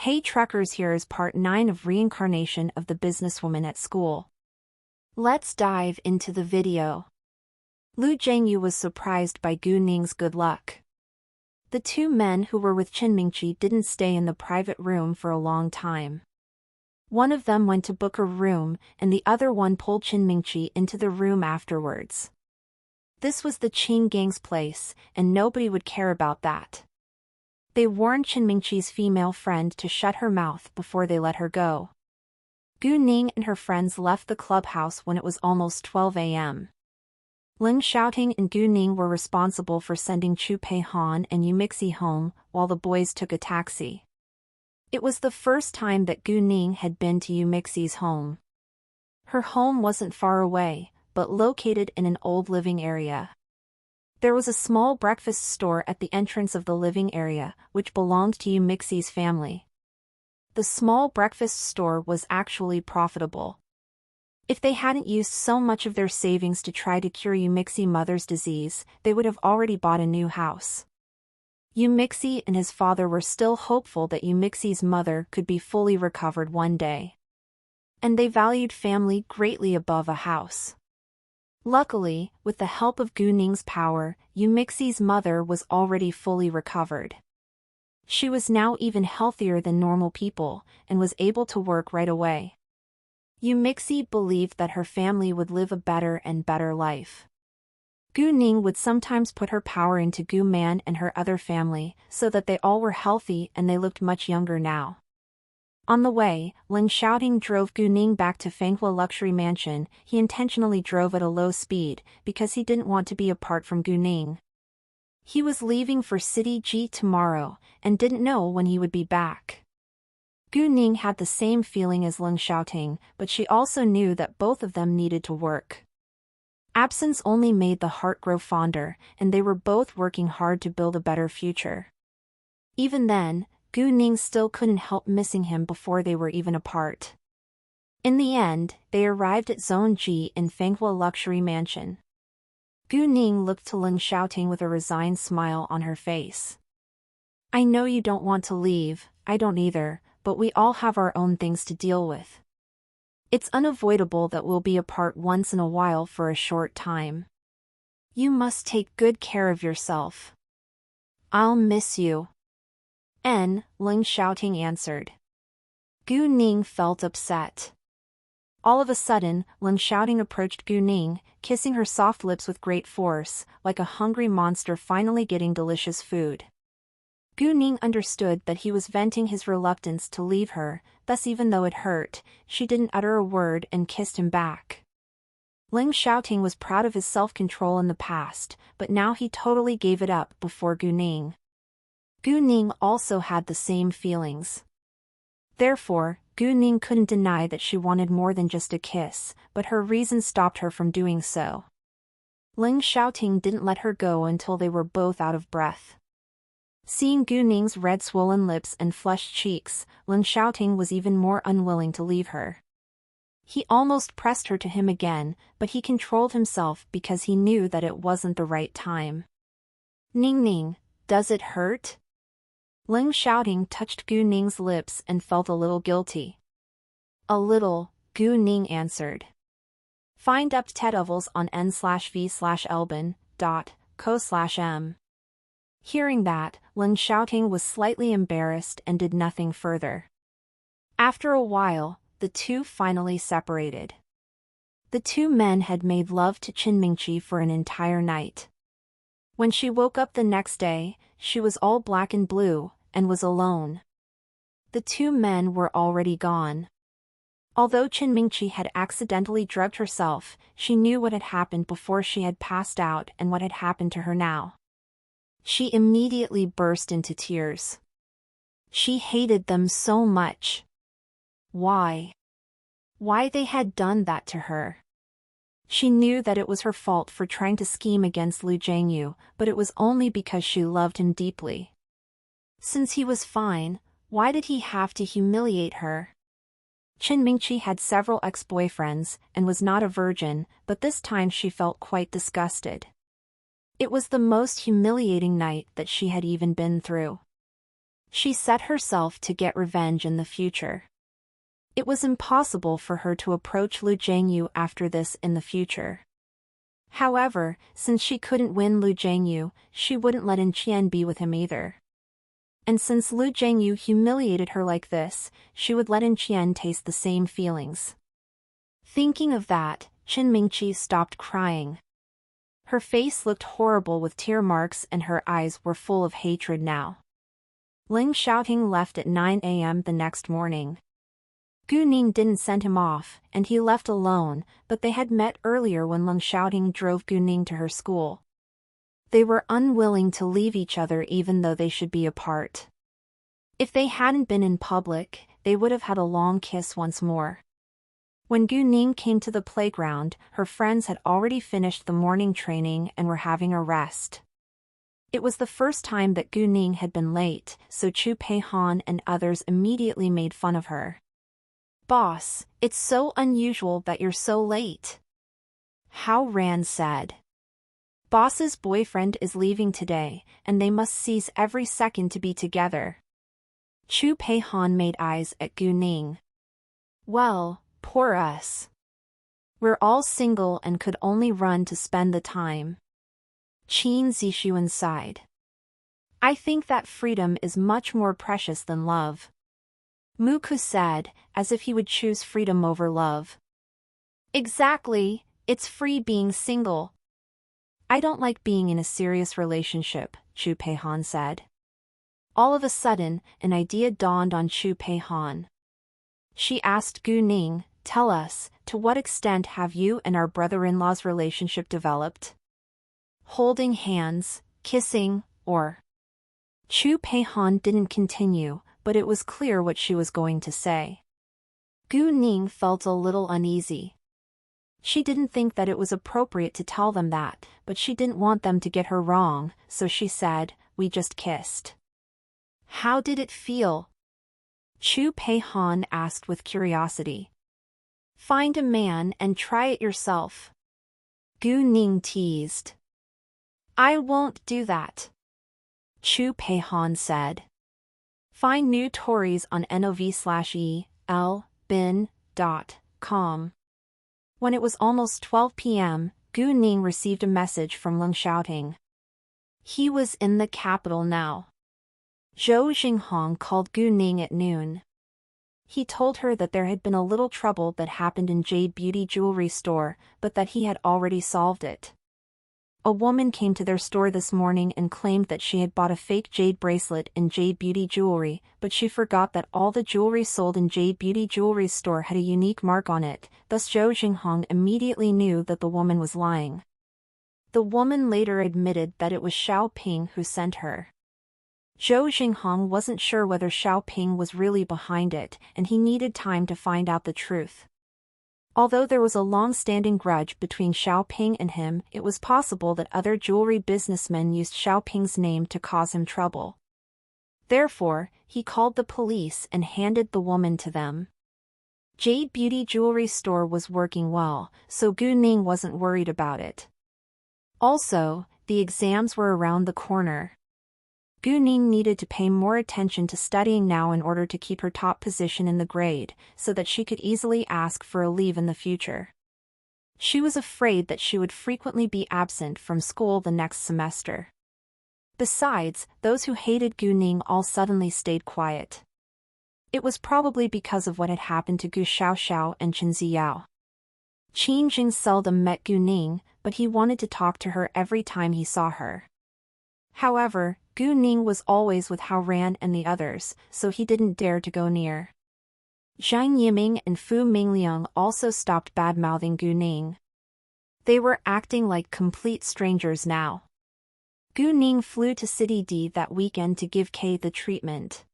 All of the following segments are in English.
Hey truckers, here is part 9 of Reincarnation of the Businesswoman at School. Let's dive into the video. Lu Zhengyu was surprised by Gu Ning's good luck. The two men who were with Qinmingqi didn't stay in the private room for a long time. One of them went to book a room, and the other one pulled Qinmingqi into the room afterwards. This was the Qin gang's place, and nobody would care about that. They warned Qinmingqi's female friend to shut her mouth before they let her go. Gu Ning and her friends left the clubhouse when it was almost 12 a.m. Ling Xiaoting and Gu Ning were responsible for sending Chu Peihan and Yu Mixi home, while the boys took a taxi. It was the first time that Gu Ning had been to Yu Mixi's home. Her home wasn't far away, but located in an old living area. There was a small breakfast store at the entrance of the living area, which belonged to Yu Mixi's family. The small breakfast store was actually profitable. If they hadn't used so much of their savings to try to cure Yu Mixi mother's disease, they would have already bought a new house. Yu Mixi and his father were still hopeful that Yu Mixi's mother could be fully recovered one day. And they valued family greatly above a house. Luckily, with the help of Gu Ning's power, Yu Mixi's mother was already fully recovered. She was now even healthier than normal people, and was able to work right away. Yu Mixi believed that her family would live a better and better life. Gu Ning would sometimes put her power into Gu Man and her other family, so that they all were healthy and they looked much younger now. On the way, Ling Xiaoting drove Gu Ning back to Fanghua Luxury Mansion. He intentionally drove at a low speed, because he didn't want to be apart from Gu Ning. He was leaving for City G tomorrow, and didn't know when he would be back. Gu Ning had the same feeling as Ling Xiaoting, but she also knew that both of them needed to work. Absence only made the heart grow fonder, and they were both working hard to build a better future. Even then, Gu Ning still couldn't help missing him before they were even apart. In the end, they arrived at Zone G in Fanghua Luxury Mansion. Gu Ning looked to Ling Xiaoting with a resigned smile on her face. "I know you don't want to leave, I don't either, but we all have our own things to deal with. It's unavoidable that we'll be apart once in a while for a short time. You must take good care of yourself. I'll miss you." Ling Xiaoting answered. Gu Ning felt upset. All of a sudden, Ling Xiaoting approached Gu Ning, kissing her soft lips with great force, like a hungry monster finally getting delicious food. Gu Ning understood that he was venting his reluctance to leave her, thus even though it hurt, she didn't utter a word and kissed him back. Ling Xiaoting was proud of his self-control in the past, but now he totally gave it up before Gu Ning. Gu Ning also had the same feelings. Therefore, Gu Ning couldn't deny that she wanted more than just a kiss, but her reason stopped her from doing so. Ling Xiaoting didn't let her go until they were both out of breath. Seeing Gu Ning's red swollen lips and flushed cheeks, Ling Xiaoting was even more unwilling to leave her. He almost pressed her to him again, but he controlled himself because he knew that it wasn't the right time. "Ning Ning, does it hurt?" Ling Xiaoting touched Gu Ning's lips and felt a little guilty. "A little," Gu Ning answered. Find updates on n/v/elbin.co/m. Hearing that, Ling Xiaoting was slightly embarrassed and did nothing further. After a while, the two finally separated. The two men had made love to Qinmingqi for an entire night. When she woke up the next day, she was all black and blue, and was alone. The two men were already gone. Although Qinmingqi had accidentally drugged herself, she knew what had happened before she had passed out and what had happened to her now. She immediately burst into tears. She hated them so much. Why? Why they had done that to her? She knew that it was her fault for trying to scheme against Lu Zhengyu, but it was only because she loved him deeply. Since he was fine, why did he have to humiliate her? Qinmingqi had several ex-boyfriends, and was not a virgin, but this time she felt quite disgusted. It was the most humiliating night that she had even been through. She set herself to get revenge in the future. It was impossible for her to approach Lu Jiangyu after this in the future. However, since she couldn't win Lu Jiangyu, she wouldn't let Qian be with him either. And since Lu Jiangyu humiliated her like this, she would let Qian taste the same feelings. Thinking of that, Qin Mingqi stopped crying. Her face looked horrible with tear marks and her eyes were full of hatred now. Ling Xiaoting left at 9 a.m. the next morning. Gu Ning didn't send him off, and he left alone, but they had met earlier when Ling Xiaoting drove Gu Ning to her school. They were unwilling to leave each other even though they should be apart. If they hadn't been in public, they would have had a long kiss once more. When Gu Ning came to the playground, her friends had already finished the morning training and were having a rest. It was the first time that Gu Ning had been late, so Chu Peihan and others immediately made fun of her. "Boss, it's so unusual that you're so late," Hao Ran said. "Boss's boyfriend is leaving today, and they must seize every second to be together." Chu Peihan made eyes at Gu Ning. "Well, poor us. We're all single and could only run to spend the time." Qin Zixuan sighed. "I think that freedom is much more precious than love," Mu Ku said, as if he would choose freedom over love. "Exactly, it's free being single." "I don't like being in a serious relationship," Chu Peihan said. All of a sudden, an idea dawned on Chu Peihan. She asked Gu Ning, "Tell us, to what extent have you and our brother-in-law's relationship developed? Holding hands, kissing, or?" Chu Peihan didn't continue, but it was clear what she was going to say. Gu Ning felt a little uneasy. She didn't think that it was appropriate to tell them that, but she didn't want them to get her wrong, so she said, "We just kissed." "How did it feel?" Chu Peihan asked with curiosity. "Find a man and try it yourself," Gu Ning teased. "I won't do that," Chu Peihan said. Find new stories on nov/elbin.com. When it was almost 12 p.m., Gu Ning received a message from Ling Xiaoting. He was in the capital now. Zhou Xinghong called Gu Ning at noon. He told her that there had been a little trouble that happened in Jade Beauty Jewelry store, but that he had already solved it. A woman came to their store this morning and claimed that she had bought a fake jade bracelet in Jade Beauty Jewelry, but she forgot that all the jewelry sold in Jade Beauty Jewelry's store had a unique mark on it, thus Zhou Xinghong immediately knew that the woman was lying. The woman later admitted that it was Xiao Ping who sent her. Zhou Xinghong wasn't sure whether Xiao Ping was really behind it, and he needed time to find out the truth. Although there was a long-standing grudge between Xiao Ping and him, it was possible that other jewelry businessmen used Xiao Ping's name to cause him trouble. Therefore, he called the police and handed the woman to them. Jade Beauty Jewelry store was working well, so Gu Ning wasn't worried about it. Also, the exams were around the corner. Gu Ning needed to pay more attention to studying now in order to keep her top position in the grade, so that she could easily ask for a leave in the future. She was afraid that she would frequently be absent from school the next semester. Besides, those who hated Gu Ning all suddenly stayed quiet. It was probably because of what had happened to Gu Xiaoxiao and Chen Ziyao. Qin Jing seldom met Gu Ning, but he wanted to talk to her every time he saw her. However, Gu Ning was always with Hao Ran and the others, so he didn't dare to go near. Zhang Yiming and Fu Mingliang also stopped bad-mouthing Gu Ning. They were acting like complete strangers now. Gu Ning flew to City D that weekend to give Kei the treatment.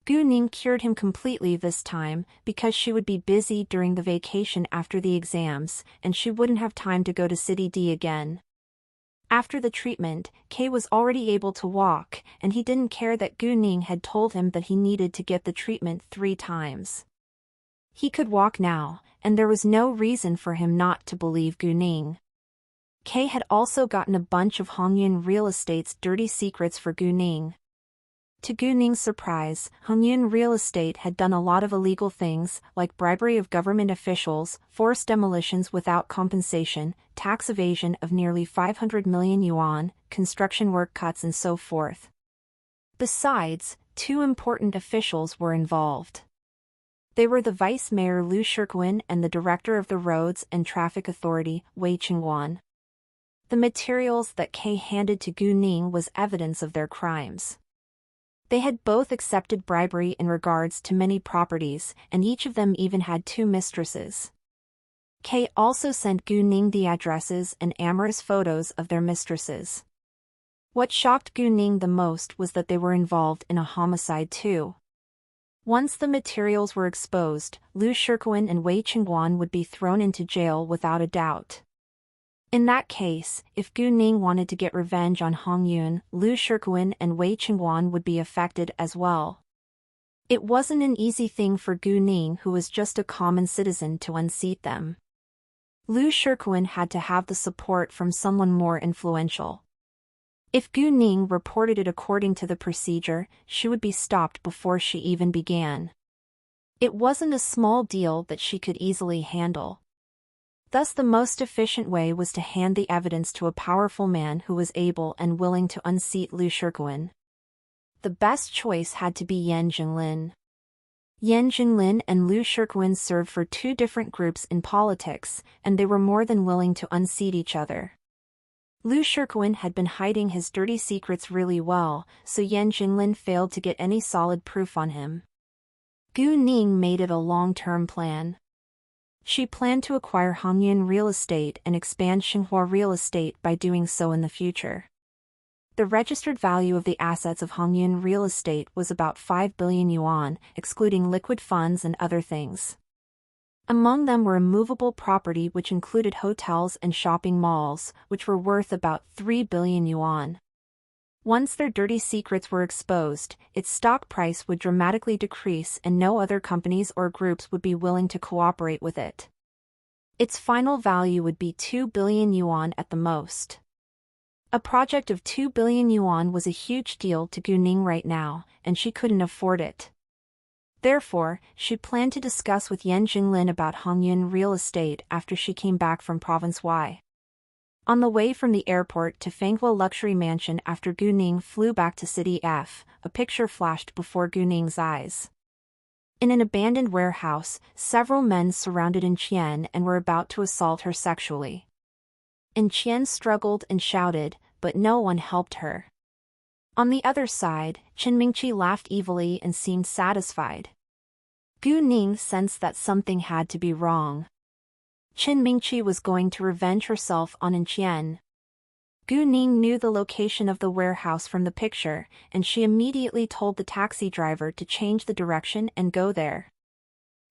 Gu Ning cured him completely this time, because she would be busy during the vacation after the exams, and she wouldn't have time to go to City D again. After the treatment, Kei was already able to walk, and he didn't care that Gu Ning had told him that he needed to get the treatment 3 times. He could walk now, and there was no reason for him not to believe Gu Ning. Kei had also gotten a bunch of Hongyun Real Estate's dirty secrets for Gu Ning. To Gu Ning's surprise, Hongyun Real Estate had done a lot of illegal things, like bribery of government officials, forced demolitions without compensation, tax evasion of nearly 500 million yuan, construction work cuts and so forth. Besides, two important officials were involved. They were the Vice Mayor Liu Shirkwin and the Director of the Roads and Traffic Authority, Wei Qingguan. The materials that Kay handed to Gu Ning was evidence of their crimes. They had both accepted bribery in regards to many properties, and each of them even had two mistresses. Kay also sent Gu Ning the addresses and amorous photos of their mistresses. What shocked Gu Ning the most was that they were involved in a homicide too. Once the materials were exposed, Liu Shirkwin and Wei Qingguan would be thrown into jail without a doubt. In that case, if Gu Ning wanted to get revenge on Hongyun, Liu Shirkwin and Wei Qingguan would be affected as well. It wasn't an easy thing for Gu Ning, who was just a common citizen, to unseat them. Liu Shirkwin had to have the support from someone more influential. If Gu Ning reported it according to the procedure, she would be stopped before she even began. It wasn't a small deal that she could easily handle. Thus the most efficient way was to hand the evidence to a powerful man who was able and willing to unseat Liu Shirkwin. The best choice had to be Yan Jinglin. Yan Jinglin and Liu Shirkwin served for two different groups in politics, and they were more than willing to unseat each other. Liu Shirkwin had been hiding his dirty secrets really well, so Yan Jinglin failed to get any solid proof on him. Gu Ning made it a long-term plan. She planned to acquire Hongyun Real Estate and expand Xinhua Real Estate by doing so in the future. The registered value of the assets of Hongyun Real Estate was about 5 billion yuan, excluding liquid funds and other things. Among them were immovable property which included hotels and shopping malls, which were worth about 3 billion yuan. Once their dirty secrets were exposed, its stock price would dramatically decrease and no other companies or groups would be willing to cooperate with it. Its final value would be 2 billion yuan at the most. A project of 2 billion yuan was a huge deal to Gu Ning right now, and she couldn't afford it. Therefore, she planned to discuss with Yan Jinglin about Hongyun Real Estate after she came back from Province Y. On the way from the airport to Fanghua Luxury Mansion after Gu Ning flew back to City F, a picture flashed before Gu Ning's eyes. In an abandoned warehouse, several men surrounded In Qian and were about to assault her sexually. In Qian struggled and shouted, but no one helped her. On the other side, Chen Mingqi laughed evilly and seemed satisfied. Gu Ning sensed that something had to be wrong. Chen Mingqi was going to revenge herself on In Qian. Gu Ning knew the location of the warehouse from the picture, and she immediately told the taxi driver to change the direction and go there.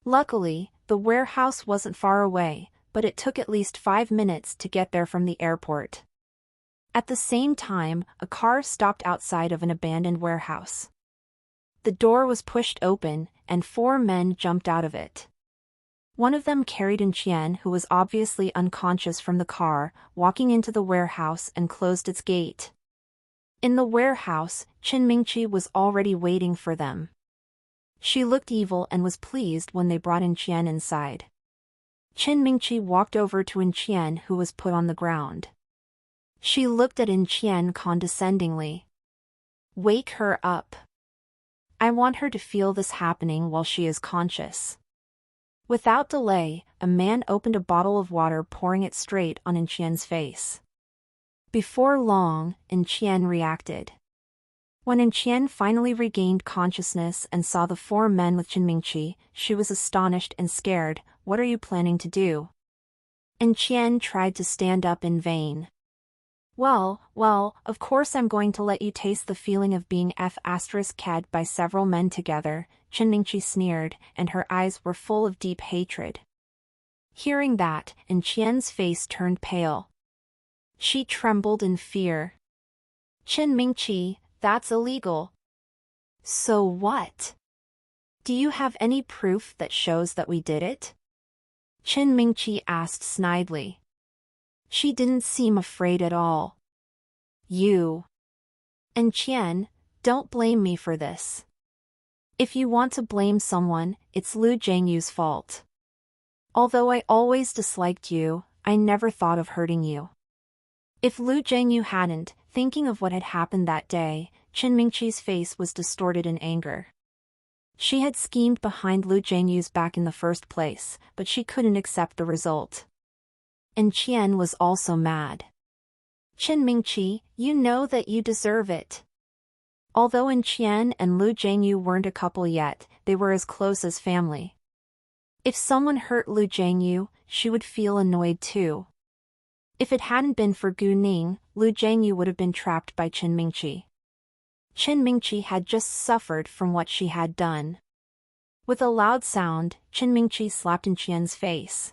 Luckily, the warehouse wasn't far away, but it took at least 5 minutes to get there from the airport. At the same time, a car stopped outside of an abandoned warehouse. The door was pushed open, and 4 men jumped out of it. One of them carried In Qian, who was obviously unconscious, from the car, walking into the warehouse and closed its gate. In the warehouse, Chen Mingqi was already waiting for them. She looked evil and was pleased when they brought In Qian inside. Chen Mingqi walked over to In Qian, who was put on the ground. She looked at In Qian condescendingly. "Wake her up. I want her to feel this happening while she is conscious." Without delay, a man opened a bottle of water, pouring it straight on In Qian's face. Before long, In Qian reacted. When In Qian finally regained consciousness and saw the 4 men with Chen Mingqi, she was astonished and scared. "What are you planning to do?" In Qian tried to stand up in vain. Well, of course I'm going to let you taste the feeling of being f***ed by several men together," Chen Mingqi sneered, and her eyes were full of deep hatred. Hearing that, In Qian's face turned pale. She trembled in fear. "Chen Mingqi, that's illegal." "So what? Do you have any proof that shows that we did it?" Chen Mingqi asked snidely. She didn't seem afraid at all. "You." "And Qian, Don't blame me for this. If you want to blame someone, it's Lu Jianyu's fault. Although I always disliked you, I never thought of hurting you. If Lu Jianyu hadn't, thinking of what had happened that day, Qin Mingqi's face was distorted in anger. She had schemed behind Lu Jianyu's back in the first place, but she couldn't accept the result. And Qian was also mad. Qin Mingqi, you know that you deserve it. Although Qian and Lu Jianyu weren't a couple yet, they were as close as family. If someone hurt Lu Jianyu, she would feel annoyed too. If it hadn't been for Gu Ning, Lu Jianyu would have been trapped by Qin Mingqi. Qin Mingqi had just suffered from what she had done. With a loud sound, Qin Mingqi slapped Qian's face.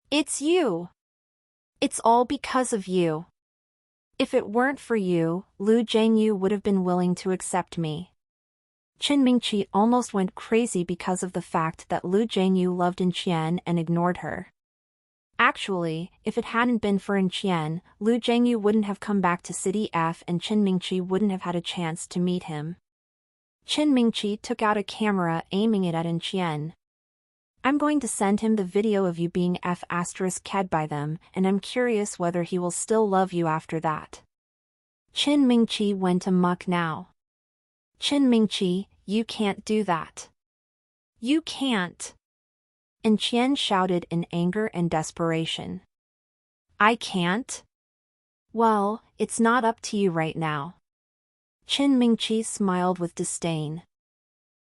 It's you! It's all because of you. If it weren't for you, Lu Jianyu would have been willing to accept me. Qin Mingqi almost went crazy because of the fact that Lu Jianyu loved Qian and ignored her. Actually, if it hadn't been for Qian, Lu Jianyu wouldn't have come back to City F and Qin Mingqi wouldn't have had a chance to meet him. Qin Mingqi took out a camera aiming it at Qian. I'm going to send him the video of you being F***ed by them, and I'm curious whether he will still love you after that. Qin Mingqi went amok now. Qin Mingqi, you can't do that. You can't. And Qian shouted in anger and desperation. I can't? Well, it's not up to you right now. Qin Mingqi smiled with disdain.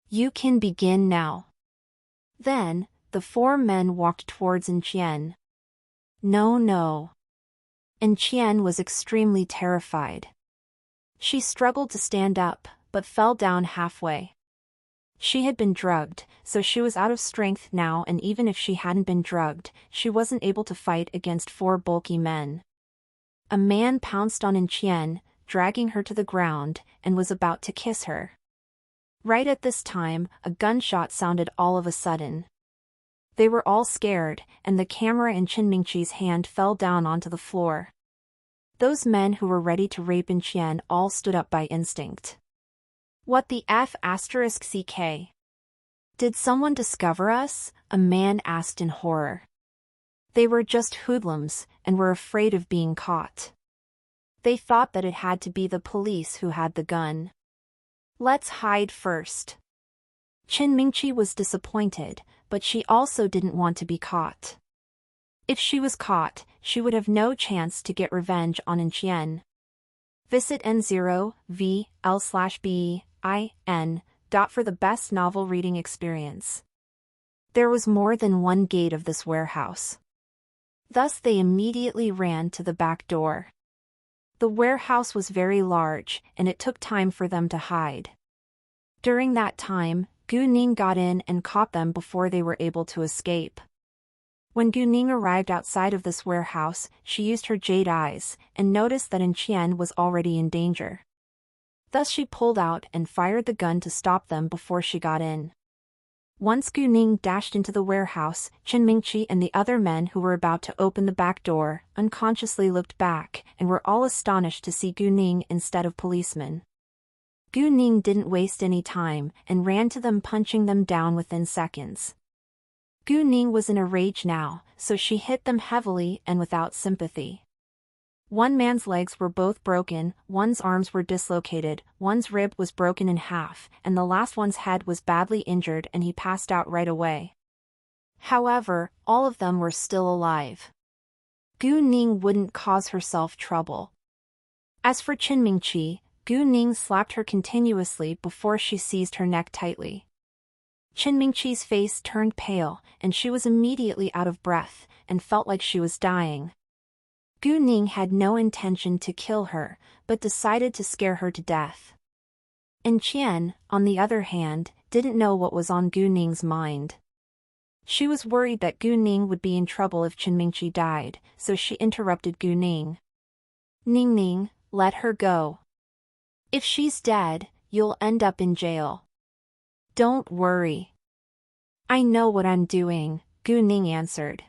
You can begin now. Then, the four men walked towards Qian. No, no. And Qian was extremely terrified. She struggled to stand up, but fell down halfway. She had been drugged, so she was out of strength now, and even if she hadn't been drugged, she wasn't able to fight against four bulky men. A man pounced on Qian, dragging her to the ground, and was about to kiss her. Right at this time, a gunshot sounded all of a sudden. They were all scared, and the camera in Qin Mingqi's hand fell down onto the floor. Those men who were ready to rape Qian all stood up by instinct. What the F***ck? Did someone discover us? A man asked in horror. They were just hoodlums, and were afraid of being caught. They thought that it had to be the police who had the gun. Let's hide first. Qin Mingqi was disappointed, but she also didn't want to be caught. If she was caught, she would have no chance to get revenge on Qian. Visit N0VL/BEIN. For the best novel reading experience. There was more than one gate of this warehouse. Thus they immediately ran to the back door. The warehouse was very large, and it took time for them to hide. During that time, Gu Ning got in and caught them before they were able to escape. When Gu Ning arrived outside of this warehouse, she used her jade eyes, and noticed that Qian was already in danger. Thus she pulled out and fired the gun to stop them before she got in. Once Gu Ning dashed into the warehouse, Qin Mingqi and the other men who were about to open the back door unconsciously looked back and were all astonished to see Gu Ning instead of policemen. Gu Ning didn't waste any time and ran to them, punching them down within seconds. Gu Ning was in a rage now, so she hit them heavily and without sympathy. One man's legs were both broken, one's arms were dislocated, one's rib was broken in half, and the last one's head was badly injured and he passed out right away. However, all of them were still alive. Gu Ning wouldn't cause herself trouble. As for Qin Mingqi, Gu Ning slapped her continuously before she seized her neck tightly. Qin Mingqi's face turned pale, and she was immediately out of breath, and felt like she was dying. Gu Ning had no intention to kill her, but decided to scare her to death. Qian, on the other hand, didn't know what was on Gu Ning's mind. She was worried that Gu Ning would be in trouble if Qin Mingqi died, so she interrupted Gu Ning. Ning, let her go. If she's dead, you'll end up in jail. Don't worry. I know what I'm doing, Gu Ning answered.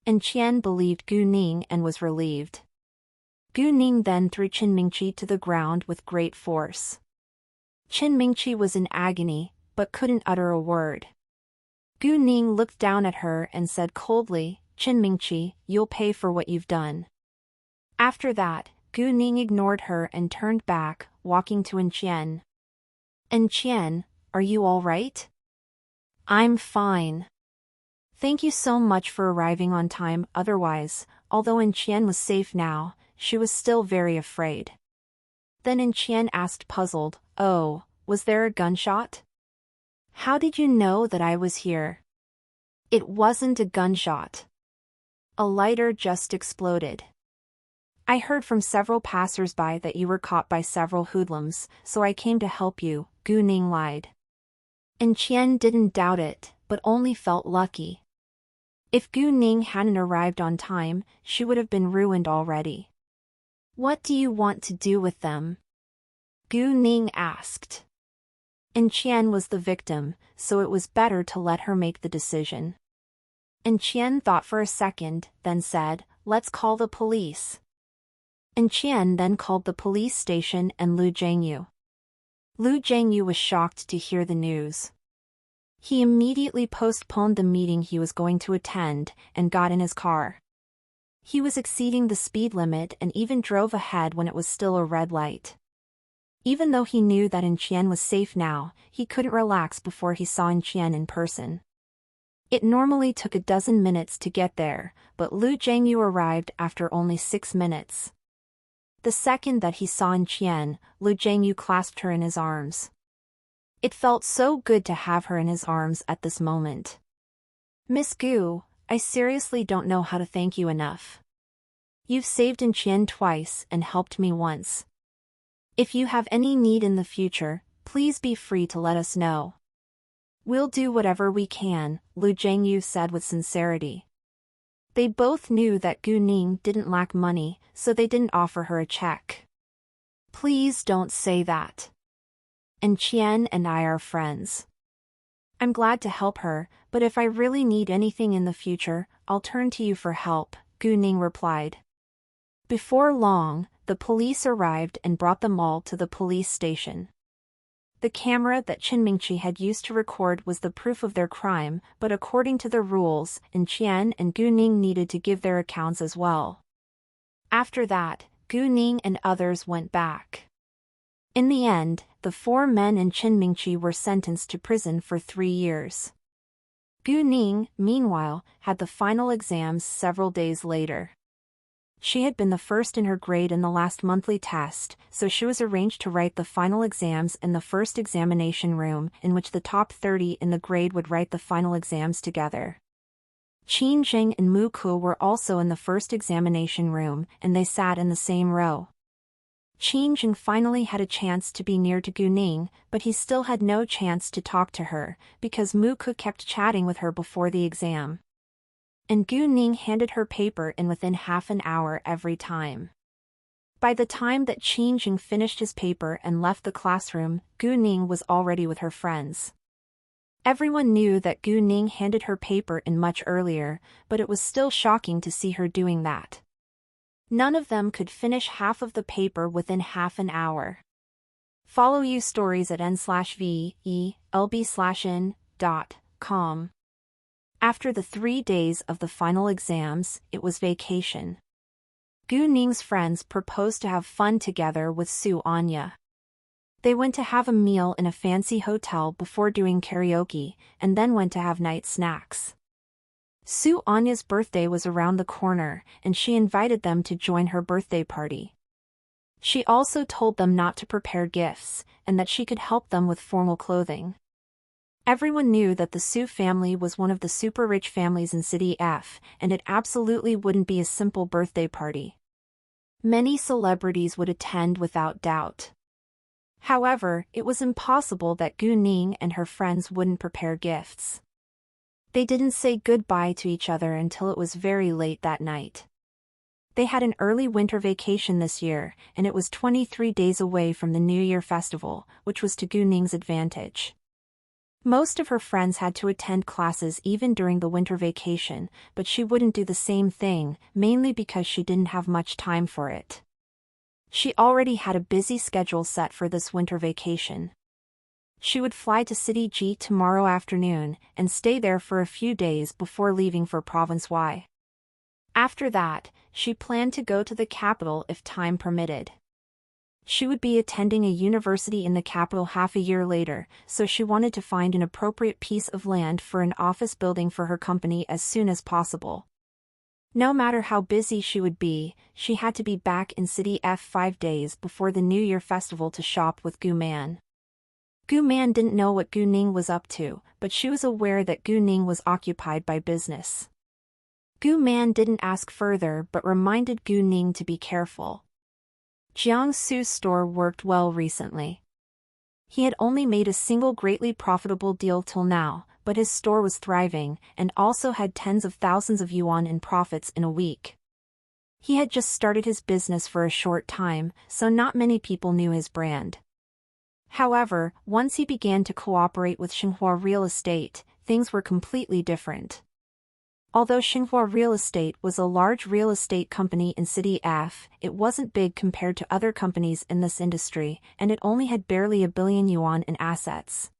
Qian believed Gu Ning and was relieved. Gu Ning then threw Qin Mingqi to the ground with great force. Qin Mingqi was in agony, but couldn't utter a word. Gu Ning looked down at her and said coldly, "Qin Mingqi, you'll pay for what you've done." After that, Gu Ning ignored her and turned back, walking to Qian. "Qian, are you all right?" "I'm fine. Thank you so much for arriving on time." Otherwise, although Qian was safe now, she was still very afraid. Then Qian asked puzzled, "Oh, was there a gunshot? How did you know that I was here?" "It wasn't a gunshot. A lighter just exploded. I heard from several passers-by that you were caught by several hoodlums, so I came to help you," Gu Ning lied. Qian didn't doubt it, but only felt lucky. If Gu Ning hadn't arrived on time, she would have been ruined already. "What do you want to do with them?" Gu Ning asked. Qian was the victim, so it was better to let her make the decision. Qian thought for a second, then said, "Let's call the police." Qian then called the police station and Lu Jiangyu. Lu Jiangyu was shocked to hear the news. He immediately postponed the meeting he was going to attend, and got in his car. He was exceeding the speed limit and even drove ahead when it was still a red light. Even though he knew that Qian was safe now, he couldn't relax before he saw Qian in person. It normally took a dozen minutes to get there, but Lu Jiangyu arrived after only 6 minutes. The second that he saw Qian, Lu Jiangyu clasped her in his arms. It felt so good to have her in his arms at this moment. "Miss Gu, I seriously don't know how to thank you enough. You've saved Qian twice and helped me once. If you have any need in the future, please be free to let us know. We'll do whatever we can," Lu Jiangyu said with sincerity. They both knew that Gu Ning didn't lack money, so they didn't offer her a check. "Please don't say that. Qian and I are friends. I'm glad to help her, but if I really need anything in the future, I'll turn to you for help," Gu Ning replied. Before long, the police arrived and brought them all to the police station. The camera that Qin Mingqi had used to record was the proof of their crime, but according to the rules, Qian and Gu Ning needed to give their accounts as well. After that, Gu Ning and others went back. In the end, the 4 men and Qin Mingqi were sentenced to prison for 3 years. Gu Ning, meanwhile, had the final exams several days later. She had been the first in her grade in the last monthly test, so she was arranged to write the final exams in the first examination room, in which the top 30 in the grade would write the final exams together. Qin Jing and Mu Ku were also in the first examination room, and they sat in the same row. Qin Jing finally had a chance to be near to Gu Ning, but he still had no chance to talk to her, because Mu Ku kept chatting with her before the exam. And Gu Ning handed her paper in within half an hour every time. By the time that Qin Jing finished his paper and left the classroom, Gu Ning was already with her friends. Everyone knew that Gu Ning handed her paper in much earlier, but it was still shocking to see her doing that. None of them could finish half of the paper within half an hour. Follow you stories at n/VELB/in.com. After the 3 days of the final exams, it was vacation. Gu Ning's friends proposed to have fun together with Su Anya. They went to have a meal in a fancy hotel before doing karaoke, and then went to have night snacks. Su Anya's birthday was around the corner, and she invited them to join her birthday party. She also told them not to prepare gifts, and that she could help them with formal clothing. Everyone knew that the Su family was one of the super rich families in City F, and it absolutely wouldn't be a simple birthday party. Many celebrities would attend without doubt. However, it was impossible that Gu Ning and her friends wouldn't prepare gifts. They didn't say goodbye to each other until it was very late that night. They had an early winter vacation this year, and it was 23 days away from the New Year festival, which was to Gu Ning's advantage. Most of her friends had to attend classes even during the winter vacation, but she wouldn't do the same thing, mainly because she didn't have much time for it. She already had a busy schedule set for this winter vacation. She would fly to City G tomorrow afternoon and stay there for a few days before leaving for Province Y. After that, she planned to go to the capital if time permitted. She would be attending a university in the capital half a year later, so she wanted to find an appropriate piece of land for an office building for her company as soon as possible. No matter how busy she would be, she had to be back in City F 5 days before the New Year festival to shop with Gu Man. Gu Man didn't know what Gu Ning was up to, but she was aware that Gu Ning was occupied by business. Gu Man didn't ask further but reminded Gu Ning to be careful. Jiangsu's store worked well recently. He had only made a single greatly profitable deal till now, but his store was thriving and also had tens of thousands of yuan in profits in a week. He had just started his business for a short time, so not many people knew his brand. However, once he began to cooperate with Xinhua Real Estate, things were completely different. Although Xinhua Real Estate was a large real estate company in City F, it wasn't big compared to other companies in this industry, and it only had barely 1 billion yuan in assets.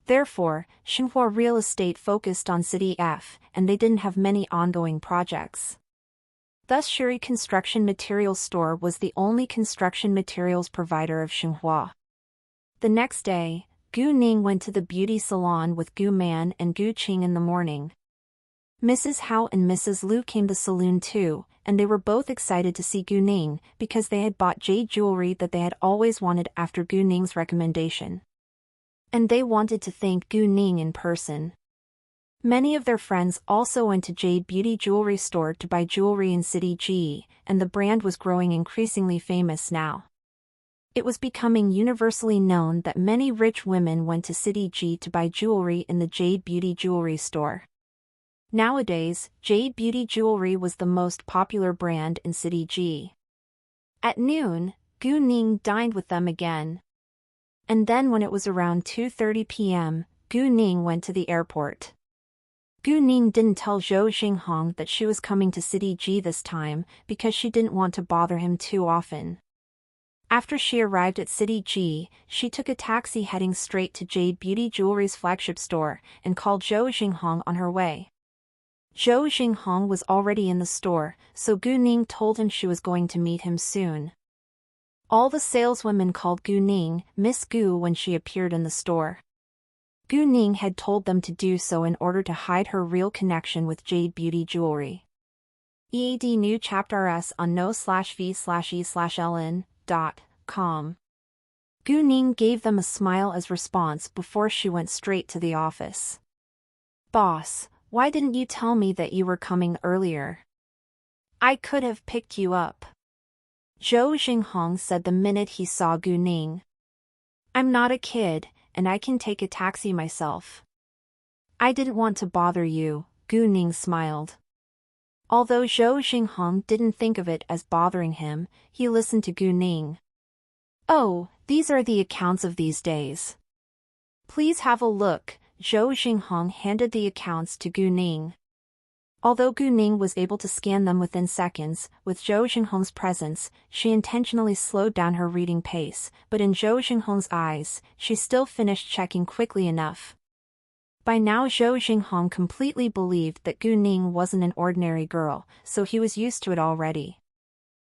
Therefore, Xinhua Real Estate focused on City F, and they didn't have many ongoing projects. Thus Shuri Construction Materials Store was the only construction materials provider of Xinhua. The next day, Gu Ning went to the beauty salon with Gu Man and Gu Qing in the morning. Mrs. Hao and Mrs. Liu came to the saloon too, and they were both excited to see Gu Ning because they had bought jade jewelry that they had always wanted after Gu Ning's recommendation. And they wanted to thank Gu Ning in person. Many of their friends also went to Jade Beauty Jewelry Store to buy jewelry in City G, and the brand was growing increasingly famous now. It was becoming universally known that many rich women went to City G to buy jewelry in the Jade Beauty Jewelry Store. Nowadays, Jade Beauty Jewelry was the most popular brand in City G. At noon, Gu Ning dined with them again. And then when it was around 2:30 p.m., Gu Ning went to the airport. Gu Ning didn't tell Zhou Xinghong that she was coming to City G this time because she didn't want to bother him too often. After she arrived at City G, she took a taxi heading straight to Jade Beauty Jewelry's flagship store and called Zhou Xinghong on her way. Zhou Xinghong was already in the store, so Gu Ning told him she was going to meet him soon. All the saleswomen called Gu Ning Miss Gu when she appeared in the store. Gu Ning had told them to do so in order to hide her real connection with Jade Beauty Jewelry. EAD new chapter S on no/v/e/ln.com. Gu Ning gave them a smile as response before she went straight to the office. Boss, why didn't you tell me that you were coming earlier? I could have picked you up. Zhou Xinghong said the minute he saw Gu Ning. I'm not a kid, and I can take a taxi myself. I didn't want to bother you, Gu Ning smiled. Although Zhou Xinghong didn't think of it as bothering him, he listened to Gu Ning. Oh, these are the accounts of these days. Please have a look. Zhou Xinghong handed the accounts to Gu Ning. Although Gu Ning was able to scan them within seconds, with Zhou Xinghong's presence, she intentionally slowed down her reading pace, but in Zhou Xinghong's eyes, she still finished checking quickly enough. By now Zhou Xinghong completely believed that Gu Ning wasn't an ordinary girl, so he was used to it already.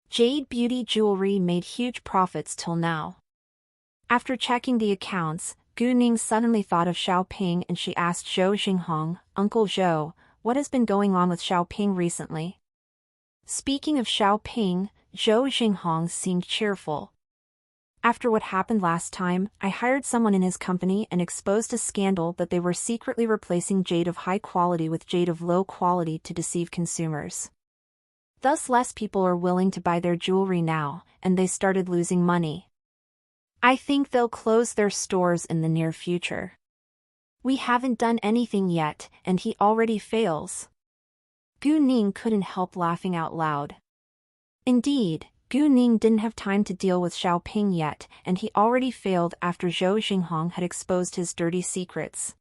Jade Beauty Jewelry made huge profits till now. After checking the accounts, Gu Ning suddenly thought of Xiaoping and she asked Zhou Xinghong, Uncle Zhou, what has been going on with Xiaoping recently? Speaking of Xiaoping, Zhou Xinghong seemed cheerful. After what happened last time, I hired someone in his company and exposed a scandal that they were secretly replacing jade of high quality with jade of low quality to deceive consumers. Thus less people are willing to buy their jewelry now, and they started losing money. I think they'll close their stores in the near future. We haven't done anything yet, and he already fails. Gu Ning couldn't help laughing out loud. Indeed, Gu Ning didn't have time to deal with Xiaoping yet, and he already failed after Zhou Xinghong had exposed his dirty secrets.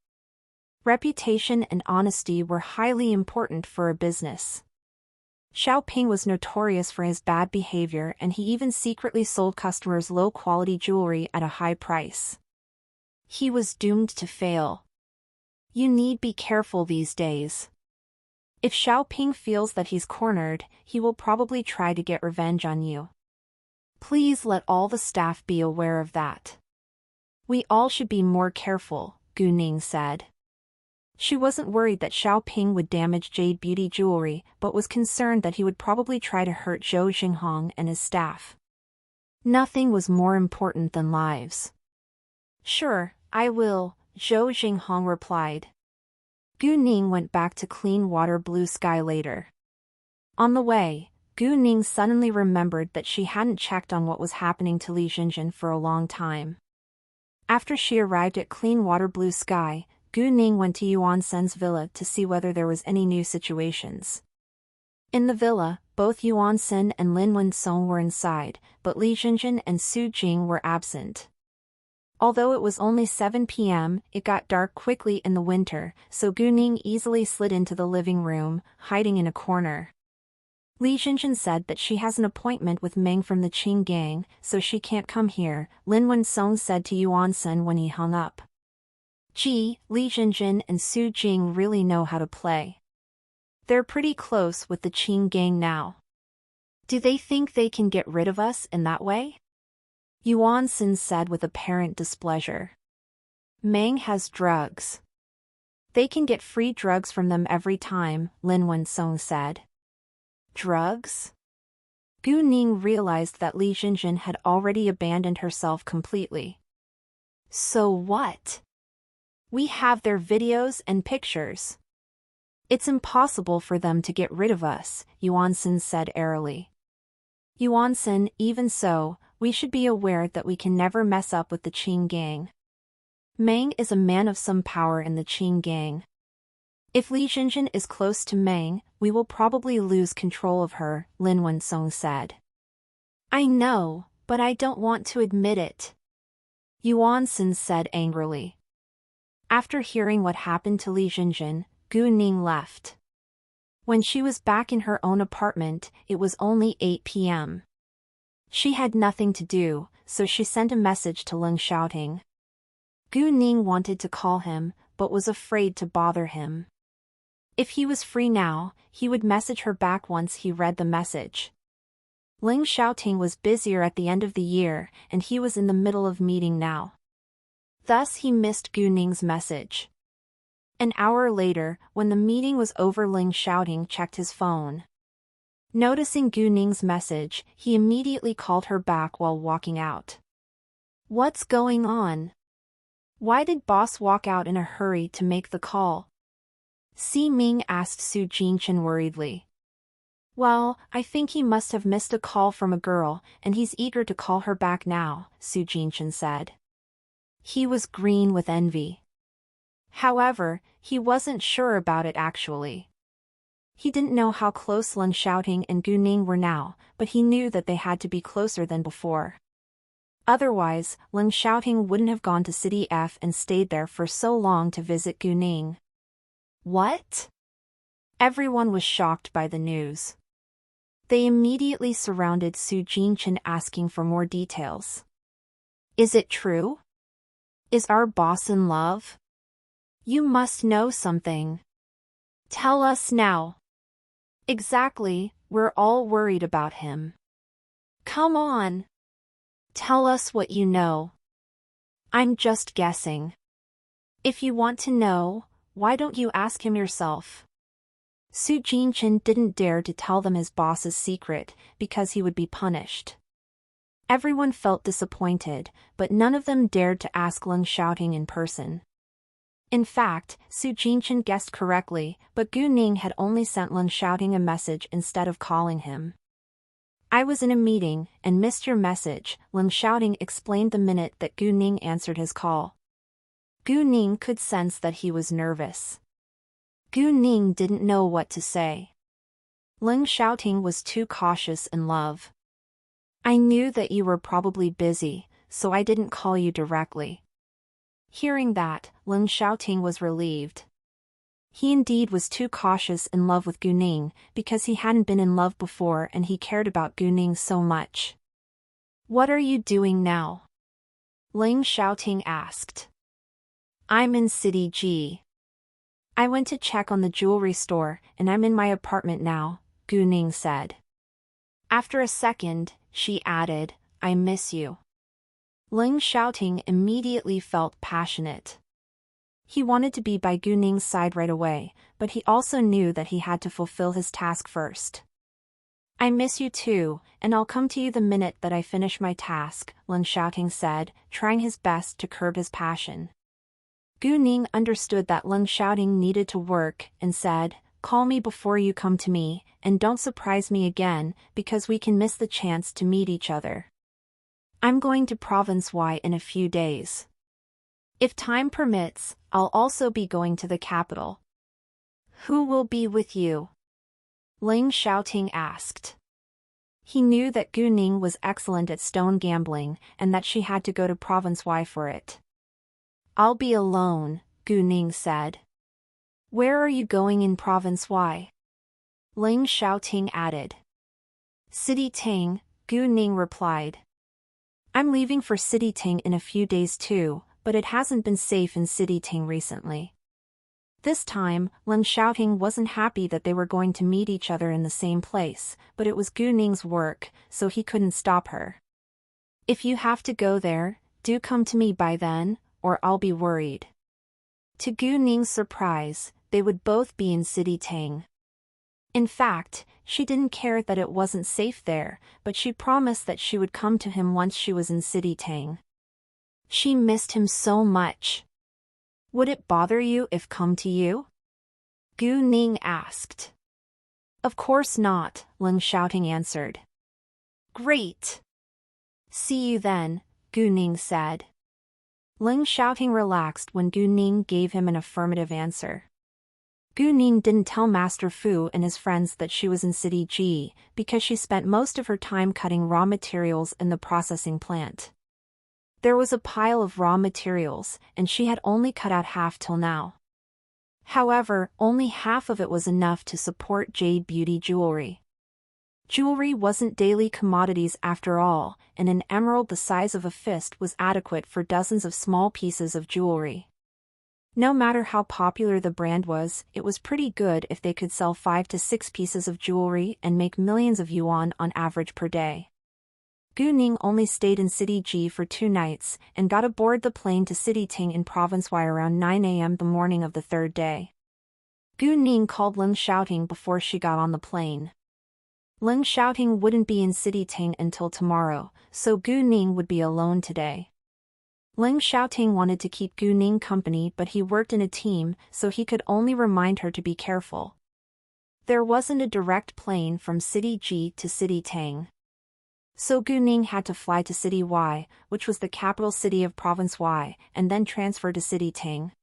Reputation and honesty were highly important for a business. Xiaoping was notorious for his bad behavior, and he even secretly sold customers low-quality jewelry at a high price. He was doomed to fail. You need be careful these days. If Xiaoping feels that he's cornered, he will probably try to get revenge on you. Please let all the staff be aware of that. We all should be more careful, Gu Ning said. She wasn't worried that Xiaoping would damage Jade Beauty jewelry, but was concerned that he would probably try to hurt Zhou Xinghong and his staff. Nothing was more important than lives. Sure, I will, Zhou Xinghong replied. Gu Ning went back to clean water blue sky later. On the way, Gu Ning suddenly remembered that she hadn't checked on what was happening to Li Jinjin for a long time. After she arrived at clean water blue sky, Gu Ning went to Yuan Sen's villa to see whether there was any new situations. In the villa, both Yuan Sen and Lin Wensong were inside, but Li Jinjin and Su Jing were absent. Although it was only 7 p.m., it got dark quickly in the winter, so Gu Ning easily slid into the living room, hiding in a corner. Li Jinjin said that she has an appointment with Meng from the Qing gang, so she can't come here, Lin Wensong said to Yuan Sen when he hung up. Gee, Li Jinjin and Su Jing really know how to play. They're pretty close with the Qing gang now. Do they think they can get rid of us in that way? Yuan Sen said with apparent displeasure. Meng has drugs. They can get free drugs from them every time, Lin Wensong said. Drugs? Gu Ning realized that Li Jinjin had already abandoned herself completely. So what? We have their videos and pictures. It's impossible for them to get rid of us, Yuan Sen said airily. Yuan Sen, even so, we should be aware that we can never mess up with the Qing gang. Meng is a man of some power in the Qing gang. If Li Jinjin is close to Meng, we will probably lose control of her, Lin Wensong said. I know, but I don't want to admit it. Yuan Sen said angrily. After hearing what happened to Li Jinjin, Gu Ning left. When she was back in her own apartment, it was only 8 p.m. She had nothing to do, so she sent a message to Leng Xiaoting. Gu Ning wanted to call him, but was afraid to bother him. If he was free now, he would message her back once he read the message. Leng Xiaoting was busier at the end of the year, and he was in the middle of meeting now. Thus he missed Gu Ning's message. An hour later, when the meeting was over, Leng Xiaoting checked his phone. Noticing Gu Ning's message, he immediately called her back while walking out. What's going on? Why did boss walk out in a hurry to make the call? Si Ming asked Su Jingchen worriedly. Well, I think he must have missed a call from a girl, and he's eager to call her back now, Su Jingchen said. He was green with envy. However, he wasn't sure about it actually. He didn't know how close Leng Xiaoting and Gu Ning were now, but he knew that they had to be closer than before. Otherwise, Leng Xiaoting wouldn't have gone to City F and stayed there for so long to visit Gu Ning. What? Everyone was shocked by the news. They immediately surrounded Su Jingchen asking for more details. Is it true? Is our boss in love? You must know something. Tell us now. Exactly, we're all worried about him. Come on. Tell us what you know. I'm just guessing. If you want to know, why don't you ask him yourself? Su Jingchen didn't dare to tell them his boss's secret, because he would be punished. Everyone felt disappointed, but none of them dared to ask Leng Xiaoting in person. In fact, Su Jingchen guessed correctly, but Gu Ning had only sent Leng Xiaoting a message instead of calling him. I was in a meeting, and missed your message, Leng Xiaoting explained the minute that Gu Ning answered his call. Gu Ning could sense that he was nervous. Gu Ning didn't know what to say. Leng Xiaoting was too cautious in love. I knew that you were probably busy, so I didn't call you directly. Hearing that, Leng Xiaoting was relieved. He indeed was too cautious in love with Gu Ning, because he hadn't been in love before and he cared about Gu Ning so much. What are you doing now? Leng Xiaoting asked. I'm in City G. I went to check on the jewelry store, and I'm in my apartment now, Gu Ning said. After a second, she added, I miss you. Ling Xiaoting immediately felt passionate. He wanted to be by Gu Ning's side right away, but he also knew that he had to fulfill his task first. I miss you too, and I'll come to you the minute that I finish my task, Ling Xiaoting said, trying his best to curb his passion. Gu Ning understood that Ling Xiaoting needed to work and said, call me before you come to me, and don't surprise me again, because we can miss the chance to meet each other. I'm going to Province Y in a few days. If time permits, I'll also be going to the capital. Who will be with you? Ling Xiaoting asked. He knew that Gu Ning was excellent at stone gambling and that she had to go to Province Y for it. I'll be alone, Gu Ning said. Where are you going in Province Y? Ling Xiaoting added. City Tang, Gu Ning replied. I'm leaving for City Tang in a few days too, but it hasn't been safe in City Tang recently. This time, Ling Xiaoting wasn't happy that they were going to meet each other in the same place, but it was Gu Ning's work, so he couldn't stop her. If you have to go there, do come to me by then, or I'll be worried. To Gu Ning's surprise, they would both be in City Tang. In fact, she didn't care that it wasn't safe there, but she promised that she would come to him once she was in City Tang. She missed him so much. Would it bother you if come to you? Gu Ning asked. Of course not, Ling Xiaoting answered. Great. See you then, Gu Ning said. Ling Xiaoting relaxed when Gu Ning gave him an affirmative answer. Gu Ning didn't tell Master Fu and his friends that she was in City G, because she spent most of her time cutting raw materials in the processing plant. There was a pile of raw materials, and she had only cut out half till now. However, only half of it was enough to support jade beauty jewelry. Jewelry wasn't daily commodities after all, and an emerald the size of a fist was adequate for dozens of small pieces of jewelry. No matter how popular the brand was, it was pretty good if they could sell 5 to 6 pieces of jewelry and make millions of yuan on average per day. Gu Ning only stayed in City G for 2 nights, and got aboard the plane to City Ting in Province Y around 9 a.m. the morning of the 3rd day. Gu Ning called Ling Xiaoting before she got on the plane. Ling Xiaoting wouldn't be in City Ting until tomorrow, so Gu Ning would be alone today. Ling Xiaoting wanted to keep Gu Ning company, but he worked in a team, so he could only remind her to be careful. There wasn't a direct plane from City G to City Tang. So Gu Ning had to fly to City Y, which was the capital city of Province Y, and then transfer to City Tang.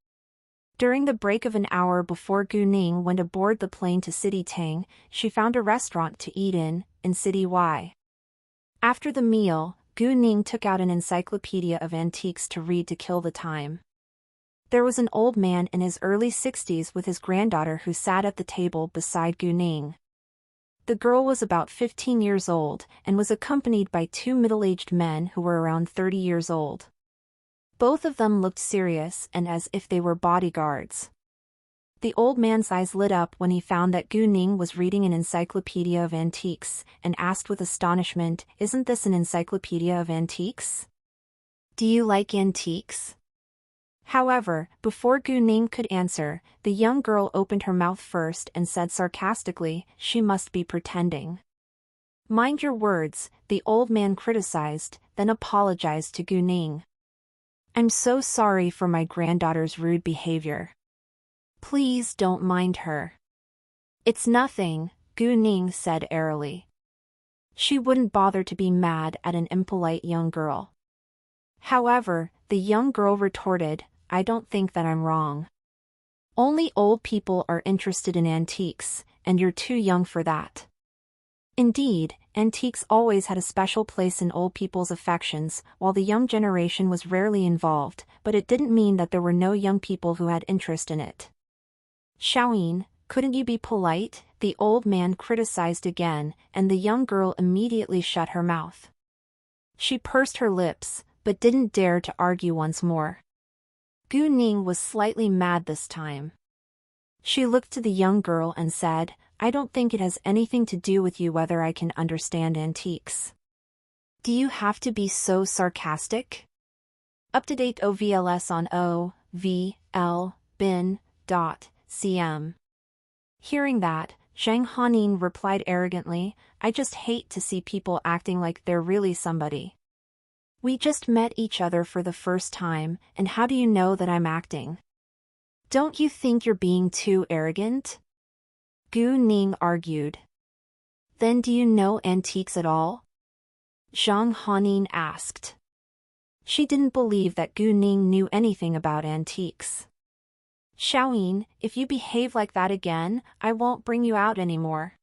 During the break of an hour before Gu Ning went aboard the plane to City Tang, she found a restaurant to eat in City Y. After the meal, Gu Ning took out an encyclopedia of antiques to read to kill the time. There was an old man in his early 60s with his granddaughter who sat at the table beside Gu Ning. The girl was about 15 years old, and was accompanied by 2 middle-aged men who were around 30 years old. Both of them looked serious and as if they were bodyguards. The old man's eyes lit up when he found that Gu Ning was reading an encyclopedia of antiques, and asked with astonishment, "Isn't this an encyclopedia of antiques? Do you like antiques?" However, before Gu Ning could answer, the young girl opened her mouth first and said sarcastically, "She must be pretending." "Mind your words," the old man criticized, then apologized to Gu Ning. "I'm so sorry for my granddaughter's rude behavior. Please don't mind her." "It's nothing," Gu Ning said airily. She wouldn't bother to be mad at an impolite young girl. However, the young girl retorted, "I don't think that I'm wrong. Only old people are interested in antiques, and you're too young for that." Indeed, antiques always had a special place in old people's affections, while the young generation was rarely involved, but it didn't mean that there were no young people who had interest in it. "Xiaoyin, couldn't you be polite?" the old man criticized again, and the young girl immediately shut her mouth. She pursed her lips, but didn't dare to argue once more. Gu Ning was slightly mad this time. She looked to the young girl and said, I don't think it has anything to do with you whether I can understand antiques. Do you have to be so sarcastic? Up-to-date OVLS on OVL bin.cm. Hearing that, Zhang Hanin replied arrogantly, I just hate to see people acting like they're really somebody. We just met each other for the first time, and how do you know that I'm acting? Don't you think you're being too arrogant? Gu Ning argued. Then do you know antiques at all? Zhang Hanin asked. She didn't believe that Gu Ning knew anything about antiques. Xiaoyin, if you behave like that again, I won't bring you out anymore.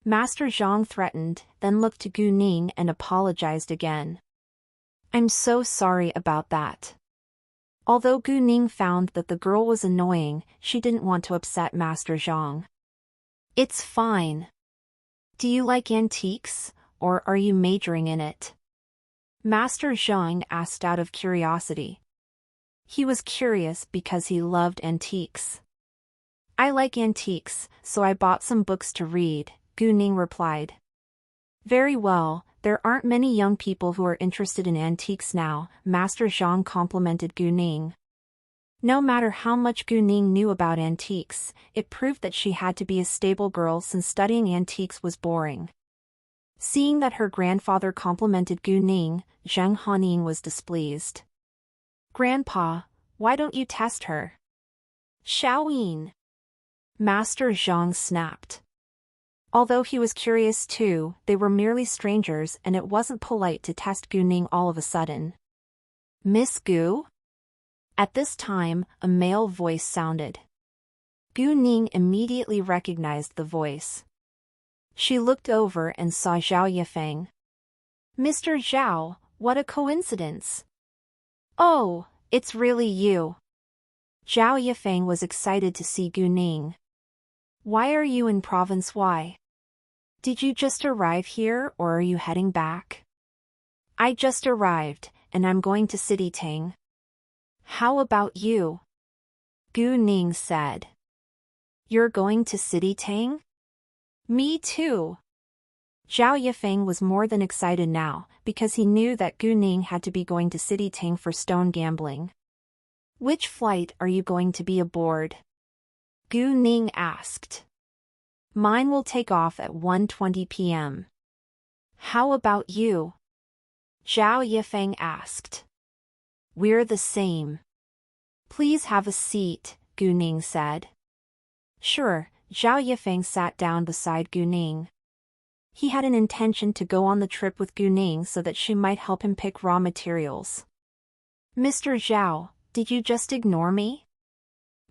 Master Zhang threatened, then looked to Gu Ning and apologized again. I'm so sorry about that. Although Gu Ning found that the girl was annoying, she didn't want to upset Master Zhang. It's fine. Do you like antiques, or are you majoring in it? Master Zhang asked out of curiosity. He was curious because he loved antiques. I like antiques, so I bought some books to read, Gu Ning replied. Very well, there aren't many young people who are interested in antiques now, Master Zhang complimented Gu Ning. No matter how much Gu Ning knew about antiques, it proved that she had to be a stable girl since studying antiques was boring. Seeing that her grandfather complimented Gu Ning, Zhang Hanin was displeased. Grandpa, why don't you test her? Xiaoyin. Master Zhang snapped. Although he was curious too, they were merely strangers and it wasn't polite to test Gu Ning all of a sudden. Miss Gu? At this time, a male voice sounded. Gu Ning immediately recognized the voice. She looked over and saw Zhao Yifeng. Mr. Zhao, what a coincidence. Oh, it's really you. Zhao Yifeng was excited to see Gu Ning. Why are you in Province Y? Did you just arrive here or are you heading back? I just arrived, and I'm going to City Tang. How about you? Gu Ning said. You're going to City Tang? Me too. Zhao Yifeng was more than excited now, because he knew that Gu Ning had to be going to City Tang for stone gambling. Which flight are you going to be aboard? Gu Ning asked. Mine will take off at 1:20 p.m. How about you? Zhao Yifeng asked. We're the same. Please have a seat, Gu Ning said. Sure, Zhao Yifeng sat down beside Gu Ning. He had an intention to go on the trip with Gu Ning so that she might help him pick raw materials. Mr. Zhao, did you just ignore me?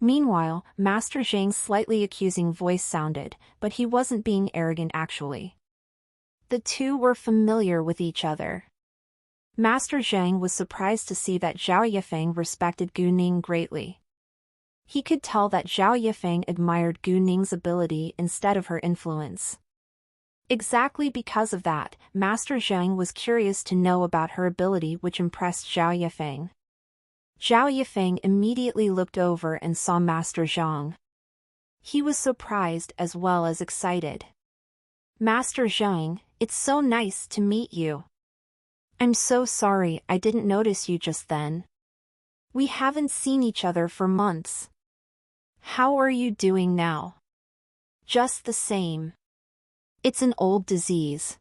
Meanwhile, Master Zhang's slightly accusing voice sounded, but he wasn't being arrogant actually. The two were familiar with each other. Master Zhang was surprised to see that Zhao Yifeng respected Gu Ning greatly. He could tell that Zhao Yifeng admired Gu Ning's ability instead of her influence. Exactly because of that, Master Zhang was curious to know about her ability, which impressed Zhao Yifeng. Zhao Yifeng immediately looked over and saw Master Zhang. He was surprised as well as excited. Master Zhang, it's so nice to meet you. I'm so sorry I didn't notice you just then. We haven't seen each other for months. How are you doing now? Just the same. It's an old disease.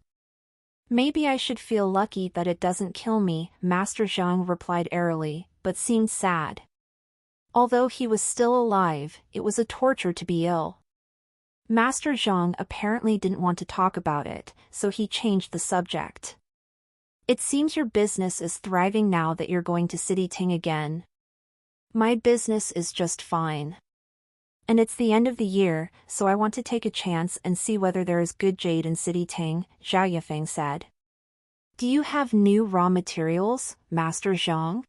Maybe I should feel lucky that it doesn't kill me, Master Zhang replied airily, but seemed sad. Although he was still alive, it was a torture to be ill. Master Zhang apparently didn't want to talk about it, so he changed the subject. It seems your business is thriving now that you're going to City Ting again. My business is just fine. And it's the end of the year, so I want to take a chance and see whether there is good jade in City Ting, Zhao Yifeng said. Do you have new raw materials, Master Zhang?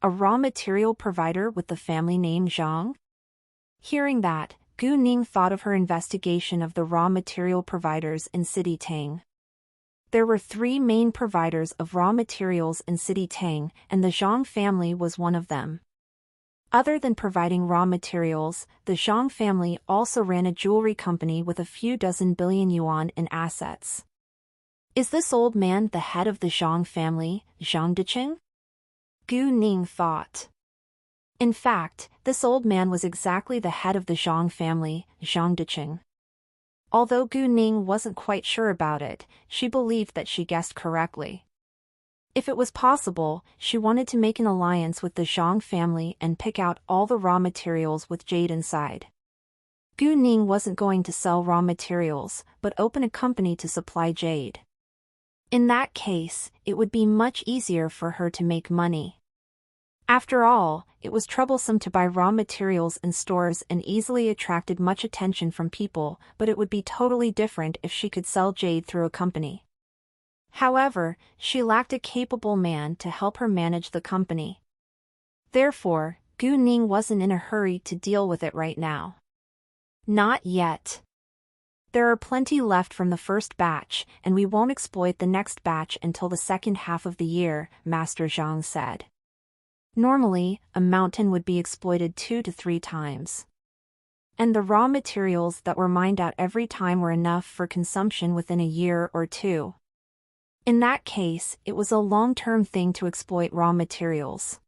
A raw material provider with the family name Zhang? Hearing that, Gu Ning thought of her investigation of the raw material providers in City Tang. There were 3 main providers of raw materials in City Tang, and the Zhang family was one of them. Other than providing raw materials, the Zhang family also ran a jewelry company with a few dozen billion yuan in assets. Is this old man the head of the Zhang family, Zhang Deqing? Gu Ning thought. In fact, this old man was exactly the head of the Zhang family, Zhang Deqing. Although Gu Ning wasn't quite sure about it, she believed that she guessed correctly. If it was possible, she wanted to make an alliance with the Zhang family and pick out all the raw materials with jade inside. Gu Ning wasn't going to sell raw materials, but open a company to supply jade. In that case, it would be much easier for her to make money. After all, it was troublesome to buy raw materials in stores and easily attracted much attention from people, but it would be totally different if she could sell jade through a company. However, she lacked a capable man to help her manage the company. Therefore, Gu Ning wasn't in a hurry to deal with it right now. Not yet. There are plenty left from the first batch, and we won't exploit the next batch until the second half of the year, Master Zhang said. Normally, a mountain would be exploited 2 to 3 times. And the raw materials that were mined out every time were enough for consumption within a year or 2. In that case, it was a long-term thing to exploit raw materials.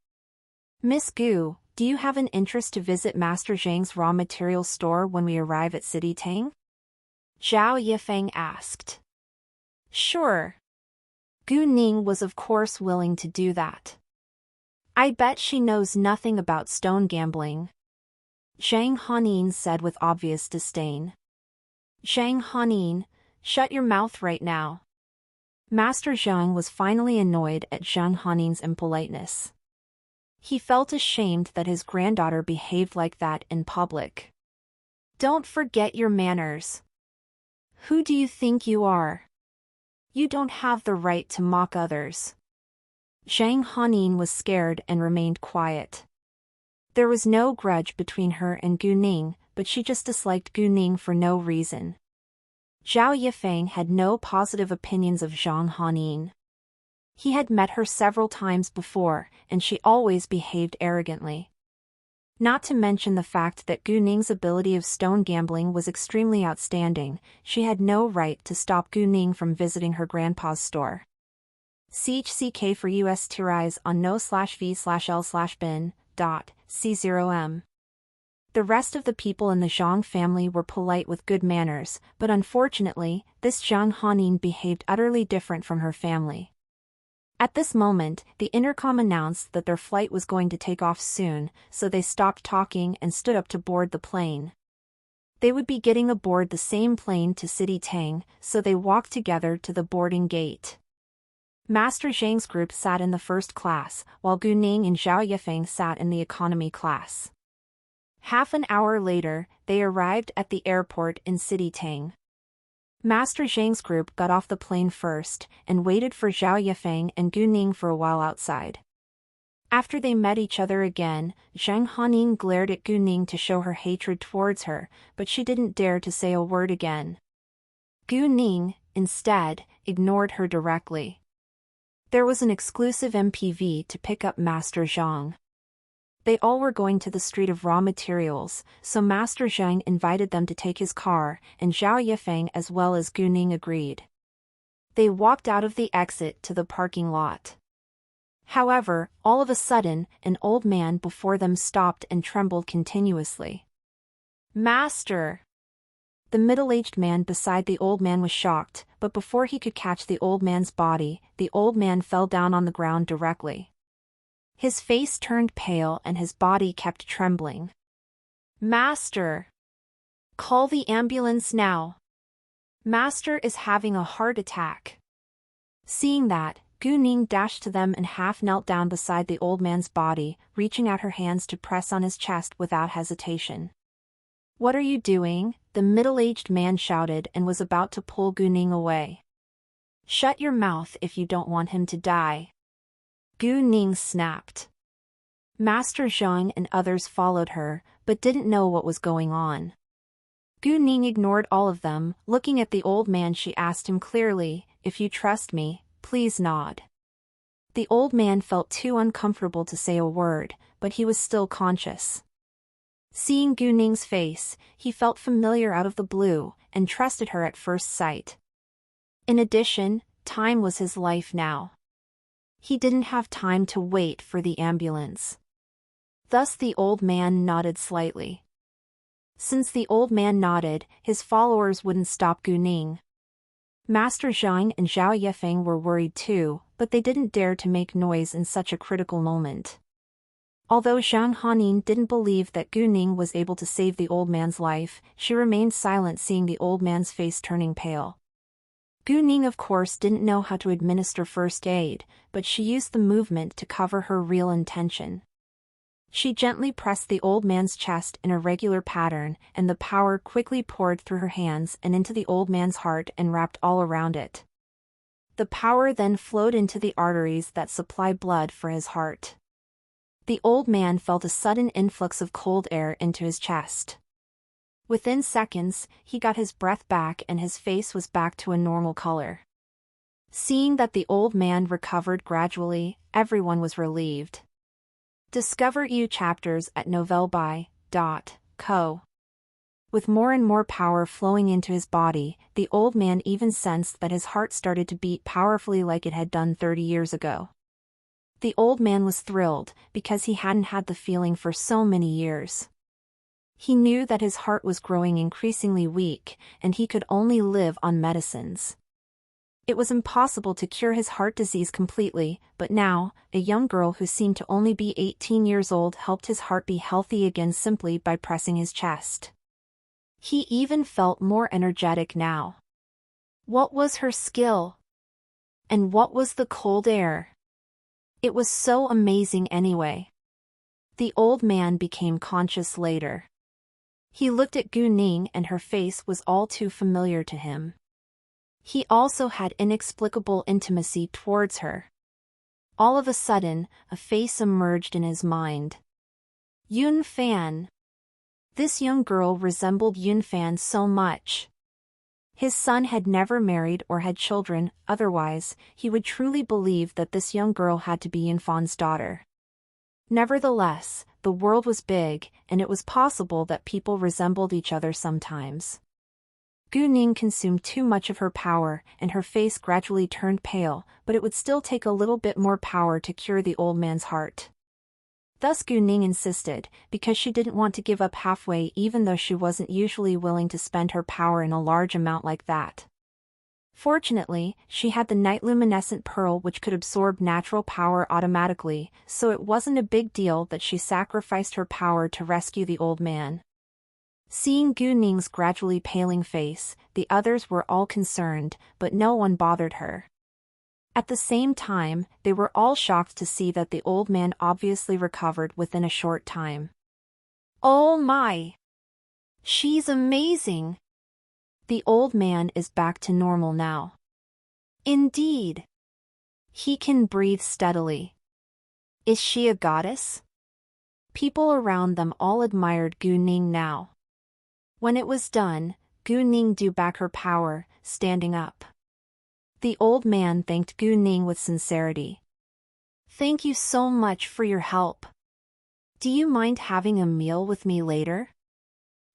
Miss Gu, do you have an interest to visit Master Zhang's raw materials store when we arrive at City Tang? Zhao Yifeng asked. Sure. Gu Ning was of course willing to do that. I bet she knows nothing about stone gambling, Zhang Hanin said with obvious disdain. Zhang Hanin, shut your mouth right now. Master Zhang was finally annoyed at Zhang Hanin's impoliteness. He felt ashamed that his granddaughter behaved like that in public. Don't forget your manners. Who do you think you are? You don't have the right to mock others. Zhang Hanin was scared and remained quiet. There was no grudge between her and Gu Ning, but she just disliked Gu Ning for no reason. Zhao Yifeng had no positive opinions of Zhang Hanin. He had met her several times before, and she always behaved arrogantly. Not to mention the fact that Gu Ning's ability of stone gambling was extremely outstanding, she had no right to stop Gu Ning from visiting her grandpa's store. CHCK for US to rise on no/v/l/bin.c0m. The rest of the people in the Zhang family were polite with good manners, but unfortunately, this Zhang Hanin behaved utterly different from her family. At this moment, the intercom announced that their flight was going to take off soon, so they stopped talking and stood up to board the plane. They would be getting aboard the same plane to City Tang, so they walked together to the boarding gate. Master Zhang's group sat in the first class, while Gu Ning and Zhao Yifeng sat in the economy class. Half an hour later, they arrived at the airport in City Tang. Master Zhang's group got off the plane first, and waited for Zhao Yifeng and Gu Ning for a while outside. After they met each other again, Zhang Hanin glared at Gu Ning to show her hatred towards her, but she didn't dare to say a word again. Gu Ning, instead, ignored her directly. There was an exclusive MPV to pick up Master Zhang. They all were going to the street of raw materials, so Master Zhang invited them to take his car, and Zhao Yifeng as well as Gu Ning agreed. They walked out of the exit to the parking lot. However, all of a sudden, an old man before them stopped and trembled continuously. Master! The middle-aged man beside the old man was shocked, but before he could catch the old man's body, the old man fell down on the ground directly. His face turned pale and his body kept trembling. Master! Call the ambulance now. Master is having a heart attack. Seeing that, Gu Ning dashed to them and half knelt down beside the old man's body, reaching out her hands to press on his chest without hesitation. What are you doing? The middle-aged man shouted and was about to pull Gu Ning away. Shut your mouth if you don't want him to die. Gu Ning snapped. Master Zhang and others followed her, but didn't know what was going on. Gu Ning ignored all of them. Looking at the old man, she asked him clearly, "If you trust me, please nod." The old man felt too uncomfortable to say a word, but he was still conscious. Seeing Gu Ning's face, he felt familiar out of the blue, and trusted her at first sight. In addition, time was his life now. He didn't have time to wait for the ambulance. Thus the old man nodded slightly. Since the old man nodded, his followers wouldn't stop Gu Ning. Master Zhang and Zhao Yefeng were worried too, but they didn't dare to make noise in such a critical moment. Although Zhang Hanin didn't believe that Gu Ning was able to save the old man's life, she remained silent, seeing the old man's face turning pale. Gu Ning of course didn't know how to administer first aid, but she used the movement to cover her real intention. She gently pressed the old man's chest in a regular pattern, and the power quickly poured through her hands and into the old man's heart and wrapped all around it. The power then flowed into the arteries that supply blood for his heart. The old man felt a sudden influx of cold air into his chest. Within seconds, he got his breath back and his face was back to a normal color. Seeing that the old man recovered gradually, everyone was relieved. Discover new chapters at novelby.co. With more and more power flowing into his body, the old man even sensed that his heart started to beat powerfully like it had done 30 years ago. The old man was thrilled, because he hadn't had the feeling for so many years. He knew that his heart was growing increasingly weak, and he could only live on medicines. It was impossible to cure his heart disease completely, but now, a young girl who seemed to only be 18 years old helped his heart be healthy again simply by pressing his chest. He even felt more energetic now. What was her skill? And what was the cold air? It was so amazing anyway. The old man became conscious later. He looked at Gu Ning and her face was all too familiar to him. He also had inexplicable intimacy towards her. All of a sudden, a face emerged in his mind. Yun Fan. This young girl resembled Yun Fan so much. His son had never married or had children, otherwise, he would truly believe that this young girl had to be Yun Fan's daughter. Nevertheless, the world was big, and it was possible that people resembled each other sometimes. Gu Ning consumed too much of her power, and her face gradually turned pale, but it would still take a little bit more power to cure the old man's heart. Thus Gu Ning insisted, because she didn't want to give up halfway even though she wasn't usually willing to spend her power in a large amount like that. Fortunately, she had the night luminescent pearl which could absorb natural power automatically, so it wasn't a big deal that she sacrificed her power to rescue the old man. Seeing Gu Ning's gradually paling face, the others were all concerned, but no one bothered her. At the same time, they were all shocked to see that the old man obviously recovered within a short time. Oh my! She's amazing! The old man is back to normal now. Indeed! He can breathe steadily. Is she a goddess? People around them all admired Gu Ning now. When it was done, Gu Ning drew back her power, standing up. The old man thanked Gu Ning with sincerity. Thank you so much for your help. Do you mind having a meal with me later?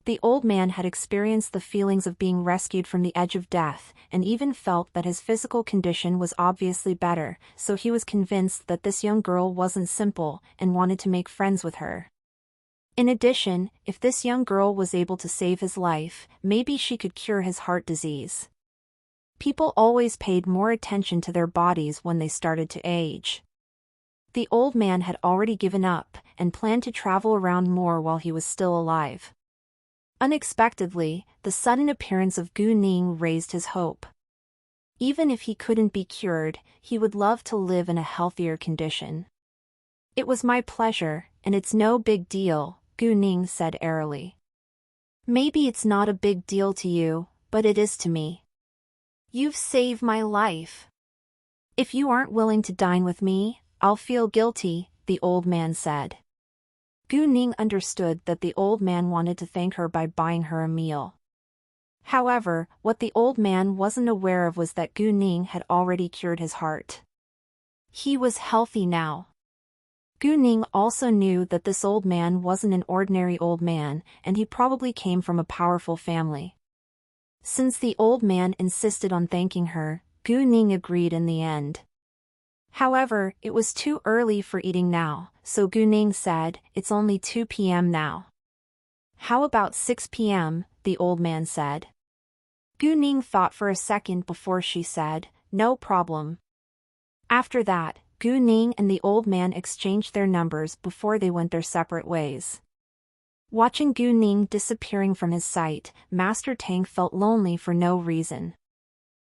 The old man had experienced the feelings of being rescued from the edge of death, and even felt that his physical condition was obviously better, so he was convinced that this young girl wasn't simple, and wanted to make friends with her. In addition, if this young girl was able to save his life, maybe she could cure his heart disease. People always paid more attention to their bodies when they started to age. The old man had already given up, and planned to travel around more while he was still alive. Unexpectedly, the sudden appearance of Gu Ning raised his hope. Even if he couldn't be cured, he would love to live in a healthier condition. It was my pleasure, and it's no big deal, Gu Ning said airily. Maybe it's not a big deal to you, but it is to me. You've saved my life. If you aren't willing to dine with me, I'll feel guilty, the old man said. Gu Ning understood that the old man wanted to thank her by buying her a meal. However, what the old man wasn't aware of was that Gu Ning had already cured his heart. He was healthy now. Gu Ning also knew that this old man wasn't an ordinary old man, and he probably came from a powerful family. Since the old man insisted on thanking her, Gu Ning agreed in the end. However, it was too early for eating now, so Gu Ning said, "It's only 2 p.m. now." "How about 6 p.m., the old man said. Gu Ning thought for a second before she said, "No problem." After that, Gu Ning and the old man exchanged their numbers before they went their separate ways. Watching Gu Ning disappearing from his sight, Master Tang felt lonely for no reason.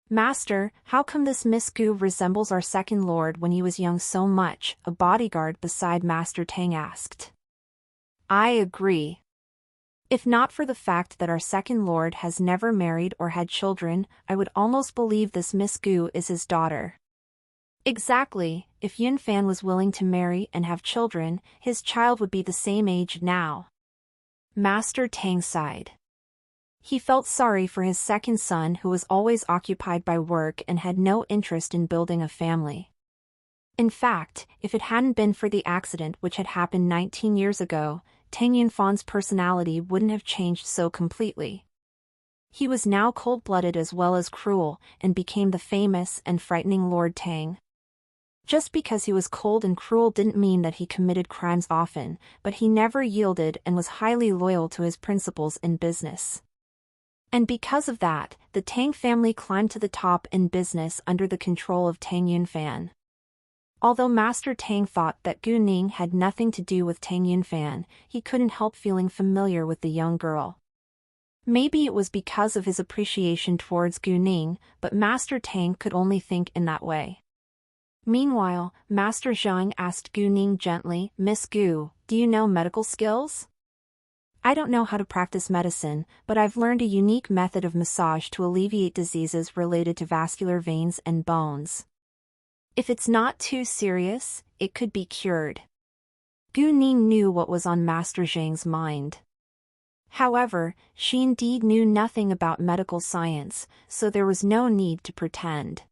"Master, how come this Miss Gu resembles our second lord when he was young so much?" a bodyguard beside Master Tang asked. "I agree. If not for the fact that our second lord has never married or had children, I would almost believe this Miss Gu is his daughter." Exactly, if Yun Fan was willing to marry and have children, his child would be the same age now. Master Tang sighed. He felt sorry for his second son who was always occupied by work and had no interest in building a family. In fact, if it hadn't been for the accident which had happened 19 years ago, Tang Yunfan's personality wouldn't have changed so completely. He was now cold-blooded as well as cruel, and became the famous and frightening Lord Tang. Just because he was cold and cruel didn't mean that he committed crimes often, but he never yielded and was highly loyal to his principles in business. And because of that, the Tang family climbed to the top in business under the control of Tang Yunfan. Although Master Tang thought that Gu Ning had nothing to do with Tang Yunfan, he couldn't help feeling familiar with the young girl. Maybe it was because of his appreciation towards Gu Ning, but Master Tang could only think in that way. Meanwhile, Master Zhang asked Gu Ning gently, "Miss Gu, do you know medical skills?" "I don't know how to practice medicine, but I've learned a unique method of massage to alleviate diseases related to vascular veins and bones. If it's not too serious, it could be cured." Gu Ning knew what was on Master Zhang's mind. However, she indeed knew nothing about medical science, so there was no need to pretend.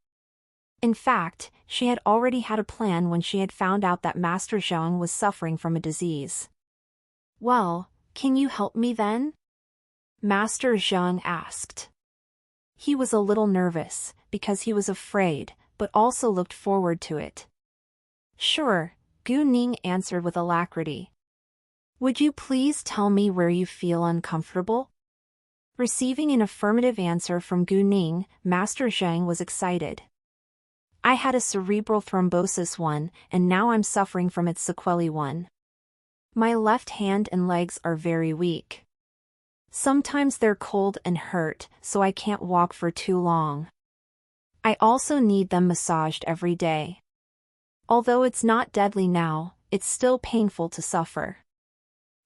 In fact, she had already had a plan when she had found out that Master Zhang was suffering from a disease. "Well, can you help me then?" Master Zhang asked. He was a little nervous, because he was afraid, but also looked forward to it. "Sure," Gu Ning answered with alacrity. "Would you please tell me where you feel uncomfortable?" Receiving an affirmative answer from Gu Ning, Master Zhang was excited. "I had a cerebral thrombosis 1, and now I'm suffering from its sequelae 1. My left hand and legs are very weak. Sometimes they're cold and hurt, so I can't walk for too long. I also need them massaged every day. Although it's not deadly now, it's still painful to suffer.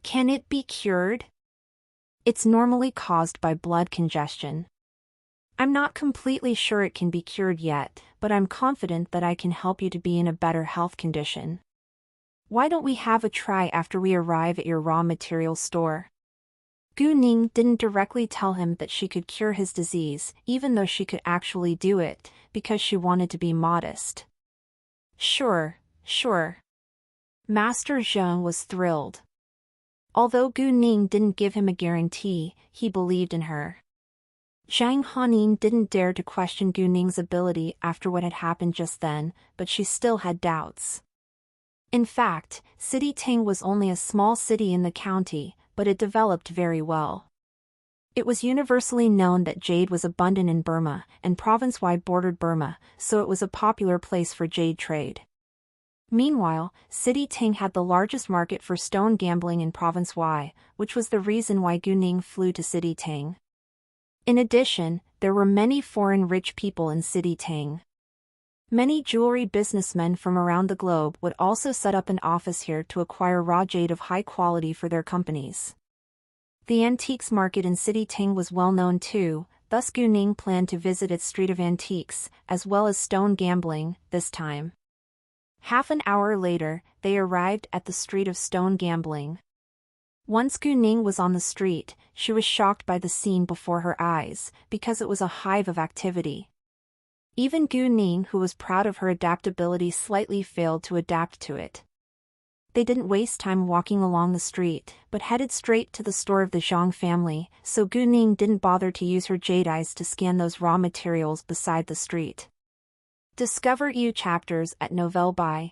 Can it be cured?" "It's normally caused by blood congestion. I'm not completely sure it can be cured yet, but I'm confident that I can help you to be in a better health condition. Why don't we have a try after we arrive at your raw material store?" Gu Ning didn't directly tell him that she could cure his disease, even though she could actually do it, because she wanted to be modest. Sure. Master Zhang was thrilled. Although Gu Ning didn't give him a guarantee, he believed in her. Zhang Hanin didn't dare to question Gu Ning's ability after what had happened just then, but she still had doubts. In fact, City Ting was only a small city in the county, but it developed very well. It was universally known that jade was abundant in Burma, and province-wide bordered Burma, so it was a popular place for jade trade. Meanwhile, City Ting had the largest market for stone gambling in Province Y, which was the reason why Gu Ning flew to City Ting. In addition, there were many foreign rich people in City Ting. Many jewelry businessmen from around the globe would also set up an office here to acquire raw jade of high quality for their companies. The antiques market in City Ting was well known too, thus Gu Ning planned to visit its street of antiques, as well as stone gambling, this time. Half an hour later, they arrived at the street of stone gambling. Once Gu Ning was on the street, she was shocked by the scene before her eyes, because it was a hive of activity. Even Gu Ning, who was proud of her adaptability, slightly failed to adapt to it. They didn't waste time walking along the street, but headed straight to the store of the Zhang family, so Gu Ning didn't bother to use her jade eyes to scan those raw materials beside the street. Discover EU chapters at novelby.co.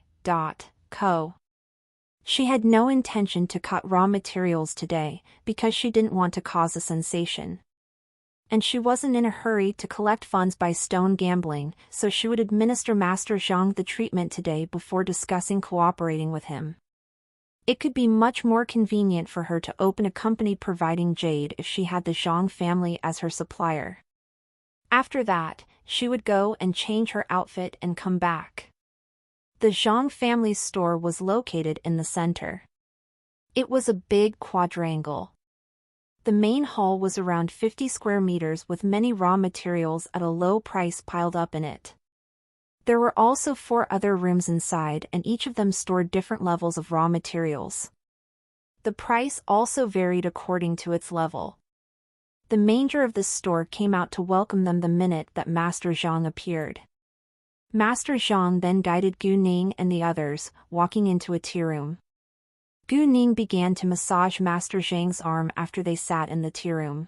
She had no intention to cut raw materials today, because she didn't want to cause a sensation. And she wasn't in a hurry to collect funds by stone gambling, so she would administer Master Zhang the treatment today before discussing cooperating with him. It could be much more convenient for her to open a company providing jade if she had the Zhang family as her supplier. After that, she would go and change her outfit and come back. The Zhang family's store was located in the center. It was a big quadrangle. The main hall was around 50 square meters with many raw materials at a low price piled up in it. There were also 4 other rooms inside, and each of them stored different levels of raw materials. The price also varied according to its level. The manager of the store came out to welcome them the minute that Master Zhang appeared. Master Zhang then guided Gu Ning and the others, walking into a tea room. Gu Ning began to massage Master Zhang's arm after they sat in the tea room.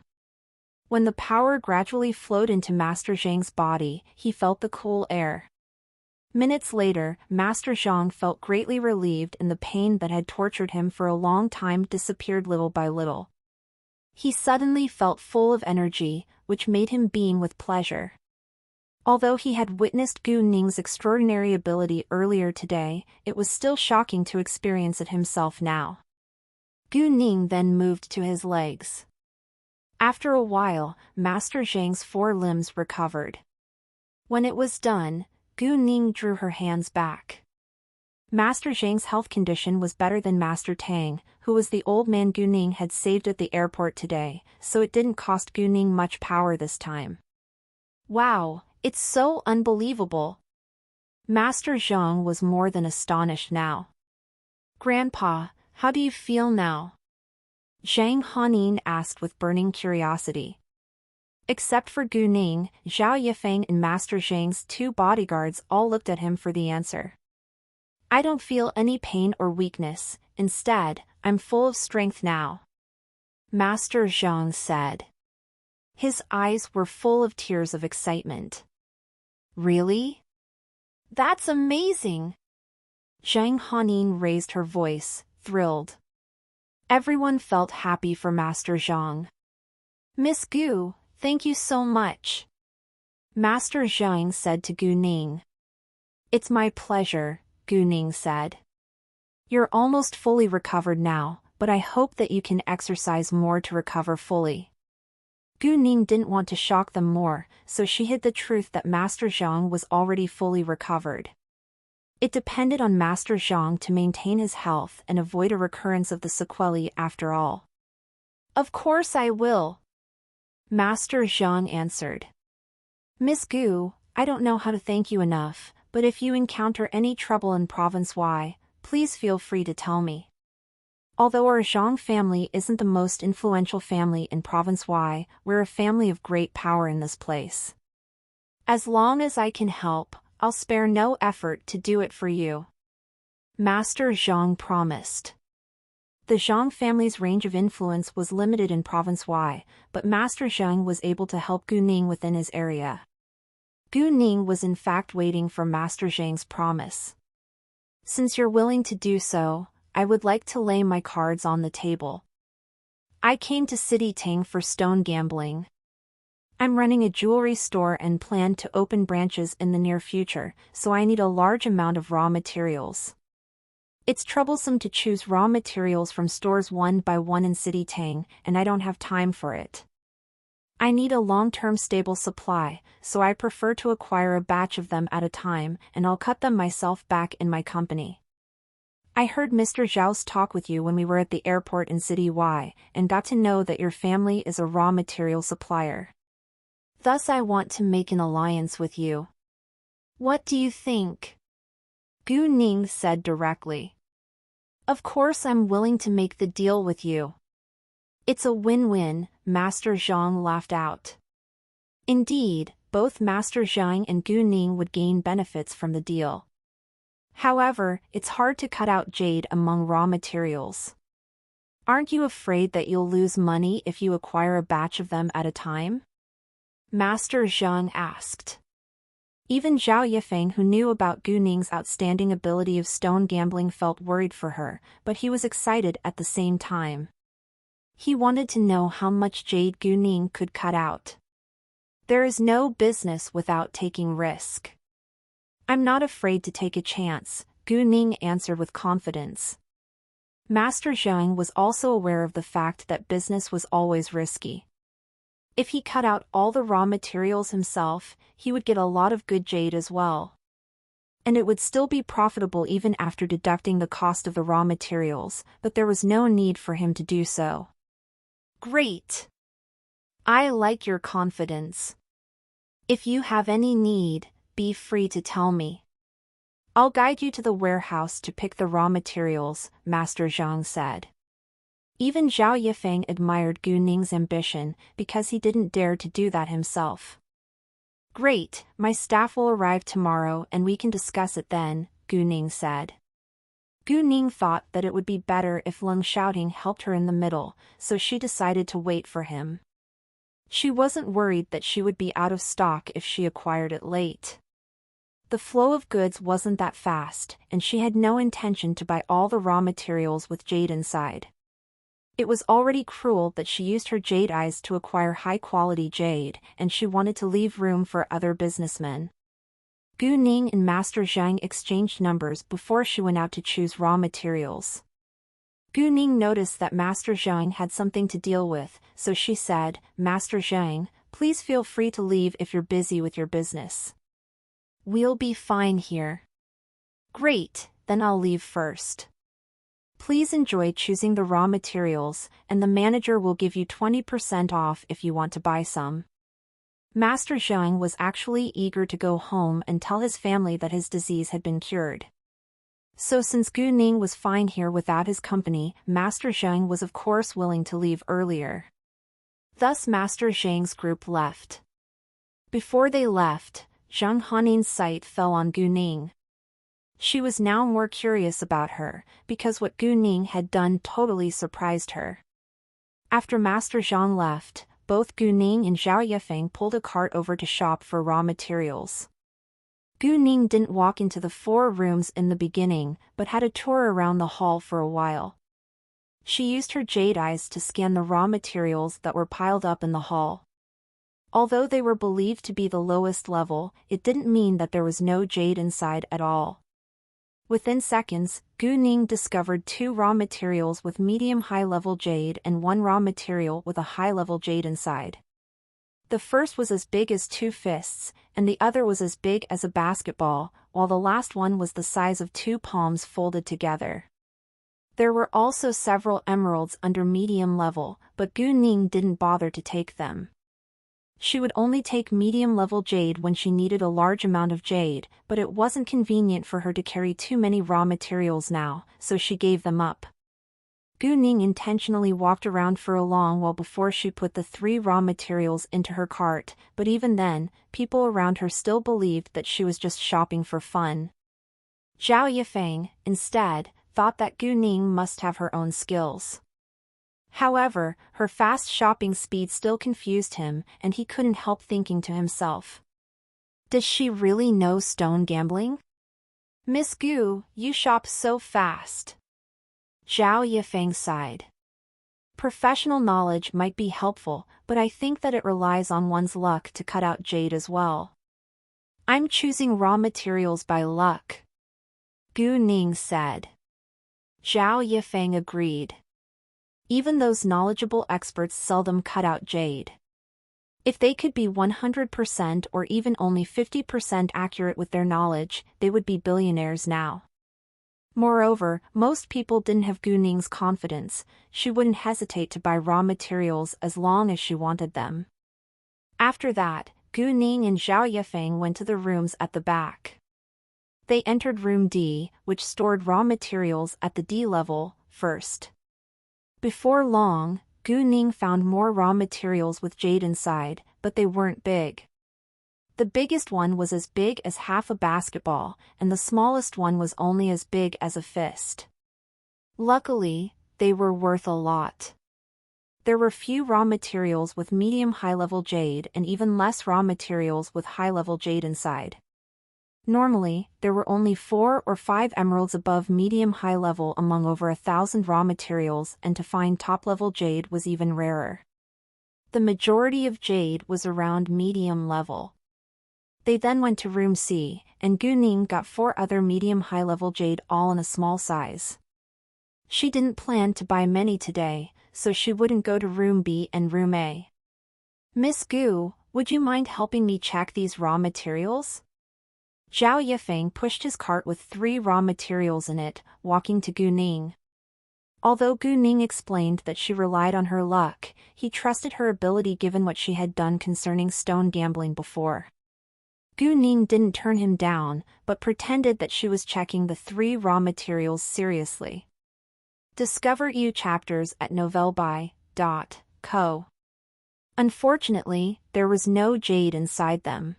When the power gradually flowed into Master Zhang's body, he felt the cool air. Minutes later, Master Zhang felt greatly relieved, and the pain that had tortured him for a long time disappeared little by little. He suddenly felt full of energy, which made him beam with pleasure. Although he had witnessed Gu Ning's extraordinary ability earlier today, it was still shocking to experience it himself now. Gu Ning then moved to his legs. After a while, Master Zhang's 4 limbs recovered. When it was done, Gu Ning drew her hands back. Master Zhang's health condition was better than Master Tang, who was the old man Gu Ning had saved at the airport today, so it didn't cost Gu Ning much power this time. Wow, it's so unbelievable! Master Zhang was more than astonished now. Grandpa, how do you feel now? Zhang Hanin asked with burning curiosity. Except for Gu Ning, Zhao Yifeng and Master Zhang's 2 bodyguards all looked at him for the answer. I don't feel any pain or weakness, instead, I'm full of strength now. Master Zhang said. His eyes were full of tears of excitement. Really? That's amazing! Zhang Hanin raised her voice, thrilled. Everyone felt happy for Master Zhang. Miss Gu, thank you so much. Master Zhang said to Gu Ning. It's my pleasure, Gu Ning said. You're almost fully recovered now, but I hope that you can exercise more to recover fully. Gu Ning didn't want to shock them more, so she hid the truth that Master Zhang was already fully recovered. It depended on Master Zhang to maintain his health and avoid a recurrence of the sequelae after all. Of course I will. Master Zhang answered. Miss Gu, I don't know how to thank you enough, but if you encounter any trouble in Province Y, please feel free to tell me. Although our Zhang family isn't the most influential family in Province Y, we're a family of great power in this place. As long as I can help, I'll spare no effort to do it for you. Master Zhang promised. The Zhang family's range of influence was limited in Province Y, but Master Zhang was able to help Gu Ning within his area. Gu Ning was in fact waiting for Master Zhang's promise. Since you're willing to do so, I would like to lay my cards on the table. I came to City Ting for stone gambling. I'm running a jewelry store and plan to open branches in the near future, so I need a large amount of raw materials. It's troublesome to choose raw materials from stores one by one in City Ting, and I don't have time for it. I need a long-term stable supply, so I prefer to acquire a batch of them at a time, and I'll cut them myself back in my company. I heard Mr. Zhao's talk with you when we were at the airport in City Y, and got to know that your family is a raw material supplier. Thus I want to make an alliance with you. What do you think? Gu Ning said directly. Of course I'm willing to make the deal with you. It's a win-win, Master Zhang laughed out. Indeed, both Master Zhang and Gu Ning would gain benefits from the deal. However, it's hard to cut out jade among raw materials. Aren't you afraid that you'll lose money if you acquire a batch of them at a time? Master Zhang asked. Even Zhao Yifeng, who knew about Gu Ning's outstanding ability of stone gambling, felt worried for her, but he was excited at the same time. He wanted to know how much jade Gu Ning could cut out. There is no business without taking risk. I'm not afraid to take a chance, Gu Ning answered with confidence. Master Zhang was also aware of the fact that business was always risky. If he cut out all the raw materials himself, he would get a lot of good jade as well. And it would still be profitable even after deducting the cost of the raw materials, but there was no need for him to do so. Great! I like your confidence. If you have any need, be free to tell me. I'll guide you to the warehouse to pick the raw materials, Master Zhang said. Even Zhao Yifeng admired Gu Ning's ambition because he didn't dare to do that himself. Great, my staff will arrive tomorrow and we can discuss it then, Gu Ning said. Gu Ning thought that it would be better if Leng Xiaoting helped her in the middle, so she decided to wait for him. She wasn't worried that she would be out of stock if she acquired it late. The flow of goods wasn't that fast, and she had no intention to buy all the raw materials with jade inside. It was already cruel that she used her jade eyes to acquire high-quality jade, and she wanted to leave room for other businessmen. Gu Ning and Master Zhang exchanged numbers before she went out to choose raw materials. Gu Ning noticed that Master Zhang had something to deal with, so she said, Master Zhang, please feel free to leave if you're busy with your business. We'll be fine here. Great, then I'll leave first. Please enjoy choosing the raw materials, and the manager will give you 20% off if you want to buy some. Master Zhang was actually eager to go home and tell his family that his disease had been cured. So since Gu Ning was fine here without his company, Master Zhang was of course willing to leave earlier. Thus Master Zhang's group left. Before they left, Zhang Hanin's sight fell on Gu Ning. She was now more curious about her, because what Gu Ning had done totally surprised her. After Master Zhang left, both Gu Ning and Zhao Yifeng pulled a cart over to shop for raw materials. Gu Ning didn't walk into the 4 rooms in the beginning, but had a tour around the hall for a while. She used her jade eyes to scan the raw materials that were piled up in the hall. Although they were believed to be the lowest level, it didn't mean that there was no jade inside at all. Within seconds, Gu Ning discovered 2 raw materials with medium-high-level jade and 1 raw material with a high-level jade inside. The first was as big as 2 fists, and the other was as big as a basketball, while the last one was the size of 2 palms folded together. There were also several emeralds under medium level, but Gu Ning didn't bother to take them. She would only take medium-level jade when she needed a large amount of jade, but it wasn't convenient for her to carry too many raw materials now, so she gave them up. Gu Ning intentionally walked around for a long while before she put the 3 raw materials into her cart, but even then, people around her still believed that she was just shopping for fun. Zhao Yifeng, instead, thought that Gu Ning must have her own skills. However, her fast shopping speed still confused him, and he couldn't help thinking to himself. Does she really know stone gambling? Miss Gu, you shop so fast. Zhao Yifeng sighed. Professional knowledge might be helpful, but I think that it relies on one's luck to cut out jade as well. I'm choosing raw materials by luck. Gu Ning said. Zhao Yifeng agreed. Even those knowledgeable experts seldom cut out jade. If they could be 100% or even only 50% accurate with their knowledge, they would be billionaires now. Moreover, most people didn't have Gu Ning's confidence. She wouldn't hesitate to buy raw materials as long as she wanted them. After that, Gu Ning and Zhao Yifeng went to the rooms at the back. They entered room D, which stored raw materials at the D level, first. Before long, Gu Ning found more raw materials with jade inside, but they weren't big. The biggest one was as big as half a basketball, and the smallest one was only as big as a fist. Luckily, they were worth a lot. There were few raw materials with medium high-level jade and even less raw materials with high-level jade inside. Normally, there were only 4 or 5 emeralds above medium high level among over 1,000 raw materials, and to find top-level jade was even rarer. The majority of jade was around medium level. They then went to room C, and Gu Ning got 4 other medium high-level jade all in a small size. She didn't plan to buy many today, so she wouldn't go to room B and room A. "Miss Gu, would you mind helping me check these raw materials?" Zhao Yifeng pushed his cart with 3 raw materials in it, walking to Gu Ning. Although Gu Ning explained that she relied on her luck, he trusted her ability given what she had done concerning stone gambling before. Gu Ning didn't turn him down, but pretended that she was checking the 3 raw materials seriously. Discover EU chapters at novelby.co. Unfortunately, there was no jade inside them.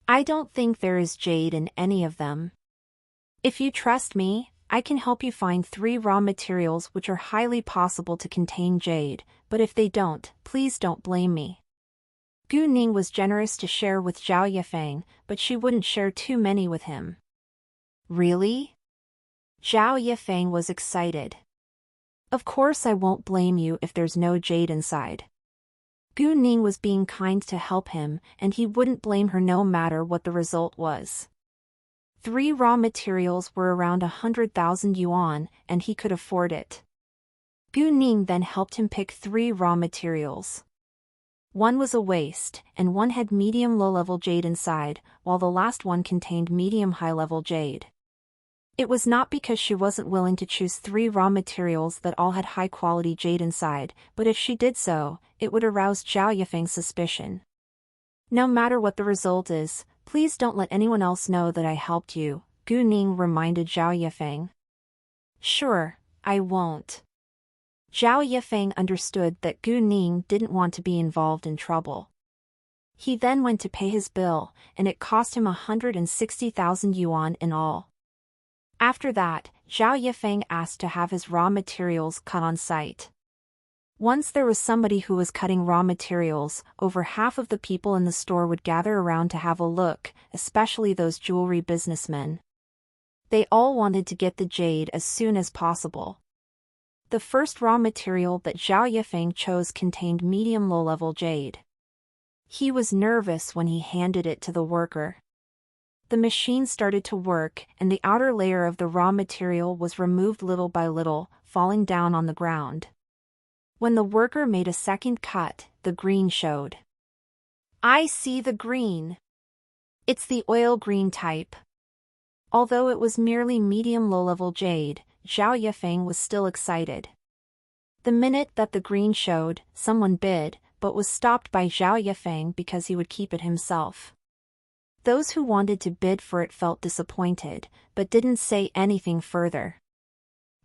"I don't think there is jade in any of them. If you trust me, I can help you find 3 raw materials which are highly possible to contain jade, but if they don't, please don't blame me." Gu Ning was generous to share with Zhao Yifeng, but she wouldn't share too many with him. "Really?" Zhao Yifeng was excited. "Of course I won't blame you if there's no jade inside." Gu Ning was being kind to help him, and he wouldn't blame her no matter what the result was. 3 raw materials were around 100,000 yuan, and he could afford it. Gu Ning then helped him pick 3 raw materials. One was a waste, and one had medium low-level jade inside, while the last one contained medium high-level jade. It was not because she wasn't willing to choose 3 raw materials that all had high-quality jade inside, but if she did so, it would arouse Zhao Yifeng's suspicion. "No matter what the result is, please don't let anyone else know that I helped you," Gu Ning reminded Zhao Yifeng. "Sure, I won't." Zhao Yifeng understood that Gu Ning didn't want to be involved in trouble. He then went to pay his bill, and it cost him 160,000 yuan in all. After that, Zhao Yifeng asked to have his raw materials cut on site. Once there was somebody who was cutting raw materials, over half of the people in the store would gather around to have a look, especially those jewelry businessmen. They all wanted to get the jade as soon as possible. The first raw material that Zhao Yifeng chose contained medium low-level jade. He was nervous when he handed it to the worker. The machine started to work, and the outer layer of the raw material was removed little by little, falling down on the ground. When the worker made a second cut, the green showed. "I see the green. It's the oil green type." Although it was merely medium low-level jade, Zhao Yifeng was still excited. The minute that the green showed, someone bid, but was stopped by Zhao Yifeng because he would keep it himself. Those who wanted to bid for it felt disappointed, but didn't say anything further.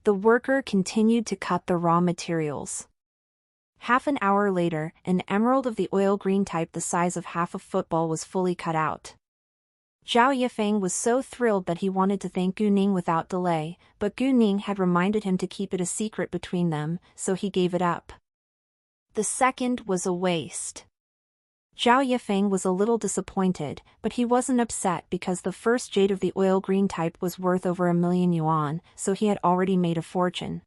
The worker continued to cut the raw materials. Half an hour later, an emerald of the oil green type the size of half a football was fully cut out. Zhao Yifeng was so thrilled that he wanted to thank Gu Ning without delay, but Gu Ning had reminded him to keep it a secret between them, so he gave it up. The second was a waste. Zhao Yifeng was a little disappointed, but he wasn't upset because the first jade of the oil green type was worth over 1,000,000 yuan, so he had already made a fortune.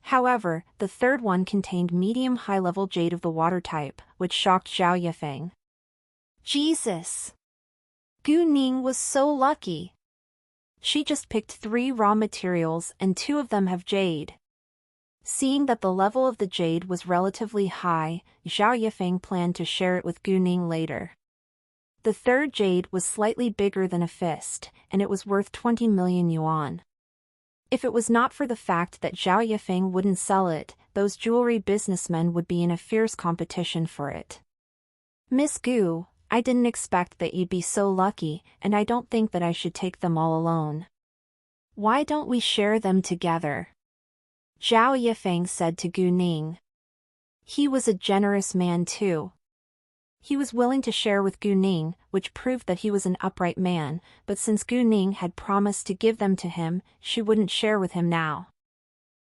However, the third one contained medium high-level jade of the water type, which shocked Zhao Yifeng. Jesus! Gu Ning was so lucky. She just picked 3 raw materials and 2 of them have jade. Seeing that the level of the jade was relatively high, Zhao Yifeng planned to share it with Gu Ning later. The third jade was slightly bigger than a fist, and it was worth 20 million yuan. If it was not for the fact that Zhao Yifeng wouldn't sell it, those jewelry businessmen would be in a fierce competition for it. "Miss Gu, I didn't expect that you'd be so lucky, and I don't think that I should take them all alone. Why don't we share them together?" Zhao Yifeng said to Gu Ning. He was a generous man too. He was willing to share with Gu Ning, which proved that he was an upright man, but since Gu Ning had promised to give them to him, she wouldn't share with him now.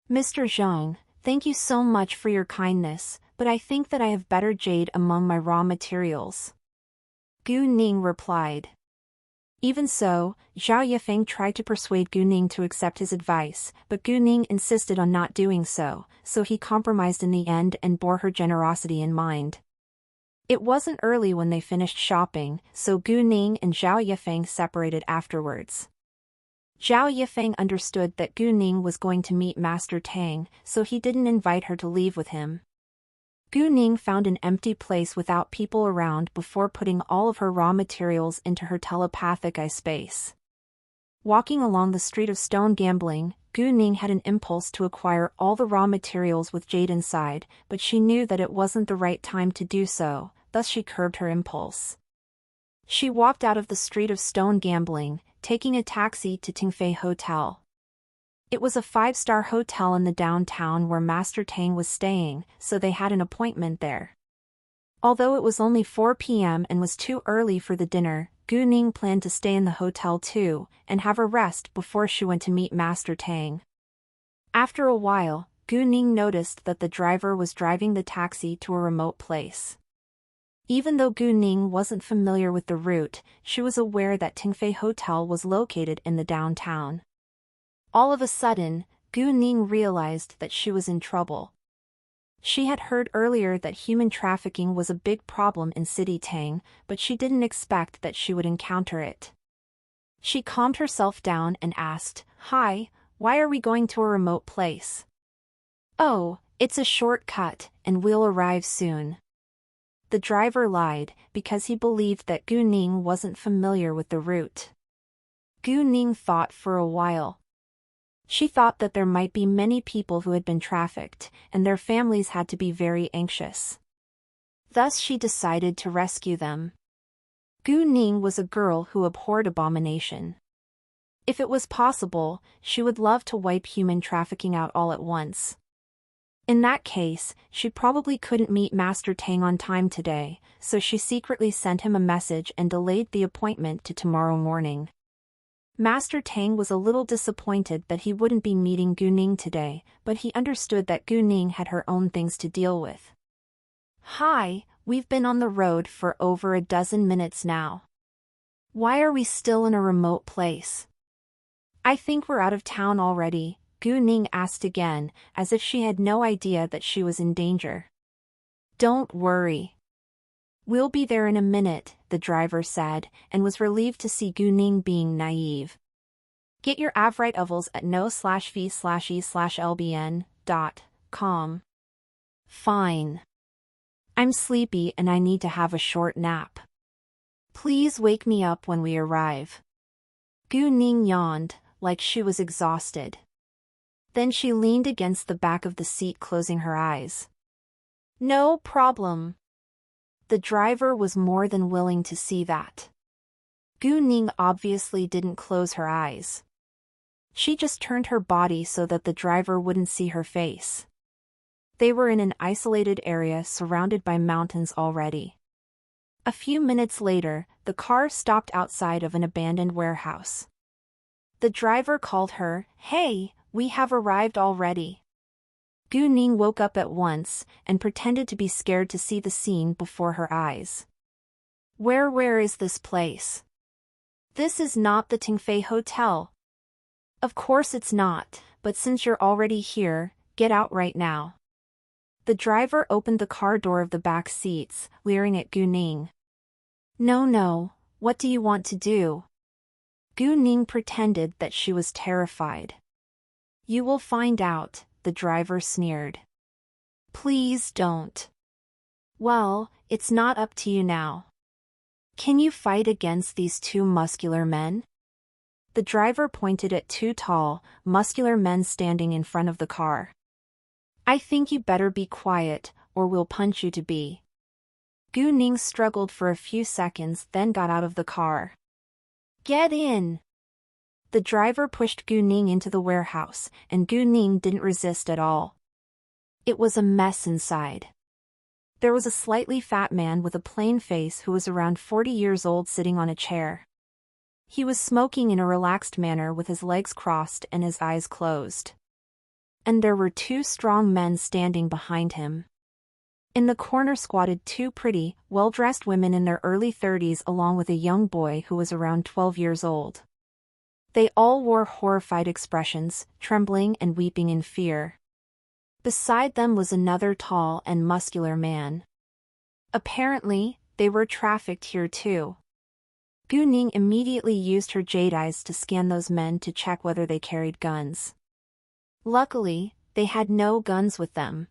Mr. Zhang, thank you so much for your kindness, but I think that I have better jade among my raw materials. Gu Ning replied. Even so, Zhao Yifeng tried to persuade Gu Ning to accept his advice, but Gu Ning insisted on not doing so, so he compromised in the end and bore her generosity in mind. It wasn't early when they finished shopping, so Gu Ning and Zhao Yifeng separated afterwards. Zhao Yifeng understood that Gu Ning was going to meet Master Tang, so he didn't invite her to leave with him. Gu Ning found an empty place without people around before putting all of her raw materials into her telepathic eye space. Walking along the street of stone gambling, Gu Ning had an impulse to acquire all the raw materials with jade inside, but she knew that it wasn't the right time to do so, thus she curbed her impulse. She walked out of the street of stone gambling, taking a taxi to Tingfei Hotel. It was a 5-star hotel in the downtown where Master Tang was staying, so they had an appointment there. Although it was only 4 p.m. and was too early for the dinner, Gu Ning planned to stay in the hotel too, and have a rest before she went to meet Master Tang. After a while, Gu Ning noticed that the driver was driving the taxi to a remote place. Even though Gu Ning wasn't familiar with the route, she was aware that Tingfei Hotel was located in the downtown. All of a sudden, Gu Ning realized that she was in trouble. She had heard earlier that human trafficking was a big problem in City Tang, but she didn't expect that she would encounter it. She calmed herself down and asked, "Hi, why are we going to a remote place?" "Oh, it's a shortcut, and we'll arrive soon." The driver lied, because he believed that Gu Ning wasn't familiar with the route. Gu Ning thought for a while. She thought that there might be many people who had been trafficked, and their families had to be very anxious. Thus she decided to rescue them. Gu Ning was a girl who abhorred abomination. If it was possible, she would love to wipe human trafficking out all at once. In that case, she probably couldn't meet Master Tang on time today, so she secretly sent him a message and delayed the appointment to tomorrow morning. Master Tang was a little disappointed that he wouldn't be meeting Gu Ning today, but he understood that Gu Ning had her own things to deal with. "Hi, we've been on the road for over a dozen minutes now. Why are we still in a remote place?" "I think we're out of town already," Gu Ning asked again, as if she had no idea that she was in danger. "Don't worry. We'll be there in a minute," the driver said, and was relieved to see Gu Ning being naive. Get your Avrite ovals at no/v/e/lbn.com. Fine. I'm sleepy and I need to have a short nap. Please wake me up when we arrive. Gu Ning yawned, like she was exhausted. Then she leaned against the back of the seat, closing her eyes. "No problem." The driver was more than willing to see that. Gu Ning obviously didn't close her eyes. She just turned her body so that the driver wouldn't see her face. They were in an isolated area surrounded by mountains already. A few minutes later, the car stopped outside of an abandoned warehouse. The driver called her, "Hey, we have arrived already." Gu Ning woke up at once, and pretended to be scared to see the scene before her eyes. Where is this place? This is not the Tingfei Hotel." "Of course it's not, but since you're already here, get out right now." The driver opened the car door of the back seats, leering at Gu Ning. No, what do you want to do?" Gu Ning pretended that she was terrified. "You will find out," the driver sneered. "Please don't." "Well, it's not up to you now. Can you fight against these two muscular men?" The driver pointed at two tall, muscular men standing in front of the car. "I think you better be quiet, or we'll punch you to be." Gu Ning struggled for a few seconds, then got out of the car. "Get in!" The driver pushed Gu Ning into the warehouse, and Gu Ning didn't resist at all. It was a mess inside. There was a slightly fat man with a plain face who was around 40 years old sitting on a chair. He was smoking in a relaxed manner with his legs crossed and his eyes closed. And there were two strong men standing behind him. In the corner squatted two pretty, well-dressed women in their early 30s along with a young boy who was around 12 years old. They all wore horrified expressions, trembling and weeping in fear. Beside them was another tall and muscular man. Apparently, they were trafficked here too. Gu Ning immediately used her jade eyes to scan those men to check whether they carried guns. Luckily, they had no guns with them.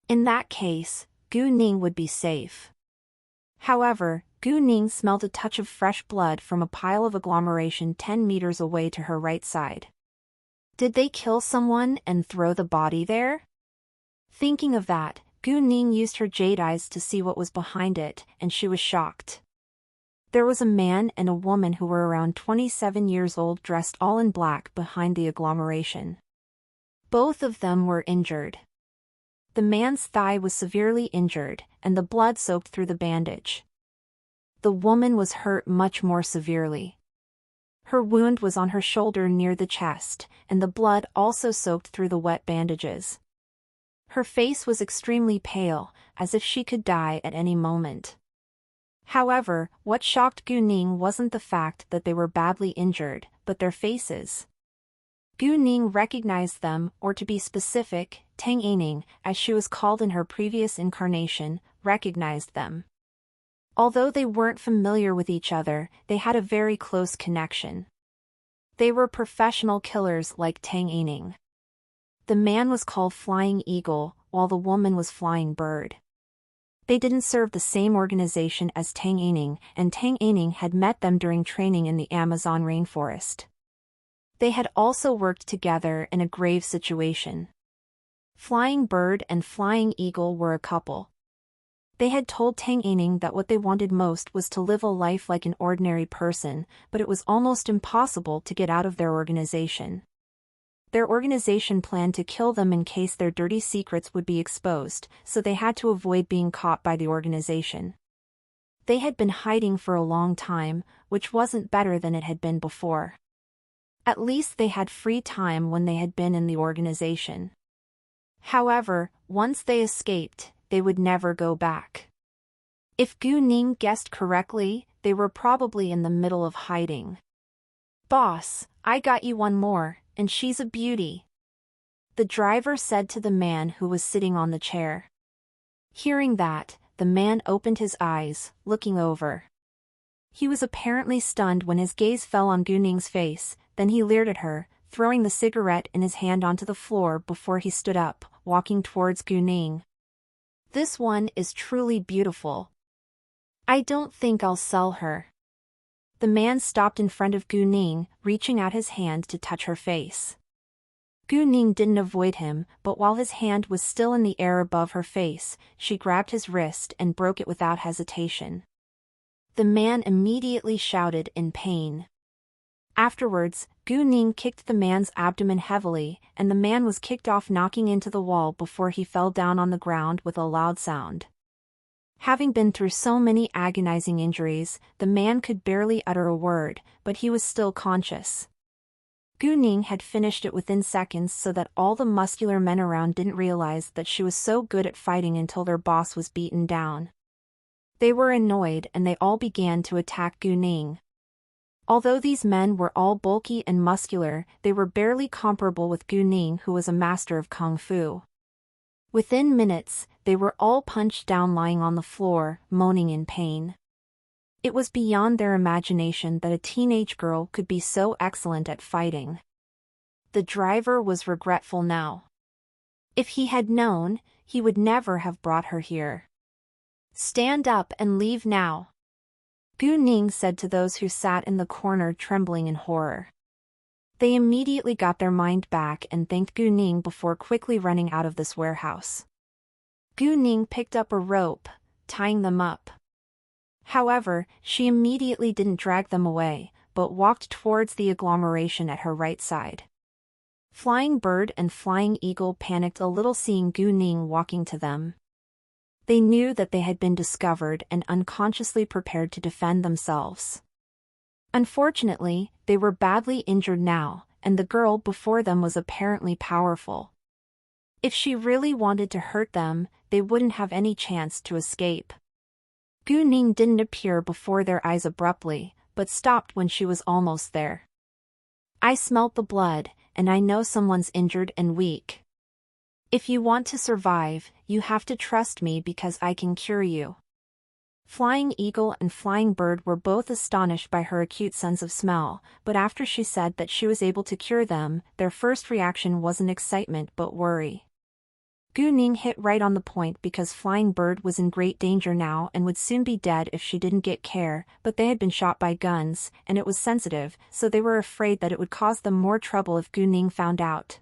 In that case, Gu Ning would be safe. However, Gu Ning smelled a touch of fresh blood from a pile of agglomeration 10 meters away to her right side. Did they kill someone and throw the body there? Thinking of that, Gu Ning used her jade eyes to see what was behind it, and she was shocked. There was a man and a woman who were around 27 years old dressed all in black behind the agglomeration. Both of them were injured. The man's thigh was severely injured, and the blood soaked through the bandage. The woman was hurt much more severely. Her wound was on her shoulder near the chest, and the blood also soaked through the wet bandages. Her face was extremely pale, as if she could die at any moment. However, what shocked Gu Ning wasn't the fact that they were badly injured, but their faces. Gu Ning recognized them, or to be specific, Tang Yining, as she was called in her previous incarnation, recognized them. Although they weren't familiar with each other, they had a very close connection. They were professional killers like Tang Yining. The man was called Flying Eagle, while the woman was Flying Bird. They didn't serve the same organization as Tang Yining, and Tang Yining had met them during training in the Amazon rainforest. They had also worked together in a grave situation. Flying Bird and Flying Eagle were a couple. They had told Tang Yining that what they wanted most was to live a life like an ordinary person, but it was almost impossible to get out of their organization. Their organization planned to kill them in case their dirty secrets would be exposed, so they had to avoid being caught by the organization. They had been hiding for a long time, which wasn't better than it had been before. At least they had free time when they had been in the organization. However, once they escaped, they would never go back. If Gu Ning guessed correctly, they were probably in the middle of hiding. "Boss, I got you one more, and she's a beauty," the driver said to the man who was sitting on the chair. Hearing that, the man opened his eyes, looking over. He was apparently stunned when his gaze fell on Gu Ning's face, then he leered at her, throwing the cigarette in his hand onto the floor before he stood up, walking towards Gu Ning. "This one is truly beautiful. I don't think I'll sell her." The man stopped in front of Gu Ning, reaching out his hand to touch her face. Gu Ning didn't avoid him, but while his hand was still in the air above her face, she grabbed his wrist and broke it without hesitation. The man immediately shouted in pain. Afterwards, Gu Ning kicked the man's abdomen heavily, and the man was kicked off, knocking into the wall before he fell down on the ground with a loud sound. Having been through so many agonizing injuries, the man could barely utter a word, but he was still conscious. Gu Ning had finished it within seconds so that all the muscular men around didn't realize that she was so good at fighting until their boss was beaten down. They were annoyed and they all began to attack Gu Ning. Although these men were all bulky and muscular, they were barely comparable with Gu Ning, who was a master of kung fu. Within minutes, they were all punched down, lying on the floor, moaning in pain. It was beyond their imagination that a teenage girl could be so excellent at fighting. The driver was regretful now. If he had known, he would never have brought her here. "Stand up and leave now," Gu Ning said to those who sat in the corner trembling in horror. They immediately got their mind back and thanked Gu Ning before quickly running out of this warehouse. Gu Ning picked up a rope, tying them up. However, she immediately didn't drag them away, but walked towards the agglomeration at her right side. Flying Bird and Flying Eagle panicked a little seeing Gu Ning walking to them. They knew that they had been discovered and unconsciously prepared to defend themselves. Unfortunately, they were badly injured now, and the girl before them was apparently powerful. If she really wanted to hurt them, they wouldn't have any chance to escape. Gu Ning didn't appear before their eyes abruptly, but stopped when she was almost there. I smelt the blood, and I know someone's injured and weak. If you want to survive, you have to trust me because I can cure you. Flying Eagle and Flying Bird were both astonished by her acute sense of smell, but after she said that she was able to cure them, their first reaction wasn't excitement but worry. Gu Ning hit right on the point because Flying Bird was in great danger now and would soon be dead if she didn't get care, but they had been shot by guns, and it was sensitive, so they were afraid that it would cause them more trouble if Gu Ning found out.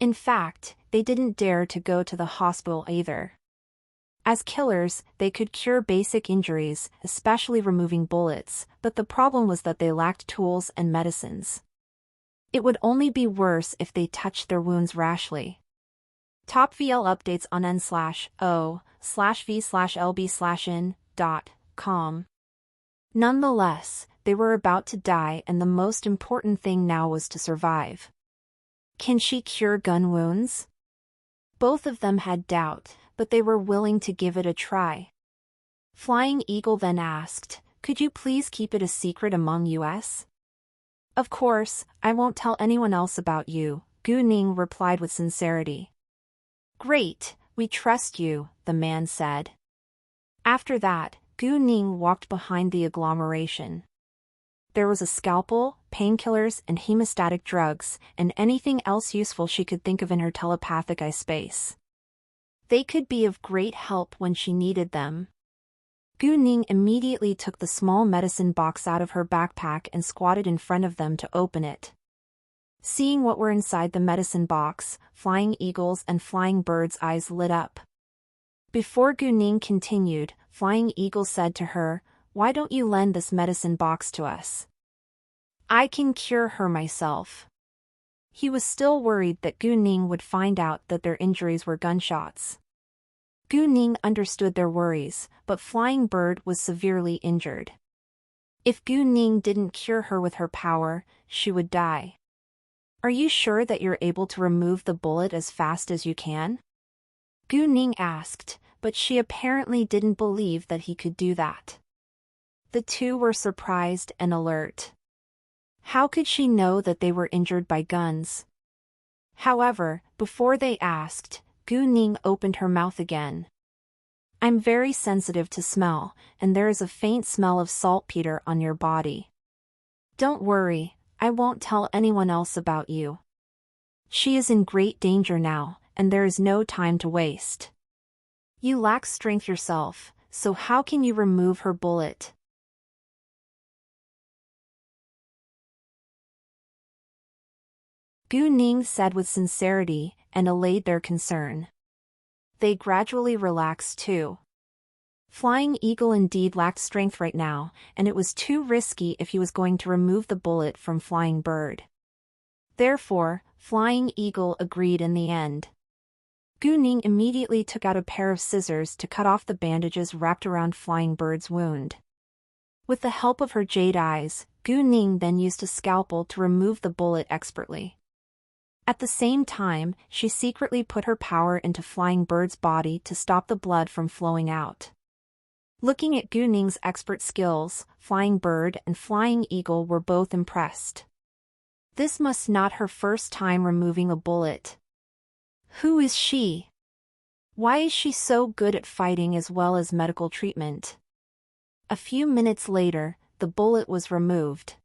In fact, they didn't dare to go to the hospital either. As killers, they could cure basic injuries, especially removing bullets, but the problem was that they lacked tools and medicines. It would only be worse if they touched their wounds rashly. Top VL updates on n/o/v/lb/in.com. Nonetheless, they were about to die and the most important thing now was to survive. Can she cure gun wounds? Both of them had doubt, but they were willing to give it a try. Flying Eagle then asked, "Could you please keep it a secret among us?" "Of course, I won't tell anyone else about you," Gu Ning replied with sincerity. "Great, we trust you," the man said. After that, Gu Ning walked behind the agglomeration. There was a scalpel, painkillers and hemostatic drugs, and anything else useful she could think of in her telepathic eye space. They could be of great help when she needed them. Gu Ning immediately took the small medicine box out of her backpack and squatted in front of them to open it. Seeing what were inside the medicine box, Flying Eagle's and Flying Bird's eyes lit up. Before Gu Ning continued, Flying Eagle said to her, "Why don't you lend this medicine box to us? I can cure her myself." He was still worried that Gu Ning would find out that their injuries were gunshots. Gu Ning understood their worries, but Flying Bird was severely injured. If Gu Ning didn't cure her with her power, she would die. "Are you sure that you're able to remove the bullet as fast as you can?" Gu Ning asked, but she apparently didn't believe that he could do that. The two were surprised and alert. How could she know that they were injured by guns? However, before they asked, Gu Ning opened her mouth again. "I'm very sensitive to smell, and there is a faint smell of saltpeter on your body. Don't worry, I won't tell anyone else about you. She is in great danger now, and there is no time to waste. You lack strength yourself, so how can you remove her bullet?" Gu Ning said with sincerity, and allayed their concern. They gradually relaxed too. Flying Eagle indeed lacked strength right now, and it was too risky if he was going to remove the bullet from Flying Bird. Therefore, Flying Eagle agreed in the end. Gu Ning immediately took out a pair of scissors to cut off the bandages wrapped around Flying Bird's wound. With the help of her jade eyes, Gu Ning then used a scalpel to remove the bullet expertly. At the same time, she secretly put her power into Flying Bird's body to stop the blood from flowing out. Looking at Gu Ning's expert skills, Flying Bird and Flying Eagle were both impressed. This must not her first time removing a bullet. Who is she? Why is she so good at fighting as well as medical treatment? A few minutes later, the bullet was removed.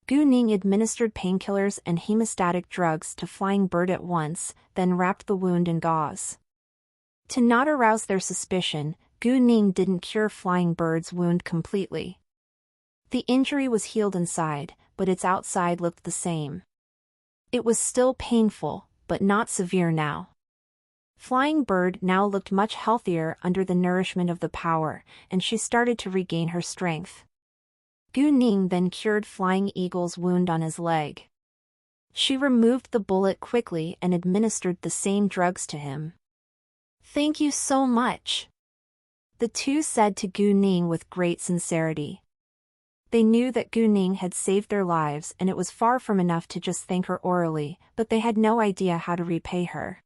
Gu Ning administered painkillers and hemostatic drugs to Flying Bird at once, then wrapped the wound in gauze. To not arouse their suspicion, Gu Ning didn't cure Flying Bird's wound completely. The injury was healed inside, but its outside looked the same. It was still painful, but not severe now. Flying Bird now looked much healthier under the nourishment of the power, and she started to regain her strength. Gu Ning then cured Flying Eagle's wound on his leg. She removed the bullet quickly and administered the same drugs to him. Thank you so much, the two said to Gu Ning with great sincerity. They knew that Gu Ning had saved their lives and it was far from enough to just thank her orally, but they had no idea how to repay her.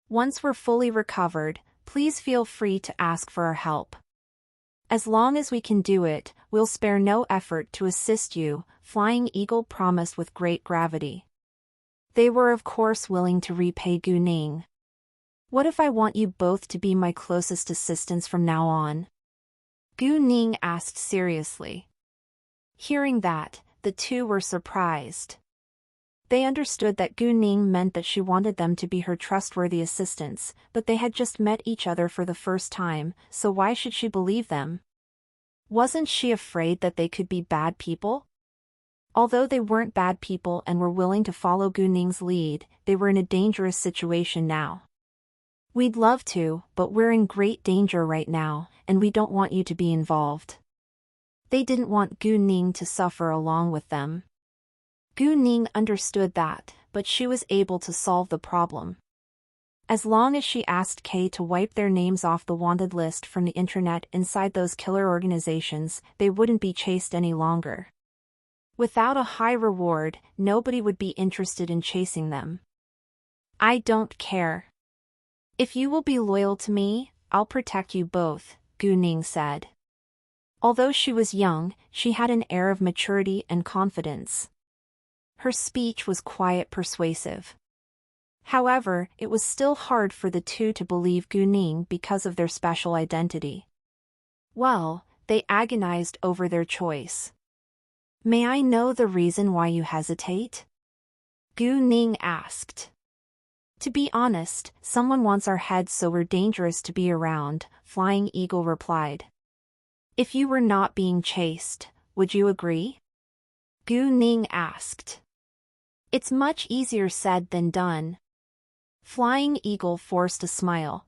Once we're fully recovered, please feel free to ask for our help. As long as we can do it, we'll spare no effort to assist you, Flying Eagle promised with great gravity. They were of course willing to repay Gu Ning. What if I want you both to be my closest assistants from now on? Gu Ning asked seriously. Hearing that, the two were surprised. They understood that Gu Ning meant that she wanted them to be her trustworthy assistants, but they had just met each other for the first time, so why should she believe them? Wasn't she afraid that they could be bad people? Although they weren't bad people and were willing to follow Gu Ning's lead, they were in a dangerous situation now. We'd love to, but we're in great danger right now, and we don't want you to be involved. They didn't want Gu Ning to suffer along with them. Gu Ning understood that, but she was able to solve the problem. As long as she asked Kay to wipe their names off the wanted list from the internet inside those killer organizations, they wouldn't be chased any longer. Without a high reward, nobody would be interested in chasing them. I don't care. If you will be loyal to me, I'll protect you both, Gu Ning said. Although she was young, she had an air of maturity and confidence. Her speech was quite persuasive. However, it was still hard for the two to believe Gu Ning because of their special identity. Well, they agonized over their choice. May I know the reason why you hesitate? Gu Ning asked. To be honest, someone wants our heads so we're dangerous to be around, Flying Eagle replied. If you were not being chased, would you agree? Gu Ning asked. It's much easier said than done. Flying Eagle forced a smile.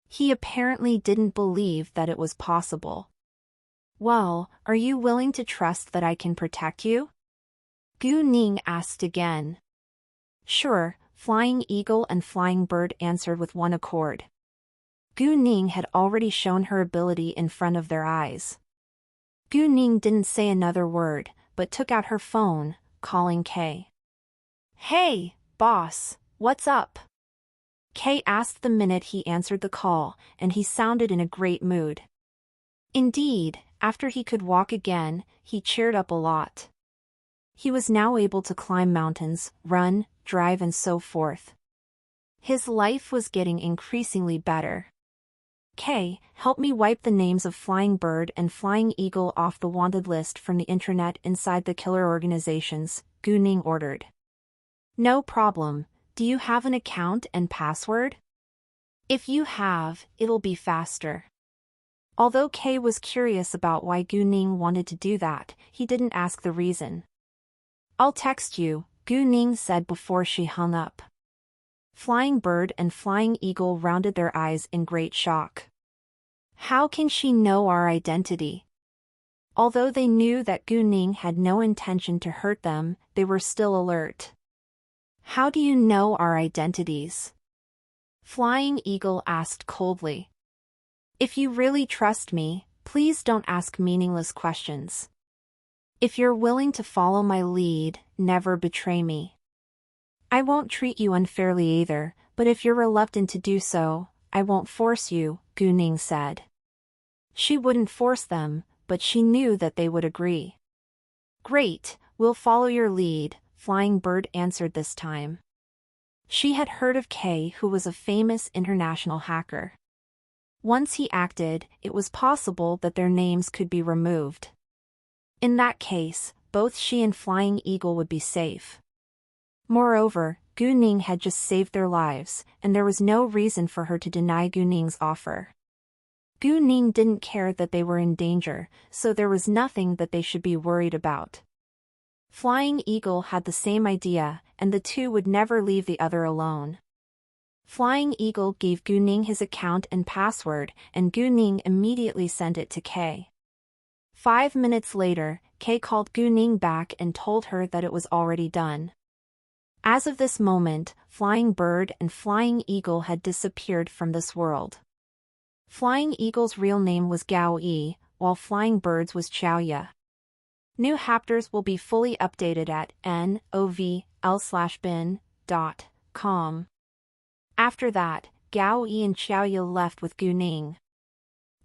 He apparently didn't believe that it was possible. Well, are you willing to trust that I can protect you? Gu Ning asked again. Sure, Flying Eagle and Flying Bird answered with one accord. Gu Ning had already shown her ability in front of their eyes. Gu Ning didn't say another word, but took out her phone, calling Kay. Hey, boss, what's up? Kay asked the minute he answered the call, and he sounded in a great mood. Indeed, after he could walk again, he cheered up a lot. He was now able to climb mountains, run, drive and so forth. His life was getting increasingly better. Kay, help me wipe the names of Flying Bird and Flying Eagle off the wanted list from the internet inside the killer organizations, Gu Ning ordered. No problem. Do you have an account and password? If you have, it'll be faster. Although Kay was curious about why Gu Ning wanted to do that, he didn't ask the reason. I'll text you, Gu Ning said before she hung up. Flying Bird and Flying Eagle rounded their eyes in great shock. How can she know our identity? Although they knew that Gu Ning had no intention to hurt them, they were still alert. How do you know our identities? Flying Eagle asked coldly. If you really trust me, please don't ask meaningless questions. If you're willing to follow my lead, never betray me. I won't treat you unfairly either, but if you're reluctant to do so, I won't force you, Gu Ning said. She wouldn't force them, but she knew that they would agree. Great, we'll follow your lead, Flying Bird answered this time. She had heard of Kay, who was a famous international hacker. Once he acted, it was possible that their names could be removed. In that case, both she and Flying Eagle would be safe. Moreover, Gu Ning had just saved their lives, and there was no reason for her to deny Gu Ning's offer. Gu Ning didn't care that they were in danger, so there was nothing that they should be worried about. Flying Eagle had the same idea, and the two would never leave the other alone. Flying Eagle gave Gu Ning his account and password, and Gu Ning immediately sent it to Kay. 5 minutes later, Kay called Gu Ning back and told her that it was already done. As of this moment, Flying Bird and Flying Eagle had disappeared from this world. Flying Eagle's real name was Gao Yi, while Flying Bird's was Xiaoya. New chapters will be fully updated at novl/bin.com. After that, Gao Yi and Xiaoya left with Gu Ning.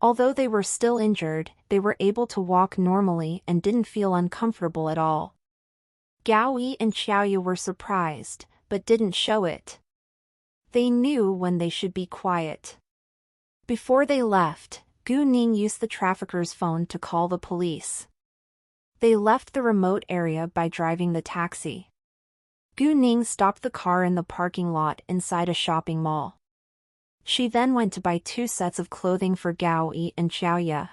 Although they were still injured, they were able to walk normally and didn't feel uncomfortable at all. Gao Yi and Xiaoya were surprised, but didn't show it. They knew when they should be quiet. Before they left, Gu Ning used the trafficker's phone to call the police. They left the remote area by driving the taxi. Gu Ning stopped the car in the parking lot inside a shopping mall. She then went to buy 2 sets of clothing for Gao Yi and Xiaoya.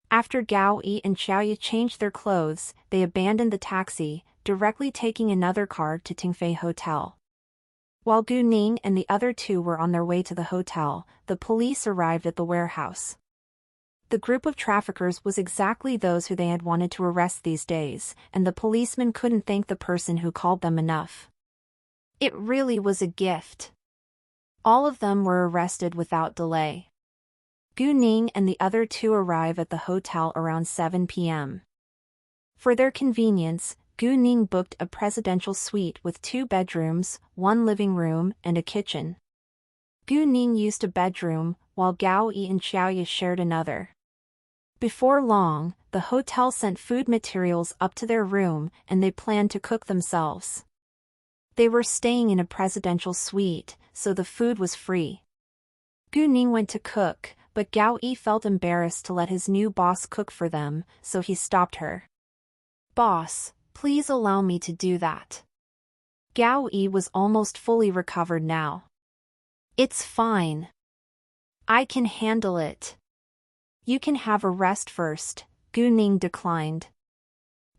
After Gao Yi and Xiaoya changed their clothes, they abandoned the taxi, directly taking another car to Tingfei Hotel. While Gu Ning and the other 2 were on their way to the hotel, the police arrived at the warehouse. The group of traffickers was exactly those who they had wanted to arrest these days, and the policemen couldn't thank the person who called them enough. It really was a gift. All of them were arrested without delay. Gu Ning and the other 2 arrive at the hotel around 7 p.m. For their convenience, Gu Ning booked a presidential suite with 2 bedrooms, 1 living room, and a kitchen. Gu Ning used a bedroom, while Gao Yi and Xiaoya shared another. Before long, the hotel sent food materials up to their room, and they planned to cook themselves. They were staying in a presidential suite, so the food was free. Gu Ning went to cook, but Gao Yi felt embarrassed to let his new boss cook for them, so he stopped her. "Boss, please allow me to do that." Gao Yi was almost fully recovered now. "It's fine. I can handle it." "You can have a rest first," Gu Ning declined.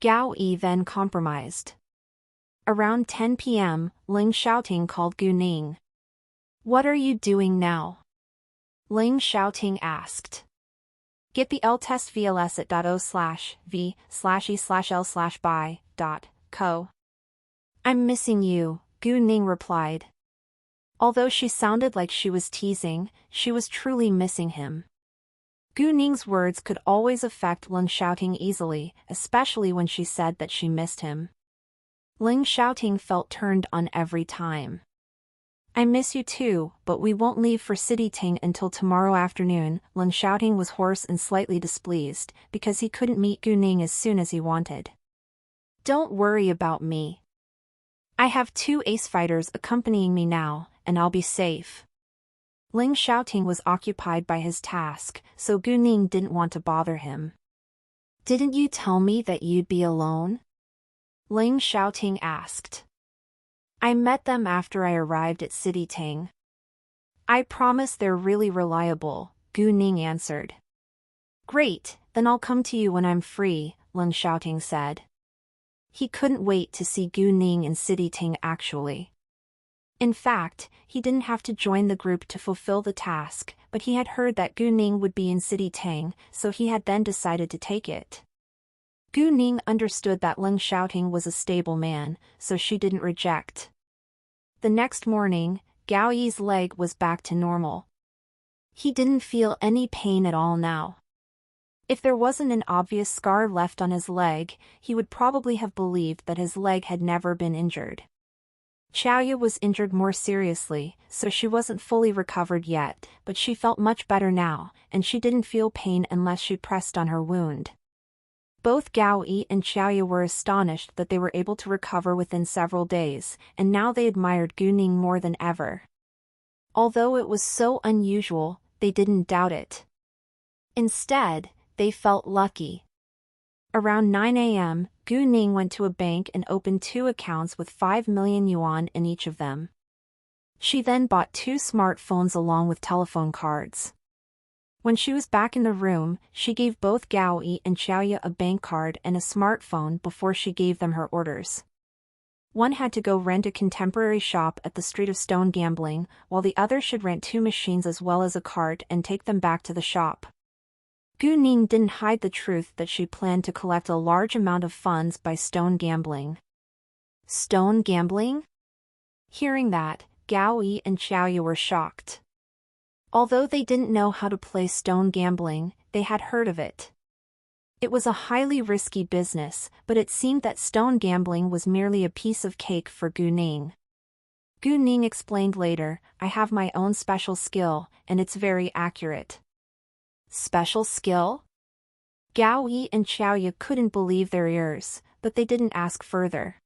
Gao Yi then compromised. Around 10 p.m., Ling Xiaoting called Gu Ning. "What are you doing now?" Ling Xiaoting asked. "Get the L-test VLS at .o/v/e/l/by.co. "I'm missing you," Gu Ning replied. Although she sounded like she was teasing, she was truly missing him. Gu Ning's words could always affect Ling Xiaoting easily, especially when she said that she missed him. Ling Xiaoting felt turned on every time. "I miss you too, but we won't leave for Cityting until tomorrow afternoon." Ling Xiaoting was hoarse and slightly displeased, because he couldn't meet Gu Ning as soon as he wanted. "Don't worry about me. I have 2 ace fighters accompanying me now, and I'll be safe." Ling Xiaoting was occupied by his task, so Gu Ning didn't want to bother him. "Didn't you tell me that you'd be alone?" Ling Xiaoting asked. "I met them after I arrived at Cityting. I promise they're really reliable," Gu Ning answered. "Great, then I'll come to you when I'm free," Ling Xiaoting said. He couldn't wait to see Gu Ning in Cityting actually. In fact, he didn't have to join the group to fulfill the task, but he had heard that Gu Ning would be in Cityting, so he had then decided to take it. Gu Ning understood that Ling Xiaoting was a stable man, so she didn't reject. The next morning, Gao Yi's leg was back to normal. He didn't feel any pain at all now. If there wasn't an obvious scar left on his leg, he would probably have believed that his leg had never been injured. Xiaoya was injured more seriously, so she wasn't fully recovered yet, but she felt much better now, and she didn't feel pain unless she pressed on her wound. Both Gao Yi and Xiaoya were astonished that they were able to recover within several days, and now they admired Gu Ning more than ever. Although it was so unusual, they didn't doubt it. Instead, they felt lucky. Around 9 a.m., Gu Ning went to a bank and opened 2 accounts with 5 million yuan in each of them. She then bought 2 smartphones along with telephone cards. When she was back in the room, she gave both Gao Yi and Xiaoya a bank card and a smartphone before she gave them her orders. One had to go rent a contemporary shop at the Street of Stone Gambling, while the other should rent 2 machines as well as a cart and take them back to the shop. Gu Ning didn't hide the truth that she planned to collect a large amount of funds by stone gambling. Stone gambling? Hearing that, Gao Yi and Xiaoya were shocked. Although they didn't know how to play stone gambling, they had heard of it. It was a highly risky business, but it seemed that stone gambling was merely a piece of cake for Gu Ning. Gu Ning explained later, "I have my own special skill, and it's very accurate." Special skill? Gao Yi and Xiaoya couldn't believe their ears, but they didn't ask further.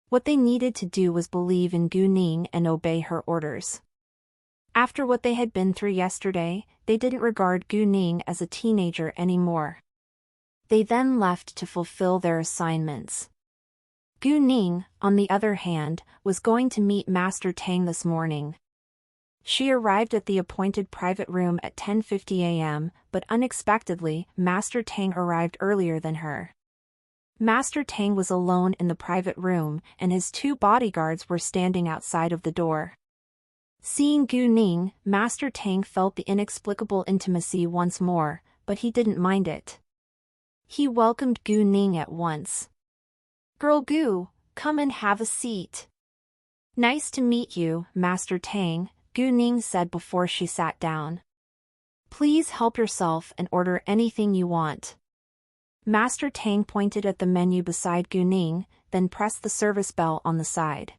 What they needed to do was believe in Gu Ning and obey her orders. After what they had been through yesterday, they didn't regard Gu Ning as a teenager anymore. They then left to fulfill their assignments. Gu Ning, on the other hand, was going to meet Master Tang this morning. She arrived at the appointed private room at 10:50 a.m., but unexpectedly, Master Tang arrived earlier than her. Master Tang was alone in the private room, and his 2 bodyguards were standing outside of the door. Seeing Gu Ning, Master Tang felt the inexplicable intimacy once more, but he didn't mind it. He welcomed Gu Ning at once. "Girl Gu, come and have a seat." "Nice to meet you, Master Tang," Gu Ning said before she sat down. "Please help yourself and order anything you want." Master Tang pointed at the menu beside Gu Ning, then pressed the service bell on the side.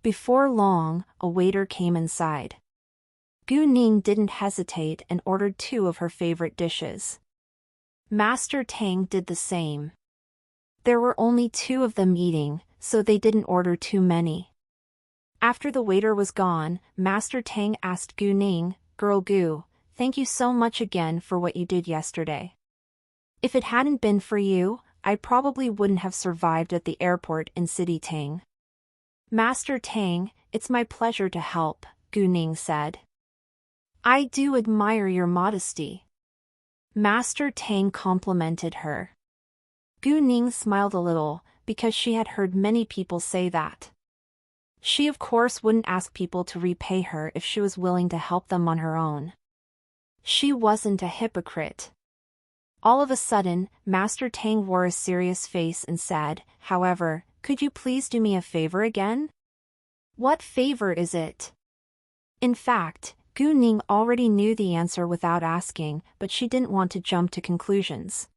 Before long, a waiter came inside. Gu Ning didn't hesitate and ordered 2 of her favorite dishes. Master Tang did the same. There were only 2 of them eating, so they didn't order too many. After the waiter was gone, Master Tang asked Gu Ning, "Girl Gu, thank you so much again for what you did yesterday. If it hadn't been for you, I probably wouldn't have survived at the airport in City Tang." "Master Tang, it's my pleasure to help," Gu Ning said. "I do admire your modesty." Master Tang complimented her. Gu Ning smiled a little, because she had heard many people say that. She of course wouldn't ask people to repay her if she was willing to help them on her own. She wasn't a hypocrite. All of a sudden, Master Tang wore a serious face and said, "However, could you please do me a favor again?" "What favor is it?" In fact, Gu Ning already knew the answer without asking, but she didn't want to jump to conclusions.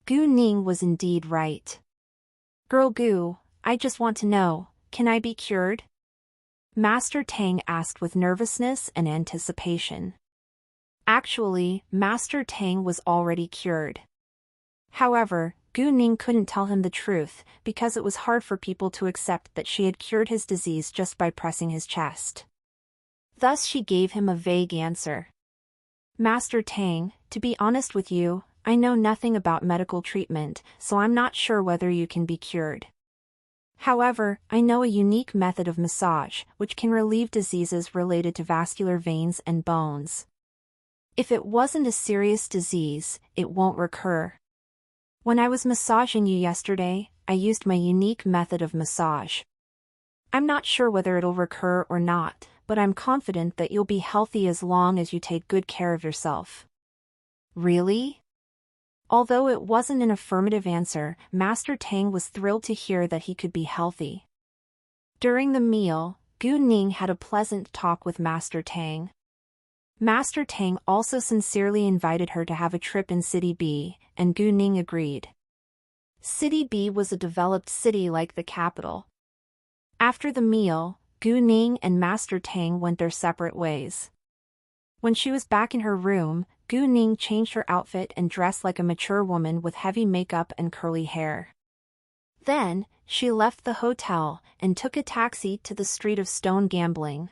Gu Ning was indeed right. "Girl Gu, I just want to know, can I be cured?" Master Tang asked with nervousness and anticipation. Actually, Master Tang was already cured. However, Gu Ning couldn't tell him the truth, because it was hard for people to accept that she had cured his disease just by pressing his chest. Thus she gave him a vague answer. "Master Tang, to be honest with you, I know nothing about medical treatment, so I'm not sure whether you can be cured. However, I know a unique method of massage, which can relieve diseases related to vascular veins and bones. If it wasn't a serious disease, it won't recur. When I was massaging you yesterday, I used my unique method of massage. I'm not sure whether it'll recur or not, but I'm confident that you'll be healthy as long as you take good care of yourself." "Really?" Although it wasn't an affirmative answer, Master Tang was thrilled to hear that he could be healthy. During the meal, Gu Ning had a pleasant talk with Master Tang. Master Tang also sincerely invited her to have a trip in City B, and Gu Ning agreed. City B was a developed city like the capital. After the meal, Gu Ning and Master Tang went their separate ways. When she was back in her room, Gu Ning changed her outfit and dressed like a mature woman with heavy makeup and curly hair. Then, she left the hotel and took a taxi to the street of stone gambling.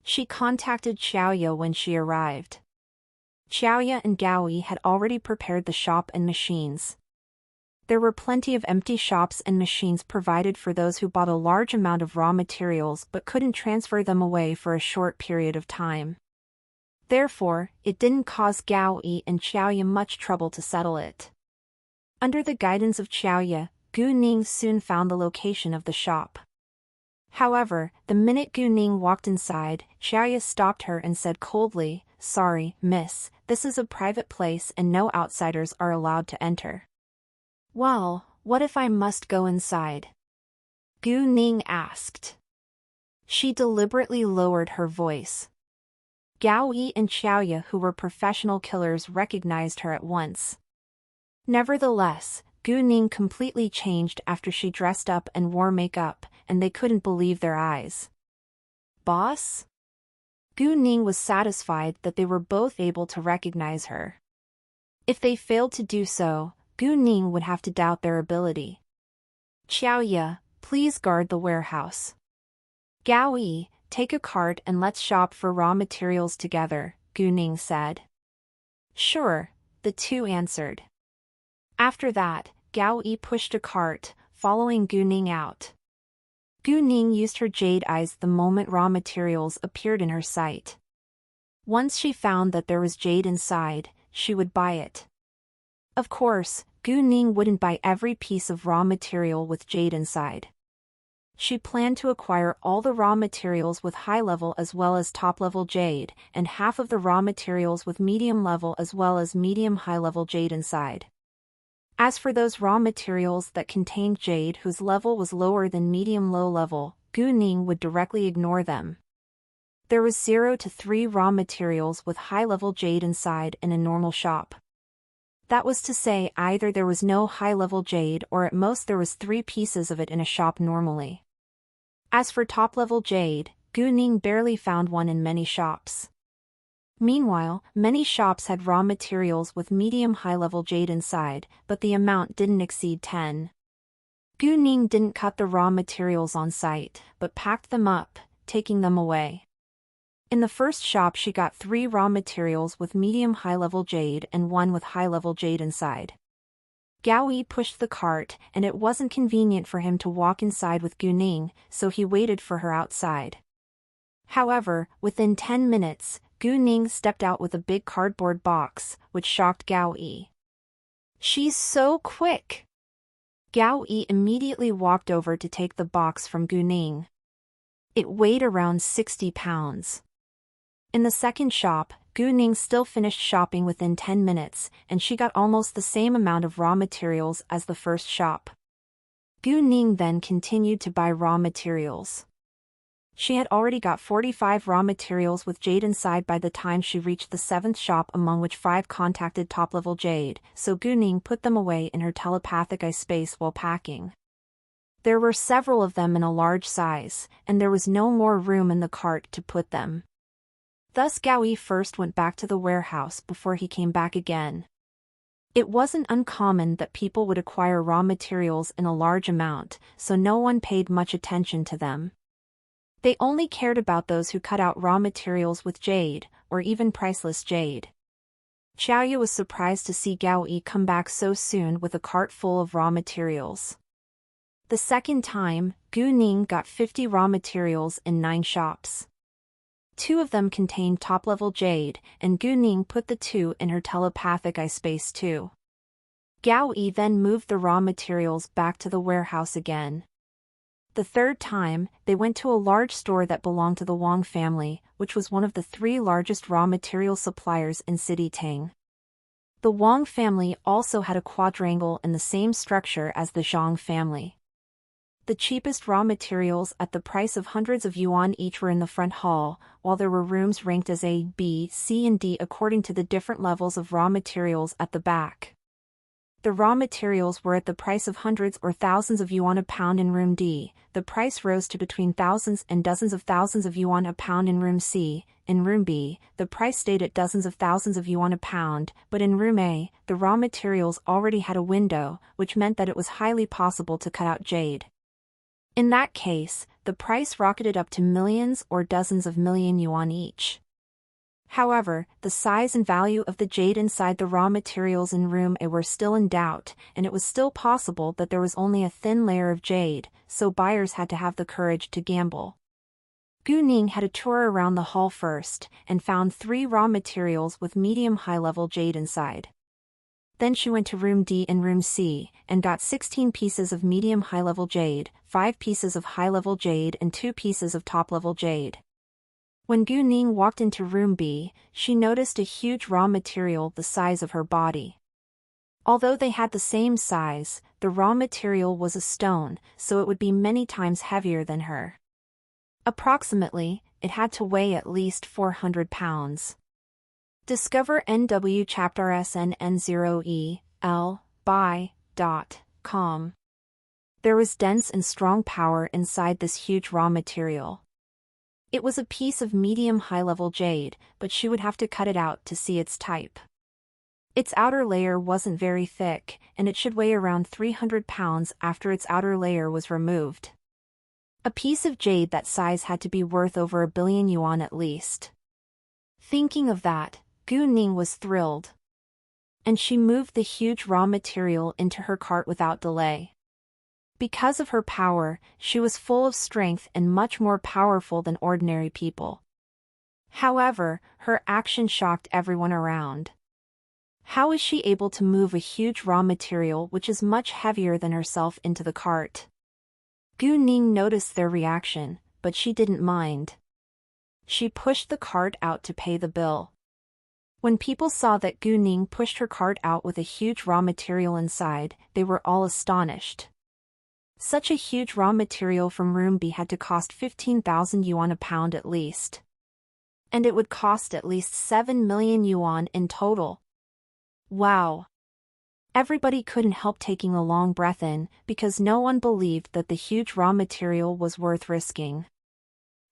She contacted Xiaoya when she arrived. Xiaoya and Gaoyi had already prepared the shop and machines. There were plenty of empty shops and machines provided for those who bought a large amount of raw materials but couldn't transfer them away for a short period of time. Therefore, it didn't cause Gaoyi and Xiaoya much trouble to settle it. Under the guidance of Xiaoya, Gu Ning soon found the location of the shop. However, the minute Gu Ning walked inside, Xiaoya stopped her and said coldly, "Sorry, miss, this is a private place and no outsiders are allowed to enter." "Well, what if I must go inside?" Gu Ning asked. She deliberately lowered her voice. Gao Yi and Xiaoya, who were professional killers, recognized her at once. Nevertheless, Gu Ning completely changed after she dressed up and wore makeup, and they couldn't believe their eyes. Boss? Gu Ning was satisfied that they were both able to recognize her. If they failed to do so, Gu Ning would have to doubt their ability. Xiaoya, please guard the warehouse. Gao Yi, take a cart and let's shop for raw materials together, Gu Ning said. Sure, the two answered. After that, Gao Yi pushed a cart, following Gu Ning out. Gu Ning used her jade eyes the moment raw materials appeared in her sight. Once she found that there was jade inside, she would buy it. Of course, Gu Ning wouldn't buy every piece of raw material with jade inside. She planned to acquire all the raw materials with high-level as well as top-level jade, and half of the raw materials with medium-level as well as medium-high-level jade inside. As for those raw materials that contained jade whose level was lower than medium-low level, Gu Ning would directly ignore them. There was 0 to 3 raw materials with high-level jade inside in a normal shop. That was to say, either there was no high-level jade or at most there was 3 pieces of it in a shop normally. As for top-level jade, Gu Ning barely found one in many shops. Meanwhile, many shops had raw materials with medium-high-level jade inside, but the amount didn't exceed 10. Gu Ning didn't cut the raw materials on site, but packed them up, taking them away. In the first shop she got 3 raw materials with medium-high-level jade and 1 with high-level jade inside. Gao Yi pushed the cart, and it wasn't convenient for him to walk inside with Gu Ning, so he waited for her outside. However, within 10 minutes, Gu Ning stepped out with a big cardboard box, which shocked Gao Yi. She's so quick! Gao Yi immediately walked over to take the box from Gu Ning. It weighed around 60 pounds. In the second shop, Gu Ning still finished shopping within 10 minutes, and she got almost the same amount of raw materials as the first shop. Gu Ning then continued to buy raw materials. She had already got 45 raw materials with jade inside by the time she reached the 7th shop, among which 5 contacted top-level jade, so Gu Ning put them away in her telepathic eye space while packing. There were several of them in a large size, and there was no more room in the cart to put them. Thus Gao Yi first went back to the warehouse before he came back again. It wasn't uncommon that people would acquire raw materials in a large amount, so no one paid much attention to them. They only cared about those who cut out raw materials with jade, or even priceless jade. Xiaoya was surprised to see Gao Yi come back so soon with a cart full of raw materials. The second time, Gu Ning got 50 raw materials in 9 shops. 2 of them contained top-level jade, and Gu Ning put the 2 in her telepathic eye space too. Gao Yi then moved the raw materials back to the warehouse again. The third time, they went to a large store that belonged to the Wang family, which was one of the 3 largest raw material suppliers in City Tang. The Wang family also had a quadrangle in the same structure as the Zhang family. The cheapest raw materials at the price of hundreds of yuan each were in the front hall, while there were rooms ranked as A, B, C and D according to the different levels of raw materials at the back. The raw materials were at the price of hundreds or thousands of yuan a pound in room D. The price rose to between thousands and dozens of thousands of yuan a pound in room C. In room B, the price stayed at dozens of thousands of yuan a pound, but in room A, the raw materials already had a window, which meant that it was highly possible to cut out jade. In that case, the price rocketed up to millions or dozens of million yuan each. However, the size and value of the jade inside the raw materials in room A were still in doubt, and it was still possible that there was only a thin layer of jade, so buyers had to have the courage to gamble. Gu Ning had a tour around the hall first, and found 3 raw materials with medium-high-level jade inside. Then she went to room D and room C, and got 16 pieces of medium-high-level jade, 5 pieces of high-level jade and 2 pieces of top-level jade. When Gu Ning walked into room B, she noticed a huge raw material the size of her body. Although they had the same size, the raw material was a stone, so it would be many times heavier than her. Approximately, it had to weigh at least 400 pounds. Discover NW Chapter SNN0EL by.com. There was dense and strong power inside this huge raw material. It was a piece of medium high-level jade, but she would have to cut it out to see its type. Its outer layer wasn't very thick, and it should weigh around 300 pounds after its outer layer was removed. A piece of jade that size had to be worth over 1 billion yuan at least. Thinking of that, Gu Ning was thrilled. And she moved the huge raw material into her cart without delay. Because of her power, she was full of strength and much more powerful than ordinary people. However, her action shocked everyone around. How is she able to move a huge raw material which is much heavier than herself into the cart? Gu Ning noticed their reaction, but she didn't mind. She pushed the cart out to pay the bill. When people saw that Gu Ning pushed her cart out with a huge raw material inside, they were all astonished. Such a huge raw material from Rumbi had to cost 15,000 yuan a pound at least. And it would cost at least 7 million yuan in total. Wow! Everybody couldn't help taking a long breath in, because no one believed that the huge raw material was worth risking.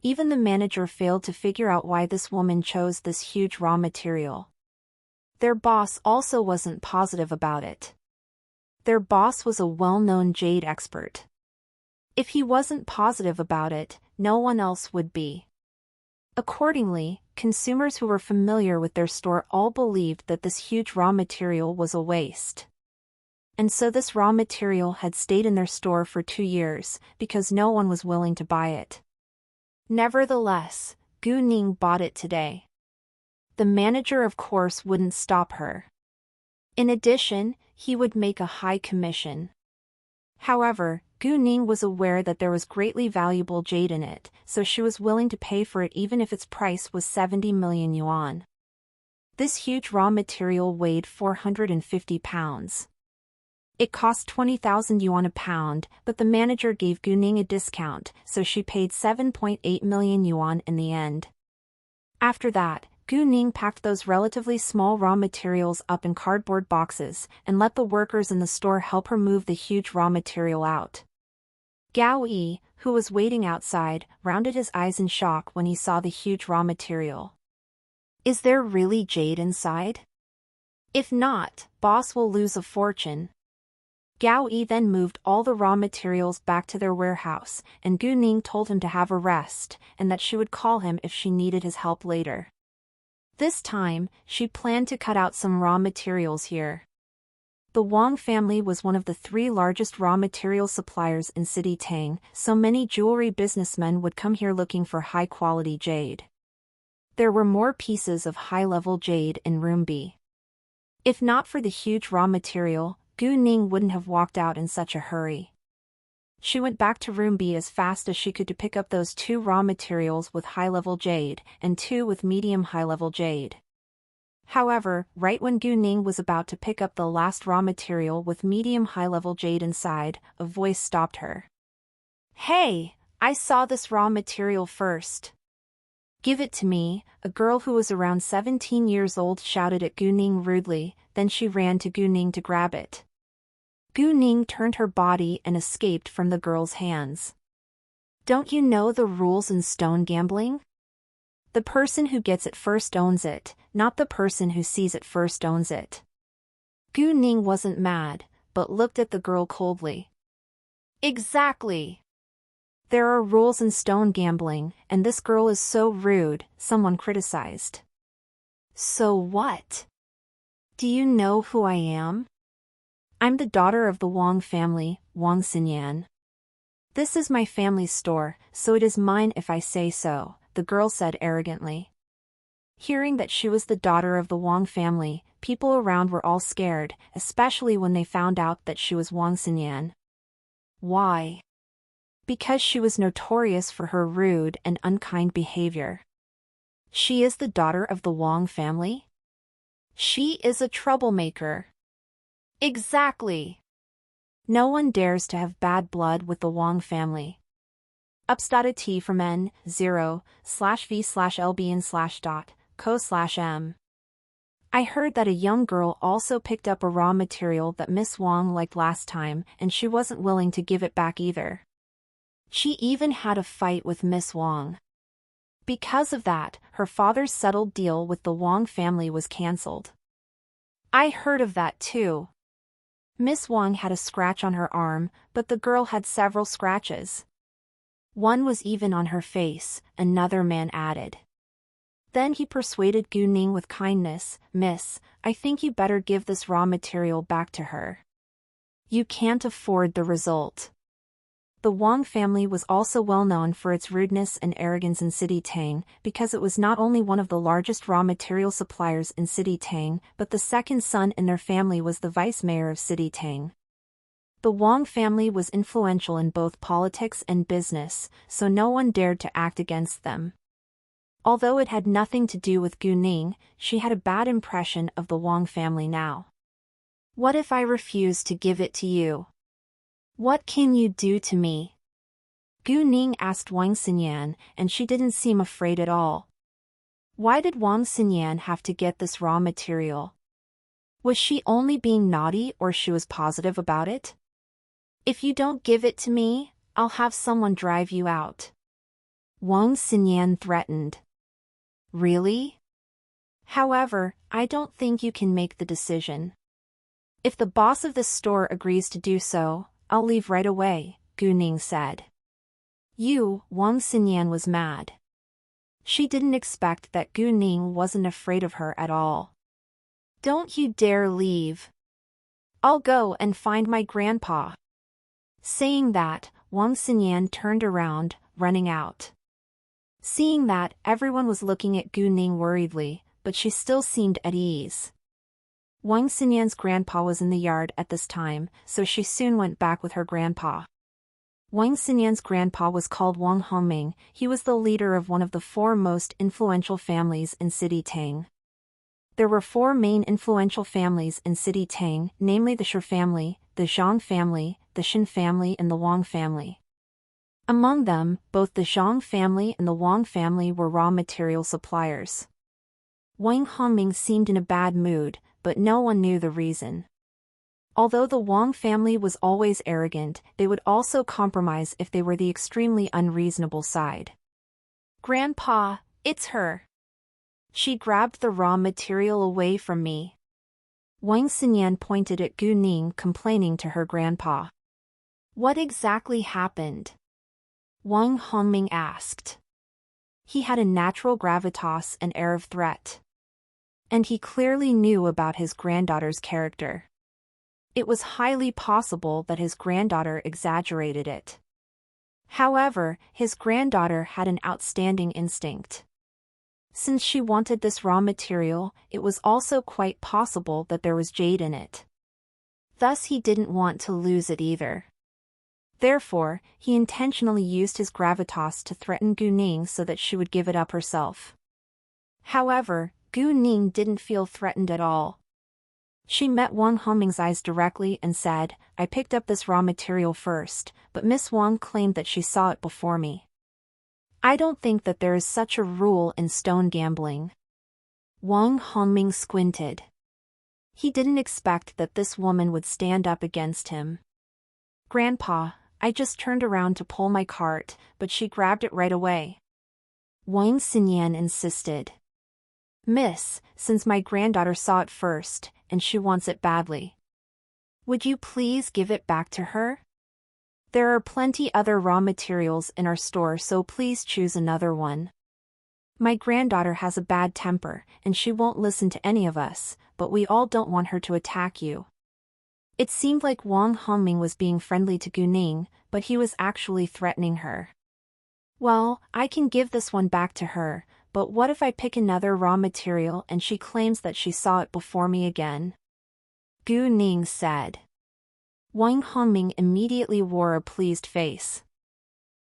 Even the manager failed to figure out why this woman chose this huge raw material. Their boss also wasn't positive about it. Their boss was a well-known jade expert. If he wasn't positive about it, no one else would be. Accordingly, consumers who were familiar with their store all believed that this huge raw material was a waste. And so this raw material had stayed in their store for 2 years, because no one was willing to buy it. Nevertheless, Gu Ning bought it today. The manager of course wouldn't stop her. In addition, he would make a high commission. However, Gu Ning was aware that there was greatly valuable jade in it, so she was willing to pay for it even if its price was 70 million yuan. This huge raw material weighed 450 pounds. It cost 20,000 yuan a pound, but the manager gave Gu Ning a discount, so she paid 7.8 million yuan in the end. After that, Gu Ning packed those relatively small raw materials up in cardboard boxes, and let the workers in the store help her move the huge raw material out. Gao Yi, who was waiting outside, rounded his eyes in shock when he saw the huge raw material. Is there really jade inside? If not, boss will lose a fortune. Gao Yi then moved all the raw materials back to their warehouse, and Gu Ning told him to have a rest, and that she would call him if she needed his help later. This time, she planned to cut out some raw materials here. The Wang family was one of the 3 largest raw material suppliers in City Tang, so many jewelry businessmen would come here looking for high-quality jade. There were more pieces of high-level jade in Rumbi. If not for the huge raw material, Gu Ning wouldn't have walked out in such a hurry. She went back to Rumbi as fast as she could to pick up those 2 raw materials with high-level jade, and 2 with medium high-level jade. However, right when Gu Ning was about to pick up the last raw material with medium high-level jade inside, a voice stopped her. Hey, I saw this raw material first. Give it to me, a girl who was around 17 years old shouted at Gu Ning rudely, then she ran to Gu Ning to grab it. Gu Ning turned her body and escaped from the girl's hands. Don't you know the rules in stone gambling? The person who gets it first owns it, not the person who sees it first owns it. Gu Ning wasn't mad, but looked at the girl coldly. Exactly. There are rules in stone gambling, and this girl is so rude, someone criticized. So what? Do you know who I am? I'm the daughter of the Wang family, Wang Xinyan. This is my family's store, so it is mine if I say so, the girl said arrogantly. Hearing that she was the daughter of the Wang family, people around were all scared, especially when they found out that she was Wang Xinyan. Why? Because she was notorious for her rude and unkind behavior. She is the daughter of the Wang family? She is a troublemaker. Exactly. No one dares to have bad blood with the Wang family. Ups.at from N, 0, /V /LB and /dot, co /M. I heard that a young girl also picked up a raw material that Miss Wang liked last time and she wasn't willing to give it back either. She even had a fight with Miss Wang. Because of that, her father's settled deal with the Wang family was cancelled. I heard of that too. Miss Wang had a scratch on her arm, but the girl had several scratches. One was even on her face, another man added. Then he persuaded Gu Ning with kindness, "Miss, I think you better give this raw material back to her. You can't afford the result." The Wang family was also well known for its rudeness and arrogance in City Tang, because it was not only one of the largest raw material suppliers in City Tang, but the second son in their family was the vice mayor of City Tang. The Wang family was influential in both politics and business, so no one dared to act against them. Although it had nothing to do with Gu Ning, she had a bad impression of the Wang family now. "What if I refuse to give it to you? What can you do to me?" Gu Ning asked Wang Xinyan, and she didn't seem afraid at all. Why did Wang Xinyan have to get this raw material? Was she only being naughty or she was positive about it? "If you don't give it to me, I'll have someone drive you out," Wang Xinyan threatened. "Really? However, I don't think you can make the decision. If the boss of this store agrees to do so, I'll leave right away," Gu Ning said. Wang Xinyan was mad. She didn't expect that Gu Ning wasn't afraid of her at all. "Don't you dare leave. I'll go and find my grandpa." Saying that, Wang Xinyan turned around, running out. Seeing that, everyone was looking at Gu Ning worriedly, but she still seemed at ease. Wang Xinyan's grandpa was in the yard at this time, so she soon went back with her grandpa. Wang Xinyan's grandpa was called Wang Hongming. He was the leader of one of the four most influential families in City Tang. There were four main influential families in City Tang, namely the Shi family, the Zhang family, the Xin family and the Wang family. Among them, both the Zhang family and the Wang family were raw material suppliers. Wang Hongming seemed in a bad mood, but no one knew the reason. Although the Wang family was always arrogant, they would also compromise if they were the extremely unreasonable side. "Grandpa, it's her. She grabbed the raw material away from me." Wang Xinyan pointed at Gu Ning, complaining to her grandpa. "What exactly happened?" Wang Hongming asked. He had a natural gravitas and air of threat. And he clearly knew about his granddaughter's character. It was highly possible that his granddaughter exaggerated it. However, his granddaughter had an outstanding instinct. Since she wanted this raw material, it was also quite possible that there was jade in it. Thus he didn't want to lose it either. Therefore, he intentionally used his gravitas to threaten Gu Ning so that she would give it up herself. However, Gu Ning didn't feel threatened at all. She met Wang Hongming's eyes directly and said, "I picked up this raw material first, but Miss Wang claimed that she saw it before me. I don't think that there is such a rule in stone gambling." Wang Hongming squinted. He didn't expect that this woman would stand up against him. "Grandpa, I just turned around to pull my cart, but she grabbed it right away," Wang Xinyan insisted. "Miss, since my granddaughter saw it first, and she wants it badly, would you please give it back to her? There are plenty other raw materials in our store, so please choose another one. My granddaughter has a bad temper, and she won't listen to any of us, but we all don't want her to attack you." It seemed like Wang Hongming was being friendly to Gu Ning, but he was actually threatening her. "Well, I can give this one back to her, but what if I pick another raw material and she claims that she saw it before me again?" Gu Ning said. Wang Hongming immediately wore a pleased face.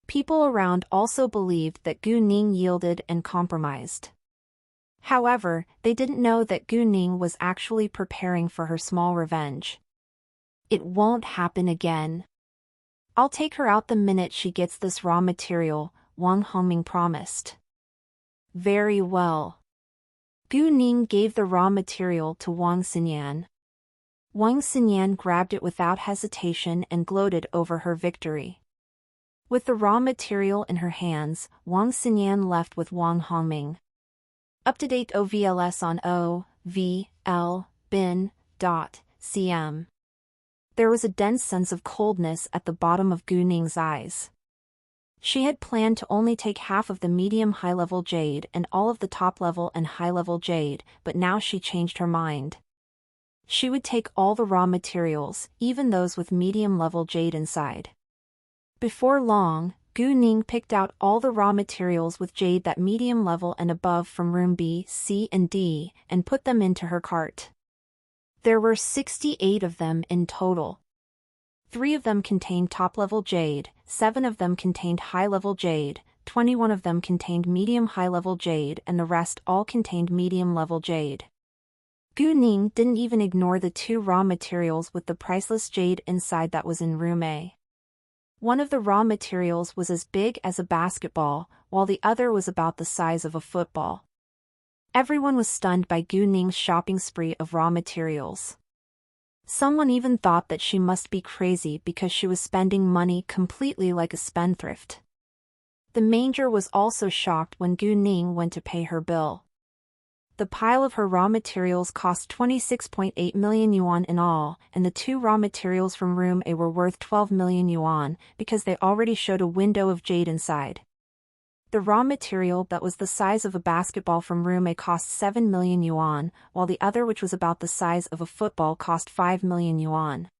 People around also believed that Gu Ning yielded and compromised. However, they didn't know that Gu Ning was actually preparing for her small revenge. "It won't happen again. I'll take her out the minute she gets this raw material, Wang Hongming promised. Very well. Gu Ning gave the raw material to Wang Xinyan. Wang Xinyan grabbed it without hesitation and gloated over her victory. With the raw material in her hands, Wang Xinyan left with Wang Hongming. Up-to-date OVLS on OVL bin.cm. There was a dense sense of coldness at the bottom of Gu Ning's eyes. She had planned to only take half of the medium high-level jade and all of the top-level and high-level jade, but now she changed her mind. She would take all the raw materials, even those with medium-level jade inside. Before long, Gu Ning picked out all the raw materials with jade that medium level and above from room B, C and D, and put them into her cart. There were 68 of them in total. 3 of them contained top-level jade, 7 of them contained high-level jade, 21 of them contained medium high-level jade, and the rest all contained medium-level jade. Gu Ning didn't even ignore the 2 raw materials with the priceless jade inside that was in room A. One of the raw materials was as big as a basketball, while the other was about the size of a football. Everyone was stunned by Gu Ning's shopping spree of raw materials. Someone even thought that she must be crazy because she was spending money completely like a spendthrift. The manger was also shocked when Gu Ning went to pay her bill. The pile of her raw materials cost 26.8 million yuan in all, and the 2 raw materials from room A were worth 12 million yuan, because they already showed a window of jade inside. The raw material that was the size of a basketball from room A cost 7 million yuan, while the other, which was about the size of a football, cost 5 million yuan.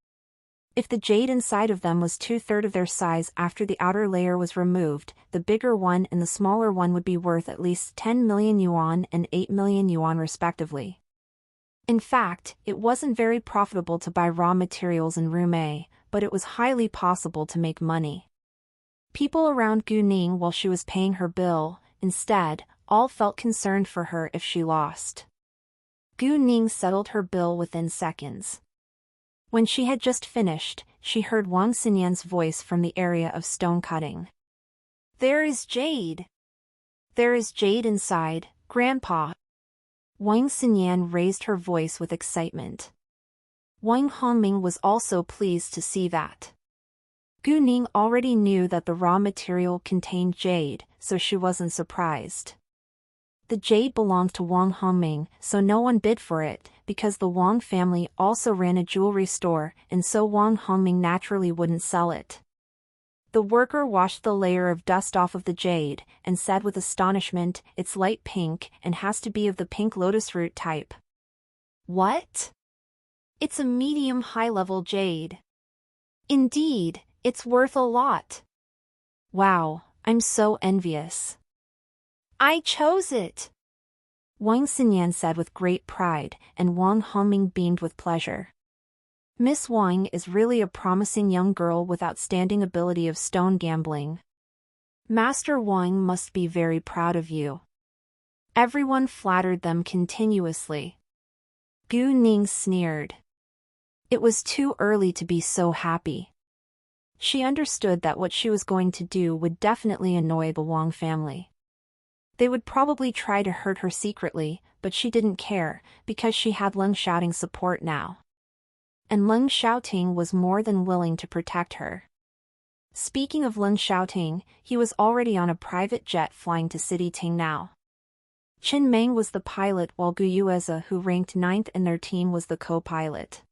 If the jade inside of them was 2/3 of their size after the outer layer was removed, the bigger one and the smaller one would be worth at least 10 million yuan and 8 million yuan respectively. In fact, it wasn't very profitable to buy raw materials in room A, but it was highly possible to make money. People around Gu Ning while she was paying her bill, instead, all felt concerned for her if she lost. Gu Ning settled her bill within seconds. When she had just finished, she heard Wang Xinyan's voice from the area of stone cutting. "There is jade! There is jade inside, Grandpa!" Wang Xinyan raised her voice with excitement. Wang Hongming was also pleased to see that. Gu Ning already knew that the raw material contained jade, so she wasn't surprised. The jade belonged to Wang Hongming, so no one bid for it, because the Wang family also ran a jewelry store, and so Wang Hongming naturally wouldn't sell it. The worker washed the layer of dust off of the jade, and said with astonishment, "It's light pink, and has to be of the pink lotus root type." "What? It's a medium high-level jade." "Indeed, it's worth a lot." "Wow, I'm so envious." "I chose it," Wang Xinyan said with great pride, and Wang Hongming beamed with pleasure. "Miss Wang is really a promising young girl with outstanding ability of stone gambling. Master Wang must be very proud of you." Everyone flattered them continuously. Gu Ning sneered. It was too early to be so happy. She understood that what she was going to do would definitely annoy the Wang family. They would probably try to hurt her secretly, but she didn't care, because she had Leng Xiaoting's support now. And Leng Xiaoting was more than willing to protect her. Speaking of Leng Xiaoting, he was already on a private jet flying to City Ting now. Qin Meng was the pilot while Gu Yueze, who ranked 9th in their team, was the co-pilot.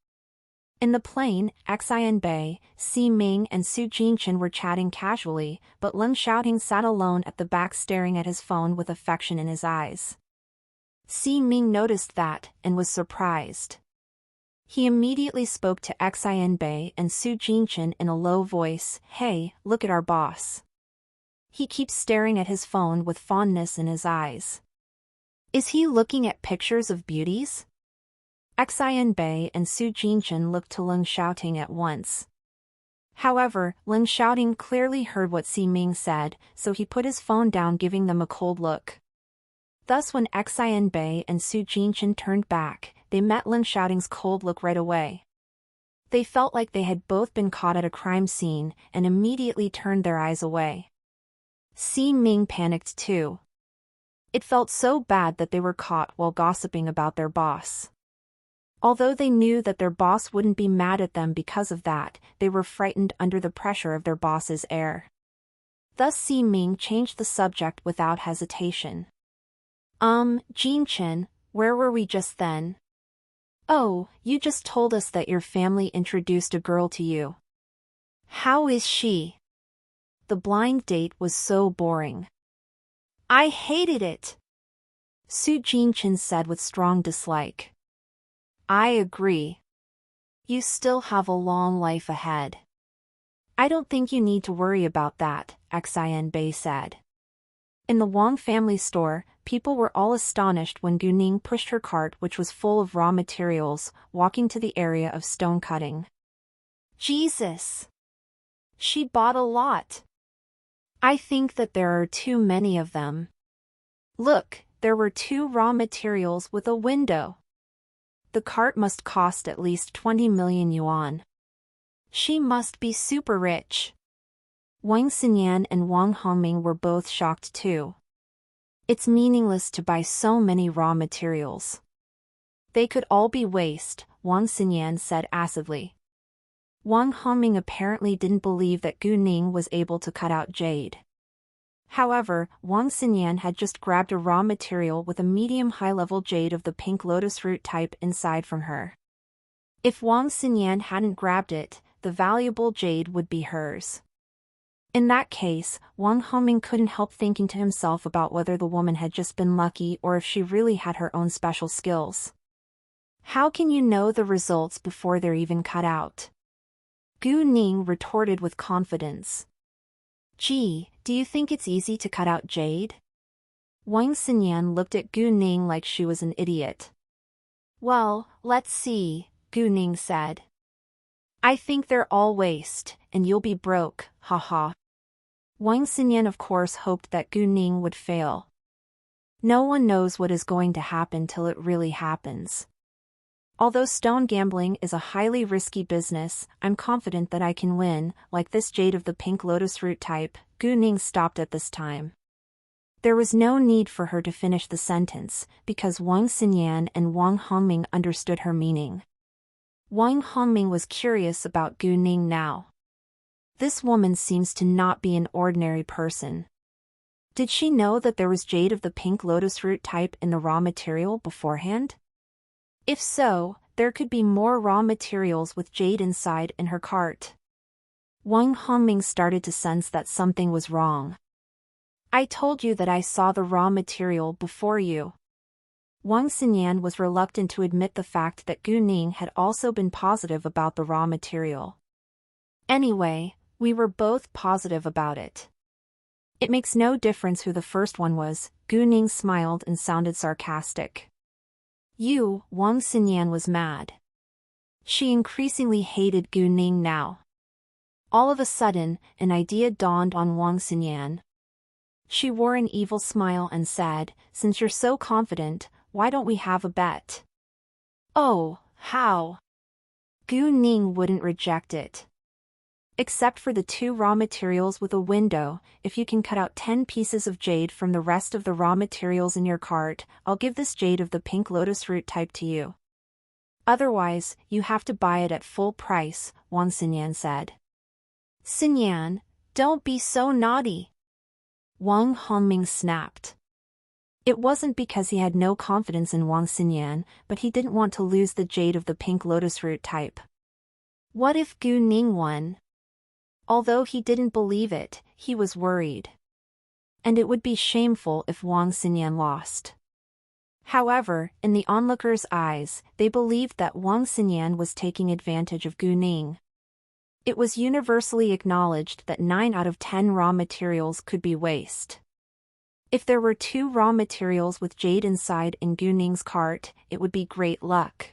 In the plane, Xian Bei, Si Ming and Su Jinchen were chatting casually, but Leng Xiaoting sat alone at the back staring at his phone with affection in his eyes. Si Ming noticed that, and was surprised. He immediately spoke to Xian Bei and Su Jinchen in a low voice, "Hey, look at our boss. He keeps staring at his phone with fondness in his eyes. Is he looking at pictures of beauties?" Xian Bei and Su Jinchen looked to Leng Xiaoting at once. However, Leng Xiaoting clearly heard what Si Ming said, so he put his phone down, giving them a cold look. Thus when Xian Bei and Su Jinchen turned back, they met Leng Xiaoting's cold look right away. They felt like they had both been caught at a crime scene and immediately turned their eyes away. Si Ming panicked too. It felt so bad that they were caught while gossiping about their boss. Although they knew that their boss wouldn't be mad at them because of that, they were frightened under the pressure of their boss's air. Thus Si Ming changed the subject without hesitation. Jinchen, where were we just then? Oh, you just told us that your family introduced a girl to you. How is she? The blind date was so boring. I hated it, Su Jinchen said with strong dislike. I agree. You still have a long life ahead. I don't think you need to worry about that, Xian Bei said. In the Wang family store, people were all astonished when Guning pushed her cart, which was full of raw materials, walking to the area of stone cutting. Jesus! She bought a lot. I think that there are too many of them. Look, there were 2 raw materials with a window. The cart must cost at least 20 million yuan. She must be super rich. Wang Xinyan and Wang Hongming were both shocked too. It's meaningless to buy so many raw materials. They could all be waste, Wang Xinyan said acidly. Wang Hongming apparently didn't believe that Gu Ning was able to cut out jade. However, Wang Xinyan had just grabbed a raw material with a medium high-level jade of the pink lotus root type inside from her. If Wang Xinyan hadn't grabbed it, the valuable jade would be hers. In that case, Wang Hongming couldn't help thinking to himself about whether the woman had just been lucky or if she really had her own special skills. How can you know the results before they're even cut out? Gu Ning retorted with confidence. Gee, do you think it's easy to cut out jade? Wang Xinyan looked at Gu Ning like she was an idiot. Well, let's see, Gu Ning said. I think they're all waste, and you'll be broke, haha. Wang Xinyan of course hoped that Gu Ning would fail. No one knows what is going to happen till it really happens. Although stone gambling is a highly risky business, I'm confident that I can win, like this jade of the pink lotus root type. Gu Ning stopped at this time. There was no need for her to finish the sentence, because Wang Xinyan and Wang Hongming understood her meaning. Wang Hongming was curious about Gu Ning now. This woman seems to not be an ordinary person. Did she know that there was jade of the pink lotus root type in the raw material beforehand? If so, there could be more raw materials with jade inside in her cart. Wang Hongming started to sense that something was wrong. I told you that I saw the raw material before you. Wang Xinyan was reluctant to admit the fact that Gu Ning had also been positive about the raw material. Anyway, we were both positive about it. It makes no difference who the first one was, Gu Ning smiled and sounded sarcastic. Wang Xinyan was mad. She increasingly hated Gu Ning now. All of a sudden, an idea dawned on Wang Xinyan. She wore an evil smile and said, since you're so confident, why don't we have a bet? Oh, how? Gu Ning wouldn't reject it. Except for the 2 raw materials with a window, if you can cut out 10 pieces of jade from the rest of the raw materials in your cart, I'll give this jade of the pink lotus root type to you. Otherwise, you have to buy it at full price, Wang Xinyan said. Xinyan, don't be so naughty. Wang Hongming snapped. It wasn't because he had no confidence in Wang Xinyan, but he didn't want to lose the jade of the pink lotus root type. What if Gu Ning won? Although he didn't believe it, he was worried. And it would be shameful if Wang Xinyan lost. However, in the onlookers' eyes, they believed that Wang Xinyan was taking advantage of Gu Ning. It was universally acknowledged that 9 out of 10 raw materials could be waste. If there were 2 raw materials with jade inside in Gu Ning's cart, it would be great luck.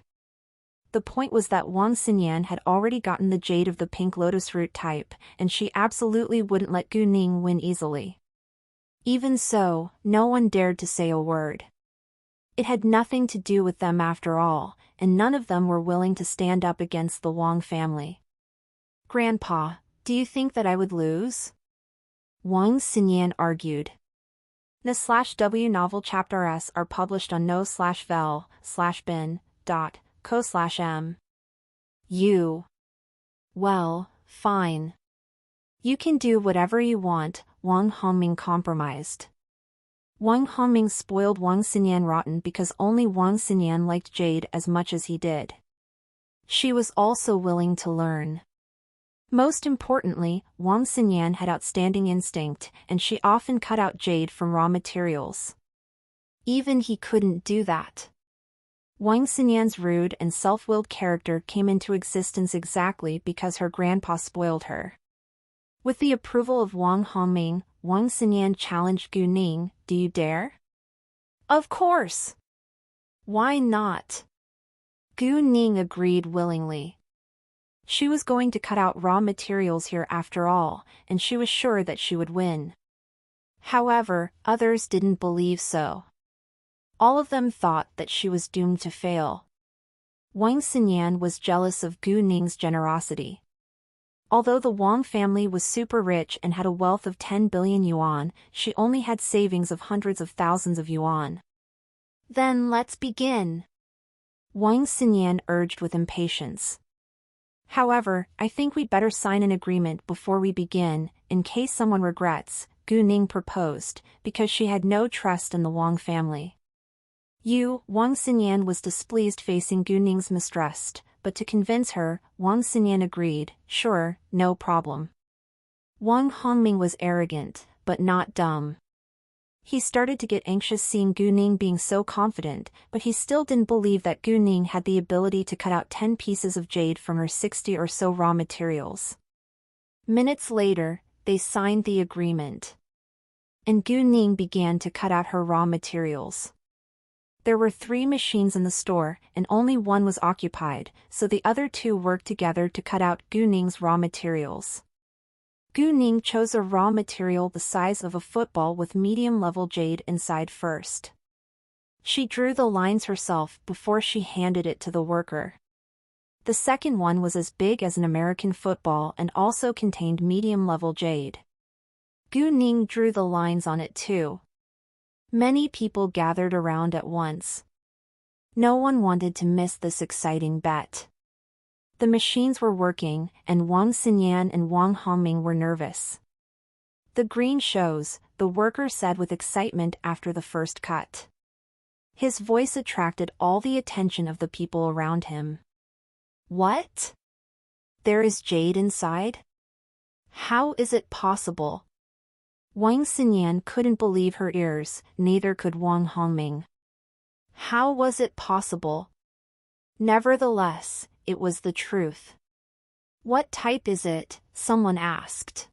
The point was that Wang Xinyan had already gotten the jade of the pink lotus root type, and she absolutely wouldn't let Gu Ning win easily. Even so, no one dared to say a word. It had nothing to do with them after all, and none of them were willing to stand up against the Wang family. "Grandpa, do you think that I would lose?" Wang Xinyan argued. The/W novel chapters are published on no/vel/bin.co/m. Well, fine. You can do whatever you want, Wang Hongming compromised. Wang Hongming spoiled Wang Xinyan rotten because only Wang Xinyan liked Jade as much as he did. She was also willing to learn. Most importantly, Wang Xinyan had outstanding instinct, and she often cut out Jade from raw materials. Even he couldn't do that. Wang Xinyan's rude and self-willed character came into existence exactly because her grandpa spoiled her. With the approval of Wang Hongming, Wang Xinyan challenged Gu Ning, "Do you dare?" "Of course. Why not?" Gu Ning agreed willingly. She was going to cut out raw materials here after all, and she was sure that she would win. However, others didn't believe so. All of them thought that she was doomed to fail. Wang Xinyan was jealous of Gu Ning's generosity. Although the Wang family was super rich and had a wealth of 10 billion yuan, she only had savings of hundreds of thousands of yuan. "Then let's begin," Wang Xinyan urged with impatience. "However, I think we'd better sign an agreement before we begin, in case someone regrets," Gu Ning proposed, because she had no trust in the Wang family. Wang Xinyan was displeased facing Gu Ning's mistrust, but to convince her, Wang Xinyan agreed, "Sure, no problem." Wang Hongming was arrogant, but not dumb. He started to get anxious seeing Gu Ning being so confident, but he still didn't believe that Gu Ning had the ability to cut out 10 pieces of jade from her 60 or so raw materials. Minutes later, they signed the agreement. And Gu Ning began to cut out her raw materials. There were 3 machines in the store, and only one was occupied, so the other 2 worked together to cut out Gu Ning's raw materials. Gu Ning chose a raw material the size of a football with medium-level jade inside first. She drew the lines herself before she handed it to the worker. The second one was as big as an American football and also contained medium-level jade. Gu Ning drew the lines on it too. Many people gathered around at once. No one wanted to miss this exciting bet. The machines were working, and Wang Xinyan and Wang Hongming were nervous. "The green shows," the worker said with excitement after the first cut. His voice attracted all the attention of the people around him. "What? There is jade inside? How is it possible?" Wang Xinyan couldn't believe her ears, neither could Wang Hongming. How was it possible? Nevertheless, it was the truth. "What type is it?" someone asked.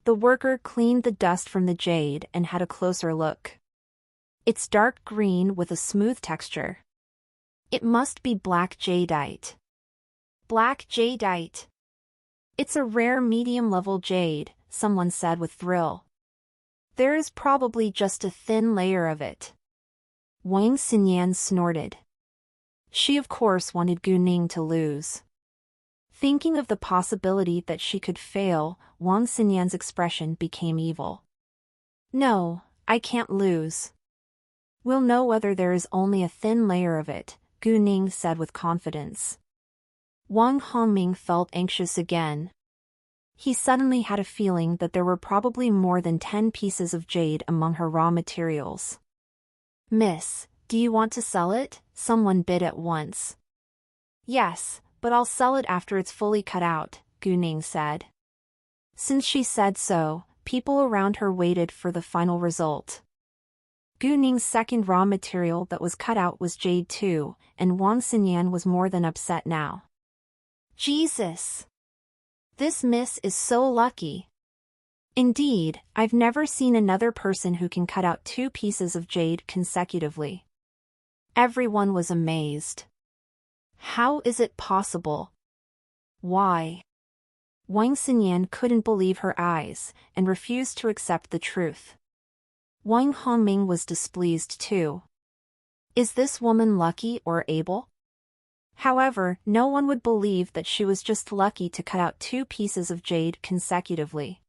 The worker cleaned the dust from the jade and had a closer look. "It's dark green with a smooth texture. It must be black jadeite." "Black jadeite. It's a rare medium-level jade," someone said with thrill. "There is probably just a thin layer of it." Wang Xinyan snorted. She of course wanted Gu Ning to lose. Thinking of the possibility that she could fail, Wang Xinyan's expression became evil. "No, I can't lose. We'll know whether there is only a thin layer of it," Gu Ning said with confidence. Wang Hongming felt anxious again. He suddenly had a feeling that there were probably more than 10 pieces of jade among her raw materials. "Miss, do you want to sell it?" someone bid at once. "Yes, but I'll sell it after it's fully cut out," Gu Ning said. Since she said so, people around her waited for the final result. Gu Ning's second raw material that was cut out was jade too, and Wang Xinyan was more than upset now. "Jesus! This miss is so lucky. Indeed, I've never seen another person who can cut out 2 pieces of jade consecutively." Everyone was amazed. How is it possible? Why? Wang Xinyan couldn't believe her eyes, and refused to accept the truth. Wang Hongming was displeased too. Is this woman lucky or able? However, no one would believe that she was just lucky to cut out 2 pieces of jade consecutively.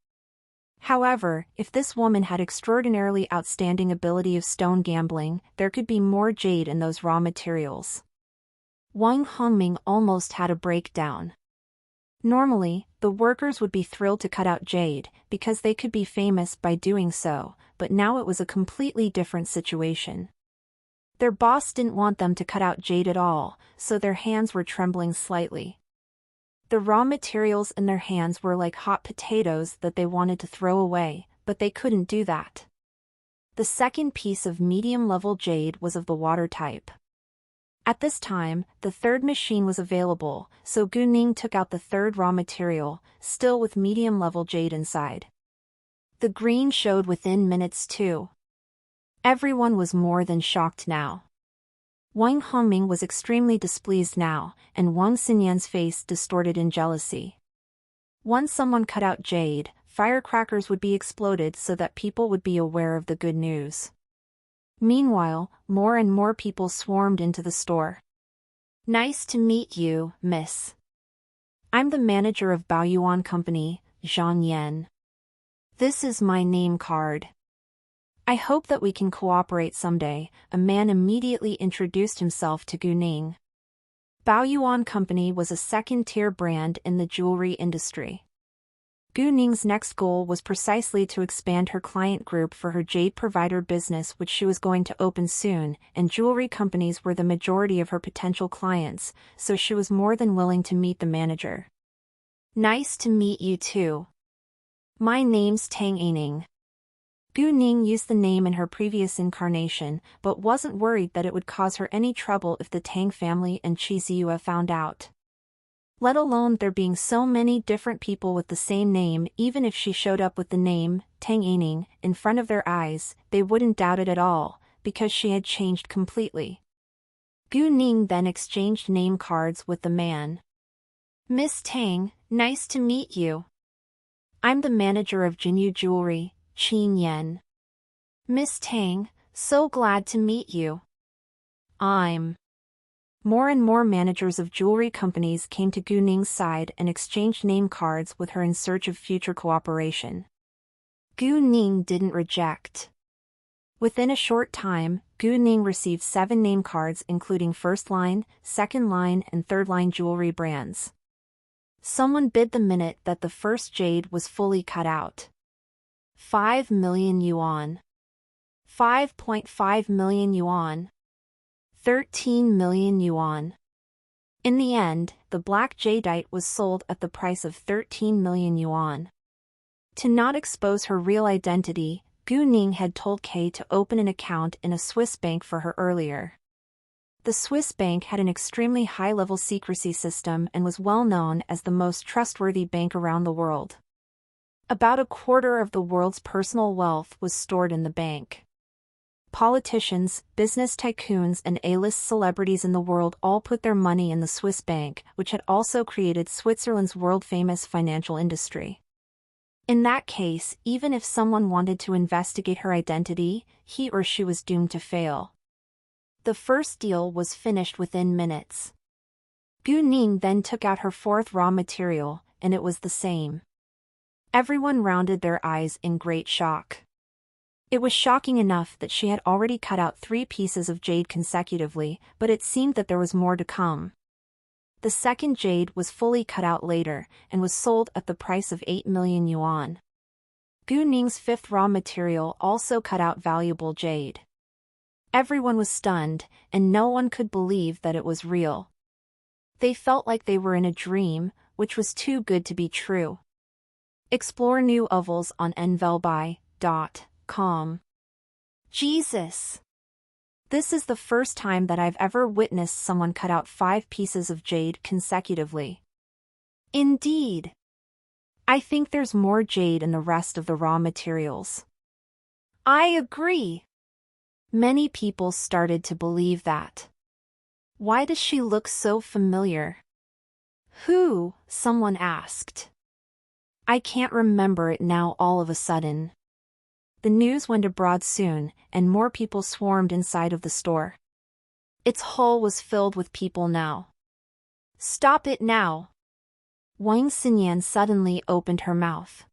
However, if this woman had extraordinarily outstanding ability of stone gambling, there could be more jade in those raw materials. Wang Hongming almost had a breakdown. Normally, the workers would be thrilled to cut out jade, because they could be famous by doing so, but now it was a completely different situation. Their boss didn't want them to cut out jade at all, so their hands were trembling slightly. The raw materials in their hands were like hot potatoes that they wanted to throw away, but they couldn't do that. The second piece of medium-level jade was of the water type. At this time, the third machine was available, so Gu Ning took out the third raw material, still with medium-level jade inside. The green showed within minutes too. Everyone was more than shocked now. Wang Hongming was extremely displeased now, and Wang Xinyan's face distorted in jealousy. Once someone cut out jade, firecrackers would be exploded so that people would be aware of the good news. Meanwhile, more and more people swarmed into the store. Nice to meet you, miss. I'm the manager of Baoyuan Company, Zhang Yan. This is my name card. I hope that we can cooperate someday, a man immediately introduced himself to Gu Ning. Baoyuan Company was a second-tier brand in the jewelry industry. Gu Ning's next goal was precisely to expand her client group for her jade provider business, which she was going to open soon, and jewelry companies were the majority of her potential clients, so she was more than willing to meet the manager. Nice to meet you too. My name's Tang Yining. Gu Ning used the name in her previous incarnation, but wasn't worried that it would cause her any trouble if the Tang family and Qi Ziyue found out. Let alone there being so many different people with the same name. Even if she showed up with the name, Tang Yining, in front of their eyes, they wouldn't doubt it at all, because she had changed completely. Gu Ning then exchanged name cards with the man. Miss Tang, nice to meet you. I'm the manager of Jinyu Jewelry, Qin Yan. Miss Tang, so glad to meet you. More and more managers of jewelry companies came to Gu Ning's side and exchanged name cards with her in search of future cooperation. Gu Ning didn't reject. Within a short time, Gu Ning received 7 name cards including first-line, second-line and third-line jewelry brands. Someone bid the minute that the first jade was fully cut out. 5 million yuan. 5.5 million yuan. 13 million yuan. In the end, the black jadeite was sold at the price of 13 million yuan. To not expose her real identity, Gu Ning had told Kay to open an account in a Swiss bank for her earlier. The Swiss bank had an extremely high-level secrecy system and was well known as the most trustworthy bank around the world. About a quarter of the world's personal wealth was stored in the bank. Politicians, business tycoons and A-list celebrities in the world all put their money in the Swiss bank, which had also created Switzerland's world-famous financial industry. In that case, even if someone wanted to investigate her identity, he or she was doomed to fail. The first deal was finished within minutes. Gu Ning then took out her fourth raw material, and it was the same. Everyone rounded their eyes in great shock. It was shocking enough that she had already cut out 3 pieces of jade consecutively, but it seemed that there was more to come. The second jade was fully cut out later, and was sold at the price of 8 million yuan. Gu Ning's fifth raw material also cut out valuable jade. Everyone was stunned, and no one could believe that it was real. They felt like they were in a dream, which was too good to be true. Explore new ovals on nvelbai.com. Jesus! This is the first time that I've ever witnessed someone cut out 5 pieces of jade consecutively. Indeed! I think there's more jade in the rest of the raw materials. I agree! Many people started to believe that. Why does she look so familiar? Who? Someone asked. I can't remember it now all of a sudden. The news went abroad soon, and more people swarmed inside of the store. Its hull was filled with people now. Stop it now! Wang Xinyan suddenly opened her mouth.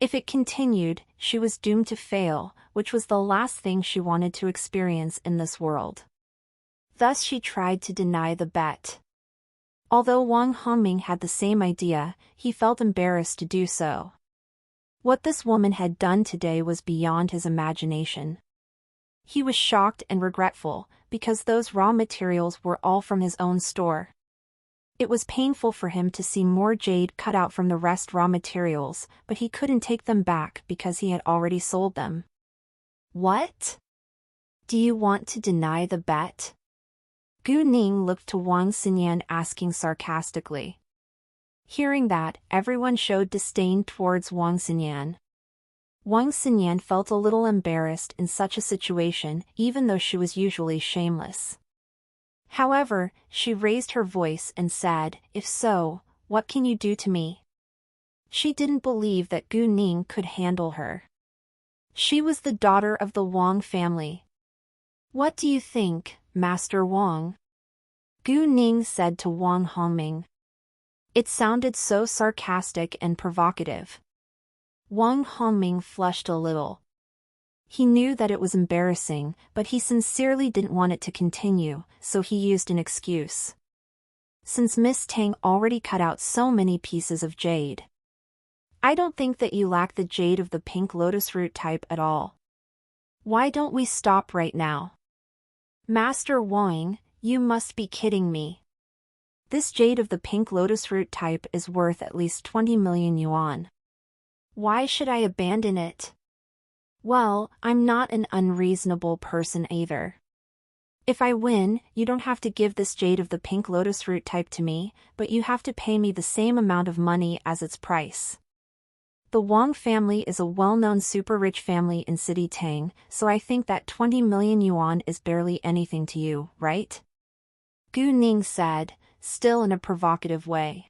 If it continued, she was doomed to fail, which was the last thing she wanted to experience in this world. Thus she tried to deny the bet. Although Wang Hongming had the same idea, he felt embarrassed to do so. What this woman had done today was beyond his imagination. He was shocked and regretful, because those raw materials were all from his own store. It was painful for him to see more jade cut out from the rest raw materials, but he couldn't take them back because he had already sold them. What? Do you want to deny the bet? Gu Ning looked to Wang Xinyan asking sarcastically. Hearing that, everyone showed disdain towards Wang Xinyan. Wang Xinyan felt a little embarrassed in such a situation, even though she was usually shameless. However, she raised her voice and said, "If so, what can you do to me?" She didn't believe that Gu Ning could handle her. She was the daughter of the Wang family. "What do you think, Master Wang?" Gu Ning said to Wang Hongming. It sounded so sarcastic and provocative. Wang Hongming flushed a little. He knew that it was embarrassing, but he sincerely didn't want it to continue, so he used an excuse. Since Miss Tang already cut out so many pieces of jade. I don't think that you lack the jade of the pink lotus root type at all. Why don't we stop right now? Master Wang, you must be kidding me. This jade of the pink lotus root type is worth at least 20 million yuan. Why should I abandon it? Well, I'm not an unreasonable person either. If I win, you don't have to give this jade of the pink lotus root type to me, but you have to pay me the same amount of money as its price. The Wang family is a well-known super-rich family in City Tang, so I think that 20 million yuan is barely anything to you, right? Gu Ning said, still in a provocative way.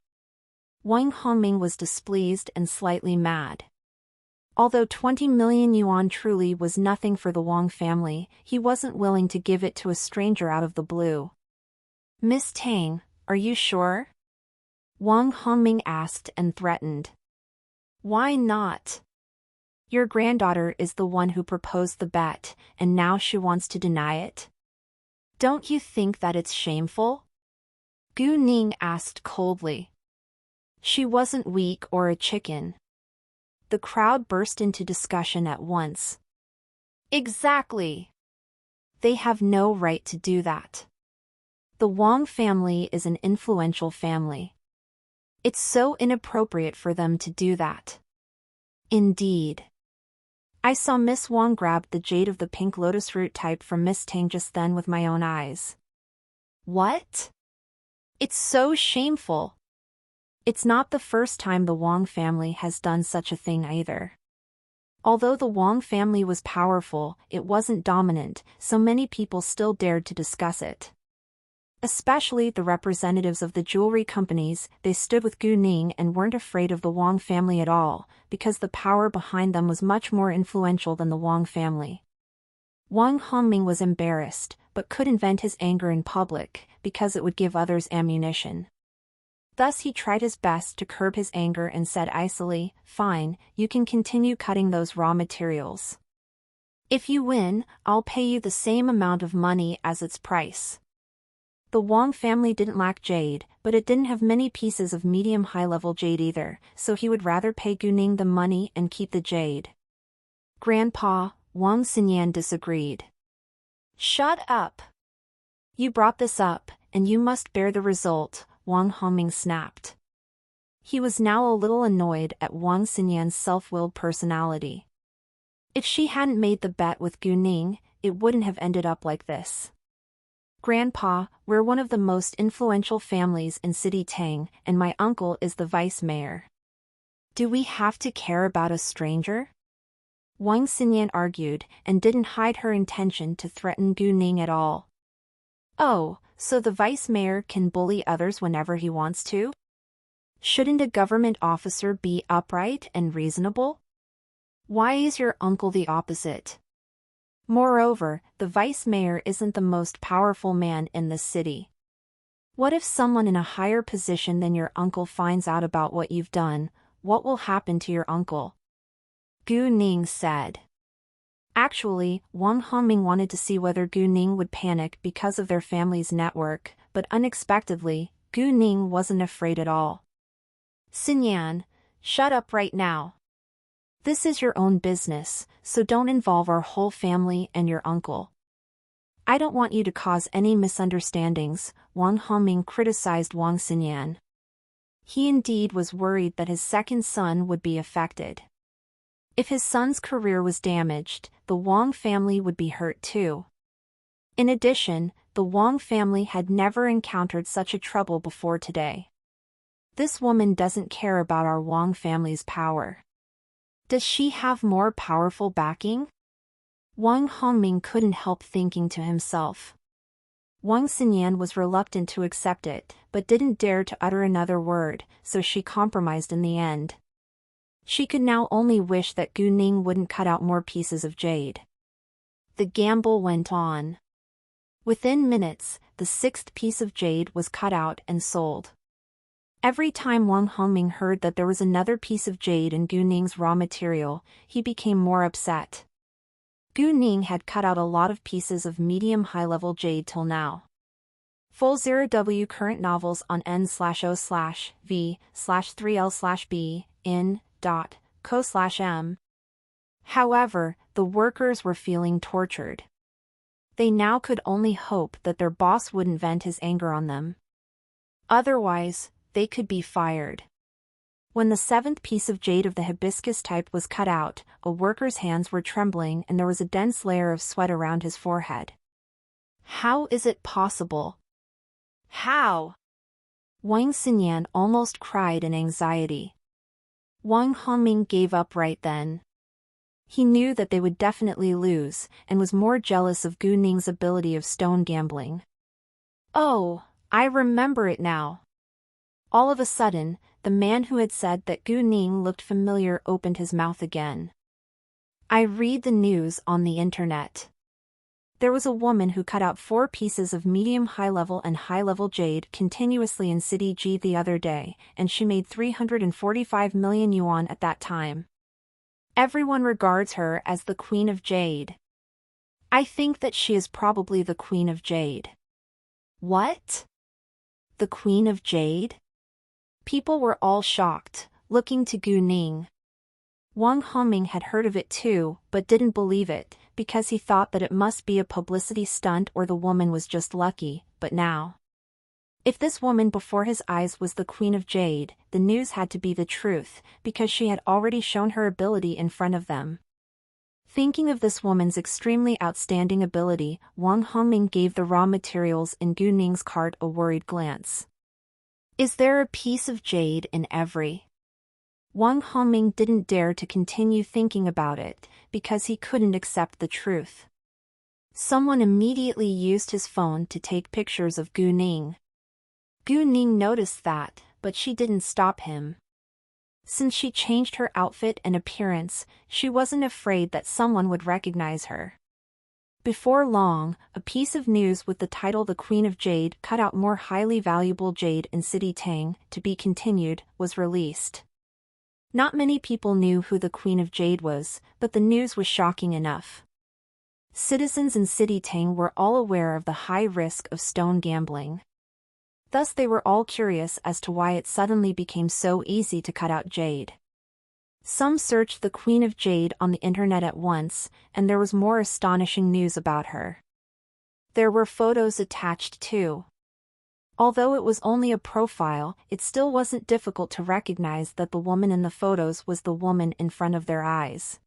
Wang Hongming was displeased and slightly mad. Although 20 million yuan truly was nothing for the Wang family, he wasn't willing to give it to a stranger out of the blue. Miss Tang, are you sure? Wang Hongming asked and threatened. Why not? Your granddaughter is the one who proposed the bet, and now she wants to deny it? Don't you think that it's shameful? Gu Ning asked coldly. She wasn't weak or a chicken. The crowd burst into discussion at once. Exactly. They have no right to do that. The Wang family is an influential family. It's so inappropriate for them to do that. Indeed. I saw Miss Wang grab the jade of the pink lotus root type from Miss Tang just then with my own eyes. What? It's so shameful. It's not the first time the Wang family has done such a thing either. Although the Wang family was powerful, it wasn't dominant, so many people still dared to discuss it. Especially the representatives of the jewelry companies, they stood with Gu Ning and weren't afraid of the Wang family at all, because the power behind them was much more influential than the Wang family. Wang Hongming was embarrassed, but couldn't vent his anger in public, because it would give others ammunition. Thus he tried his best to curb his anger and said icily, "Fine, you can continue cutting those raw materials. If you win, I'll pay you the same amount of money as its price." The Wang family didn't lack jade, but it didn't have many pieces of medium-high-level jade either, so he would rather pay Gu Ning the money and keep the jade. Grandpa, Wang Xinyan disagreed. Shut up. You brought this up, and you must bear the result, Wang Hongming snapped. He was now a little annoyed at Wang Xinyan's self-willed personality. If she hadn't made the bet with Gu Ning, it wouldn't have ended up like this. Grandpa, we're one of the most influential families in City Tang, and my uncle is the vice mayor. Do we have to care about a stranger? Wang Xinyan argued, and didn't hide her intention to threaten Gu Ning at all. Oh, so the vice mayor can bully others whenever he wants to? Shouldn't a government officer be upright and reasonable? Why is your uncle the opposite? Moreover, the vice mayor isn't the most powerful man in the city. What if someone in a higher position than your uncle finds out about what you've done? What will happen to your uncle? Gu Ning said. Actually, Wang Hongming wanted to see whether Gu Ning would panic because of their family's network, but unexpectedly, Gu Ning wasn't afraid at all. Xinyan, shut up right now. This is your own business, so don't involve our whole family and your uncle. I don't want you to cause any misunderstandings, Wang Hongming criticized Wang Xinyan. He indeed was worried that his second son would be affected. If his son's career was damaged, the Wang family would be hurt too. In addition, the Wang family had never encountered such a trouble before today. This woman doesn't care about our Wang family's power. Does she have more powerful backing? Wang Hongming couldn't help thinking to himself. Wang Xinyan was reluctant to accept it, but didn't dare to utter another word, so she compromised in the end. She could now only wish that Gu Ning wouldn't cut out more pieces of jade. The gamble went on. Within minutes, the 6th piece of jade was cut out and sold. Every time Wang Hongming heard that there was another piece of jade in Gu Ning's raw material, he became more upset. Gu Ning had cut out a lot of pieces of medium-high-level jade till now. Full 0W current novels on n/o/v/3l/b in.co/m. However, the workers were feeling tortured. They now could only hope that their boss wouldn't vent his anger on them. Otherwise, they could be fired. When the 7th piece of jade of the hibiscus type was cut out, a worker's hands were trembling and there was a dense layer of sweat around his forehead. How is it possible? How? Wang Xinyan almost cried in anxiety. Wang Hongming gave up right then. He knew that they would definitely lose, and was more jealous of Gu Ning's ability of stone gambling. Oh, I remember it now. All of a sudden, the man who had said that Gu Ning looked familiar opened his mouth again. I read the news on the internet. There was a woman who cut out 4 pieces of medium high-level and high-level jade continuously in City G the other day, and she made 345 million yuan at that time. Everyone regards her as the Queen of Jade. I think that she is probably the Queen of Jade. What? The Queen of Jade? People were all shocked, looking to Gu Ning. Wang Hongming had heard of it too, but didn't believe it, because he thought that it must be a publicity stunt or the woman was just lucky, but now. If this woman before his eyes was the Queen of Jade, the news had to be the truth, because she had already shown her ability in front of them. Thinking of this woman's extremely outstanding ability, Wang Hongming gave the raw materials in Gu Ning's cart a worried glance. Is there a piece of jade in every? Wang Hongming didn't dare to continue thinking about it, because he couldn't accept the truth. Someone immediately used his phone to take pictures of Gu Ning. Gu Ning noticed that, but she didn't stop him. Since she changed her outfit and appearance, she wasn't afraid that someone would recognize her. Before long, a piece of news with the title "The Queen of Jade cut out more highly valuable jade in City Tang, to be continued," was released. Not many people knew who the Queen of Jade was, but the news was shocking enough. Citizens in City Tang were all aware of the high risk of stone gambling. Thus they were all curious as to why it suddenly became so easy to cut out jade. Some searched the Queen of Jade on the internet at once, and there was more astonishing news about her. There were photos attached too. Although it was only a profile, it still wasn't difficult to recognize that the woman in the photos was the woman in front of their eyes.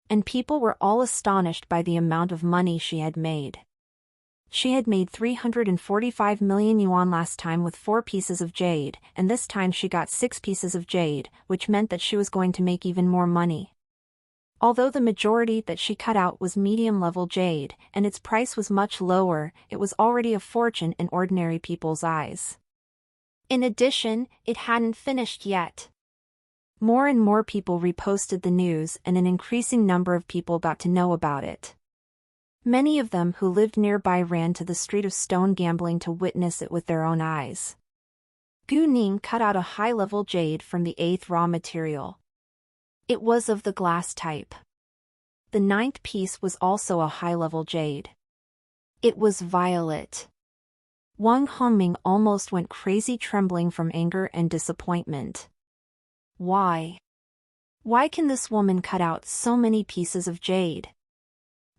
And people were all astonished by the amount of money she had made. She had made 345 million yuan last time with 4 pieces of jade, and this time she got 6 pieces of jade, which meant that she was going to make even more money. Although the majority that she cut out was medium-level jade, and its price was much lower, it was already a fortune in ordinary people's eyes. In addition, it hadn't finished yet. More and more people reposted the news and an increasing number of people got to know about it. Many of them who lived nearby ran to the street of stone gambling to witness it with their own eyes. Gu Ning cut out a high-level jade from the 8th raw material. It was of the glass type. The 9th piece was also a high-level jade. It was violet. Wang Hongming almost went crazy, trembling from anger and disappointment. Why? Why can this woman cut out so many pieces of jade?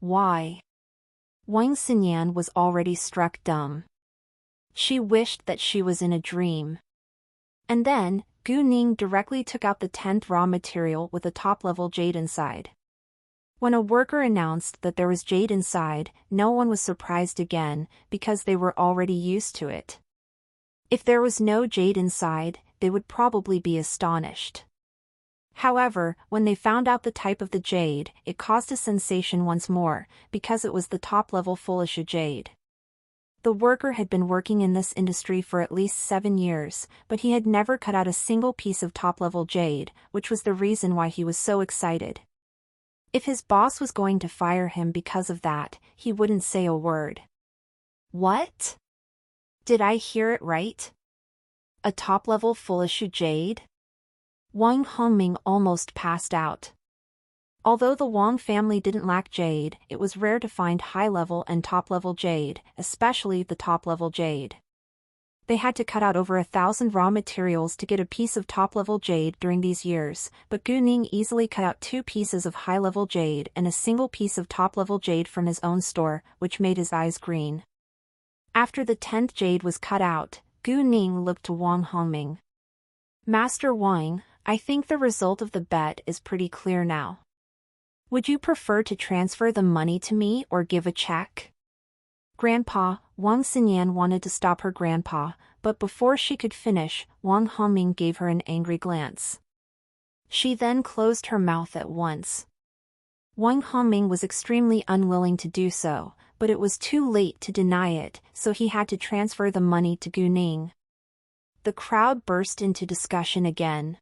Why? Wang Xinyan was already struck dumb. She wished that she was in a dream. And then, Gu Ning directly took out the 10th raw material with a top-level jade inside. When a worker announced that there was jade inside, no one was surprised again, because they were already used to it. If there was no jade inside, they would probably be astonished. However, when they found out the type of the jade, it caused a sensation once more, because it was the top-level Fulisha jade. The worker had been working in this industry for at least 7 years, but he had never cut out a single piece of top-level jade, which was the reason why he was so excited. If his boss was going to fire him because of that, he wouldn't say a word. What? Did I hear it right? A top-level Fulisha jade? Wang Hongming almost passed out. Although the Wang family didn't lack jade, it was rare to find high-level and top-level jade, especially the top-level jade. They had to cut out over 1,000 raw materials to get a piece of top-level jade during these years, but Gu Ning easily cut out 2 pieces of high-level jade and a single piece of top-level jade from his own store, which made his eyes green. After the 10th jade was cut out, Gu Ning looked to Wang Hongming. Master Wang, I think the result of the bet is pretty clear now. Would you prefer to transfer the money to me or give a check? Grandpa, Wang Xinyan wanted to stop her grandpa, but before she could finish, Wang Hongming gave her an angry glance. She then closed her mouth at once. Wang Hongming was extremely unwilling to do so, but it was too late to deny it, so he had to transfer the money to Gu Ning. The crowd burst into discussion again.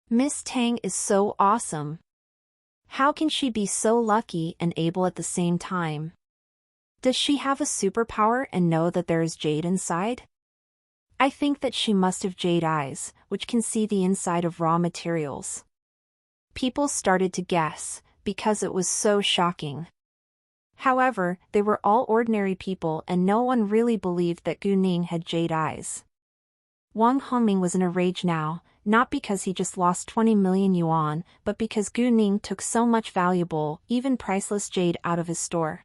Miss Tang is so awesome. How can she be so lucky and able at the same time? Does she have a superpower and know that there is jade inside? I think that she must have jade eyes, which can see the inside of raw materials. People started to guess, because it was so shocking. However, they were all ordinary people and no one really believed that Gu Ning had jade eyes. Wang Hongming was in a rage now, not because he just lost 20 million yuan, but because Gu Ning took so much valuable, even priceless jade out of his store.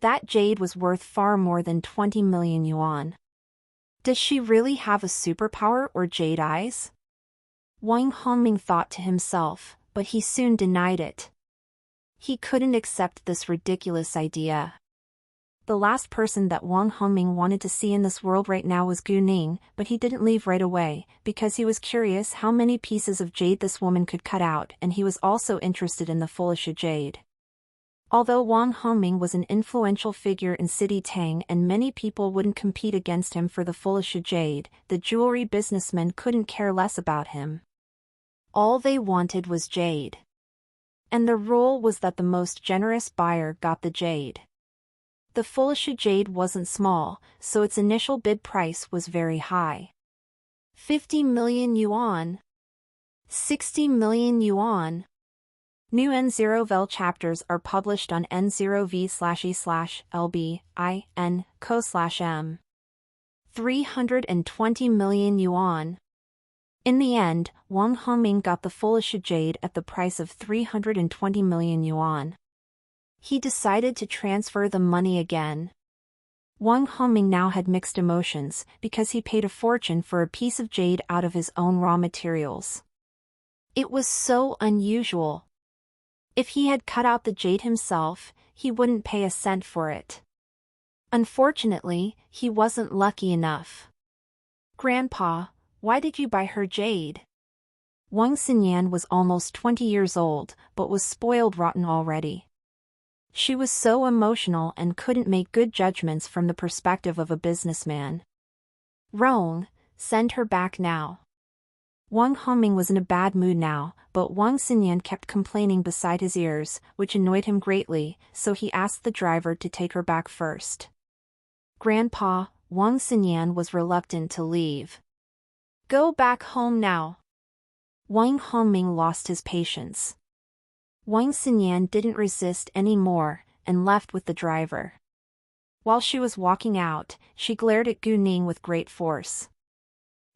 That jade was worth far more than 20 million yuan. Does she really have a superpower or jade eyes? Wang Hongming thought to himself, but he soon denied it. He couldn't accept this ridiculous idea. The last person that Wang Hongming wanted to see in this world right now was Gu Ning, but he didn't leave right away, because he was curious how many pieces of jade this woman could cut out, and he was also interested in the Fulisha jade. Although Wang Hongming was an influential figure in City Tang and many people wouldn't compete against him for the Fulisha jade, the jewelry businessmen couldn't care less about him. All they wanted was jade. And the rule was that the most generous buyer got the jade. The Fulisha jade wasn't small, so its initial bid price was very high. 50 million yuan. 60 million yuan. New N0VL chapters are published on N0V/E/LB/IN/CO/M. 320 million yuan. In the end, Wang Hongming got the Fulisha jade at the price of 320 million yuan. He decided to transfer the money again. Wang Hongming now had mixed emotions, because he paid a fortune for a piece of jade out of his own raw materials. It was so unusual. If he had cut out the jade himself, he wouldn't pay a cent for it. Unfortunately, he wasn't lucky enough. Grandpa, why did you buy her jade? Wang Xinyan was almost 20 years old, but was spoiled rotten already. She was so emotional and couldn't make good judgments from the perspective of a businessman. Roan, send her back now. Wang Hongming was in a bad mood now, but Wang Xinyan kept complaining beside his ears, which annoyed him greatly, so he asked the driver to take her back first. Grandpa, Wang Xinyan was reluctant to leave. Go back home now. Wang Hongming lost his patience. Wang Xinyan didn't resist any more, and left with the driver. While she was walking out, she glared at Gu Ning with great force.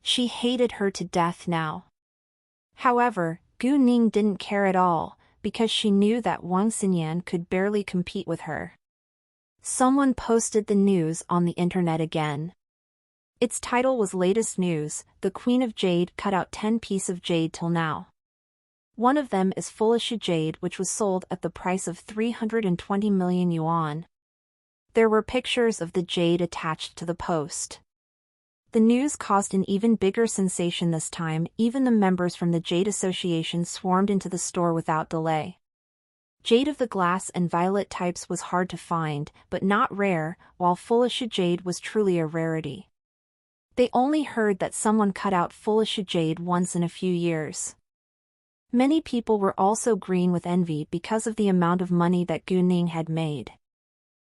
She hated her to death now. However, Gu Ning didn't care at all, because she knew that Wang Xinyan could barely compete with her. Someone posted the news on the internet again. Its title was Latest News: The Queen of Jade cut out 10 pieces of jade till now. One of them is Fulishu jade, which was sold at the price of 320 million yuan. There were pictures of the jade attached to the post. The news caused an even bigger sensation this time. Even the members from the Jade Association swarmed into the store without delay. Jade of the glass and violet types was hard to find, but not rare, while Fulishu jade was truly a rarity. They only heard that someone cut out Fulishu jade once in a few years. Many people were also green with envy because of the amount of money that Gu Ning had made.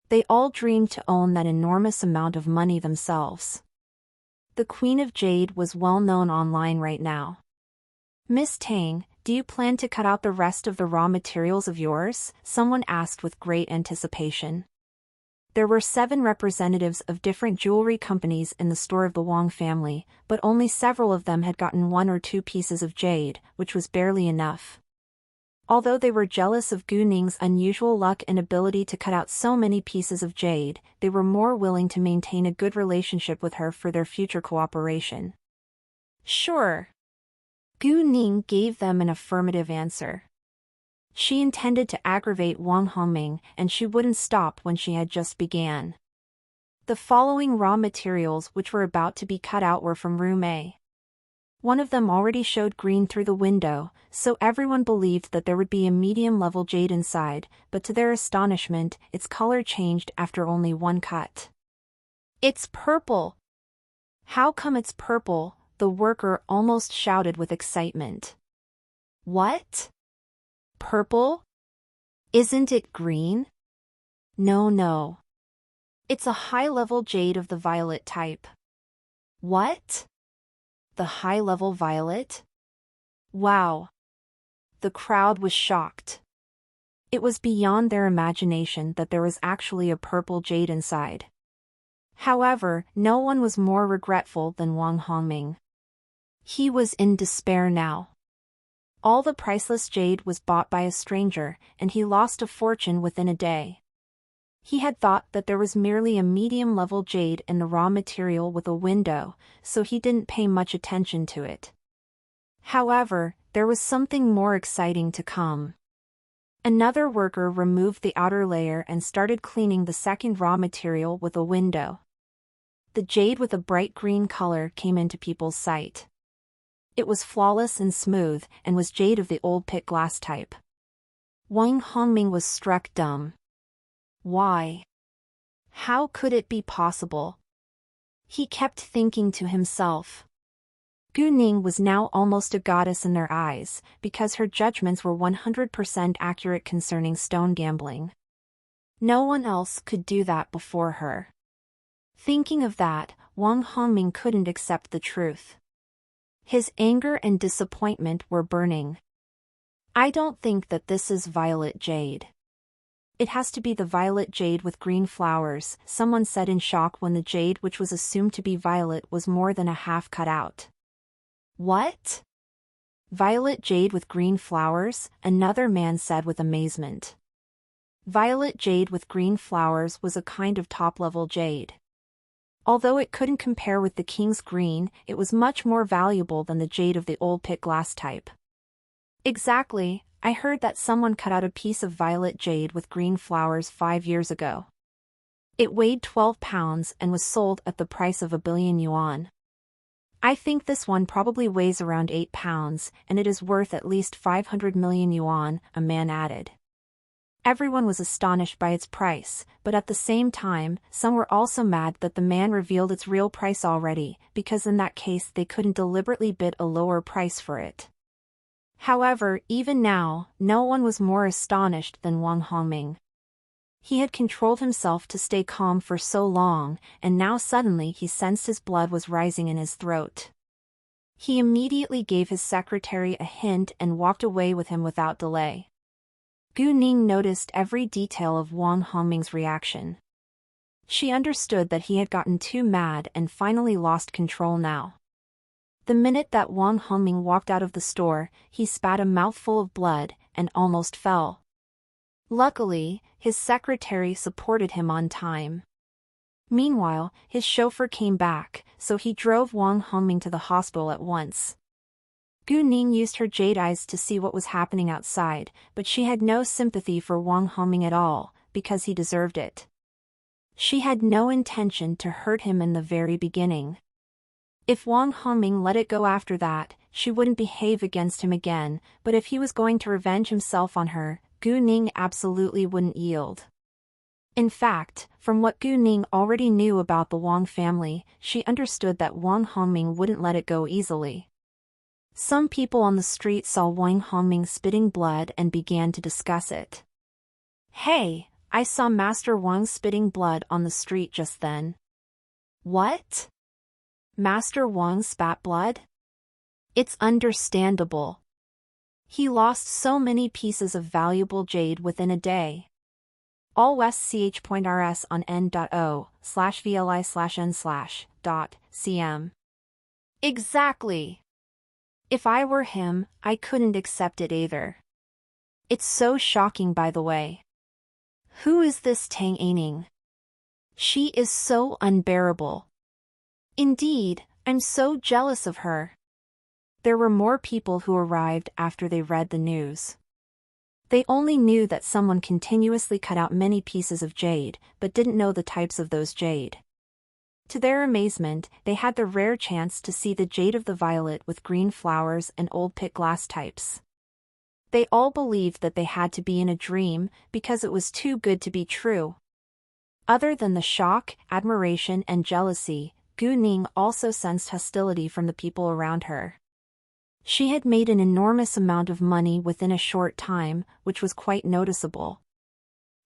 They all dreamed to own that enormous amount of money themselves. The Queen of Jade was well known online right now. Miss Tang, do you plan to cut out the rest of the raw materials of yours? Someone asked with great anticipation. There were 7 representatives of different jewelry companies in the store of the Wang family, but only several of them had gotten 1 or 2 pieces of jade, which was barely enough. Although they were jealous of Gu Ning's unusual luck and ability to cut out so many pieces of jade, they were more willing to maintain a good relationship with her for their future cooperation. Sure. Gu Ning gave them an affirmative answer. She intended to aggravate Wang Hongming, and she wouldn't stop when she had just began. The following raw materials which were about to be cut out were from room A. One of them already showed green through the window, so everyone believed that there would be a medium-level jade inside, but to their astonishment, its color changed after only 1 cut. It's purple! How come it's purple? The worker almost shouted with excitement. What? Purple? Isn't it green? No. It's a high-level jade of the violet type. What? The high-level violet? Wow! The crowd was shocked. It was beyond their imagination that there was actually a purple jade inside. However, no one was more regretful than Wang Hongming. He was in despair now. All the priceless jade was bought by a stranger, and he lost a fortune within a day. He had thought that there was merely a medium-level jade in the raw material with a window, so he didn't pay much attention to it. However, there was something more exciting to come. Another worker removed the outer layer and started cleaning the second raw material with a window. The jade with a bright green color came into people's sight. It was flawless and smooth, and was jade of the old pit glass type. Wang Hongming was struck dumb. Why? How could it be possible? He kept thinking to himself. Gu Ning was now almost a goddess in their eyes, because her judgments were 100% accurate concerning stone gambling. No one else could do that before her. Thinking of that, Wang Hongming couldn't accept the truth. His anger and disappointment were burning. I don't think that this is violet jade. It has to be the violet jade with green flowers, someone said in shock when the jade which was assumed to be violet was more than a half cut out. What? Violet jade with green flowers? Another man said with amazement. Violet jade with green flowers was a kind of top-level jade. Although it couldn't compare with the king's green, it was much more valuable than the jade of the old pit glass type. Exactly, I heard that someone cut out a piece of violet jade with green flowers 5 years ago. It weighed 12 pounds and was sold at the price of 1 billion yuan. I think this one probably weighs around 8 pounds, and it is worth at least 500 million yuan, a man added. Everyone was astonished by its price, but at the same time, some were also mad that the man revealed its real price already, because in that case they couldn't deliberately bid a lower price for it. However, even now, no one was more astonished than Wang Hongming. He had controlled himself to stay calm for so long, and now suddenly he sensed his blood was rising in his throat. He immediately gave his secretary a hint and walked away with him without delay. Gu Ning noticed every detail of Wang Hongming's reaction. She understood that he had gotten too mad and finally lost control now. The minute that Wang Hongming walked out of the store, he spat a mouthful of blood and almost fell. Luckily, his secretary supported him on time. Meanwhile, his chauffeur came back, so he drove Wang Hongming to the hospital at once. Gu Ning used her jade eyes to see what was happening outside, but she had no sympathy for Wang Hongming at all, because he deserved it. She had no intention to hurt him in the very beginning. If Wang Hongming let it go after that, she wouldn't behave against him again, but if he was going to revenge himself on her, Gu Ning absolutely wouldn't yield. In fact, from what Gu Ning already knew about the Wang family, she understood that Wang Hongming wouldn't let it go easily. Some people on the street saw Wang Hongming spitting blood and began to discuss it. "Hey, I saw Master Wang spitting blood on the street just then." "What? Master Wang spat blood? It's understandable. He lost so many pieces of valuable jade within a day." All West ch.rs on n.o/vli/n/.cm. Exactly. If I were him, I couldn't accept it either. It's so shocking, by the way. Who is this Tang Aining? She is so unbearable. Indeed, I'm so jealous of her. There were more people who arrived after they read the news. They only knew that someone continuously cut out many pieces of jade, but didn't know the types of those jade. To their amazement, they had the rare chance to see the jade of the violet with green flowers and old pit glass types. They all believed that they had to be in a dream, because it was too good to be true. Other than the shock, admiration and jealousy, Gu Ning also sensed hostility from the people around her. She had made an enormous amount of money within a short time, which was quite noticeable.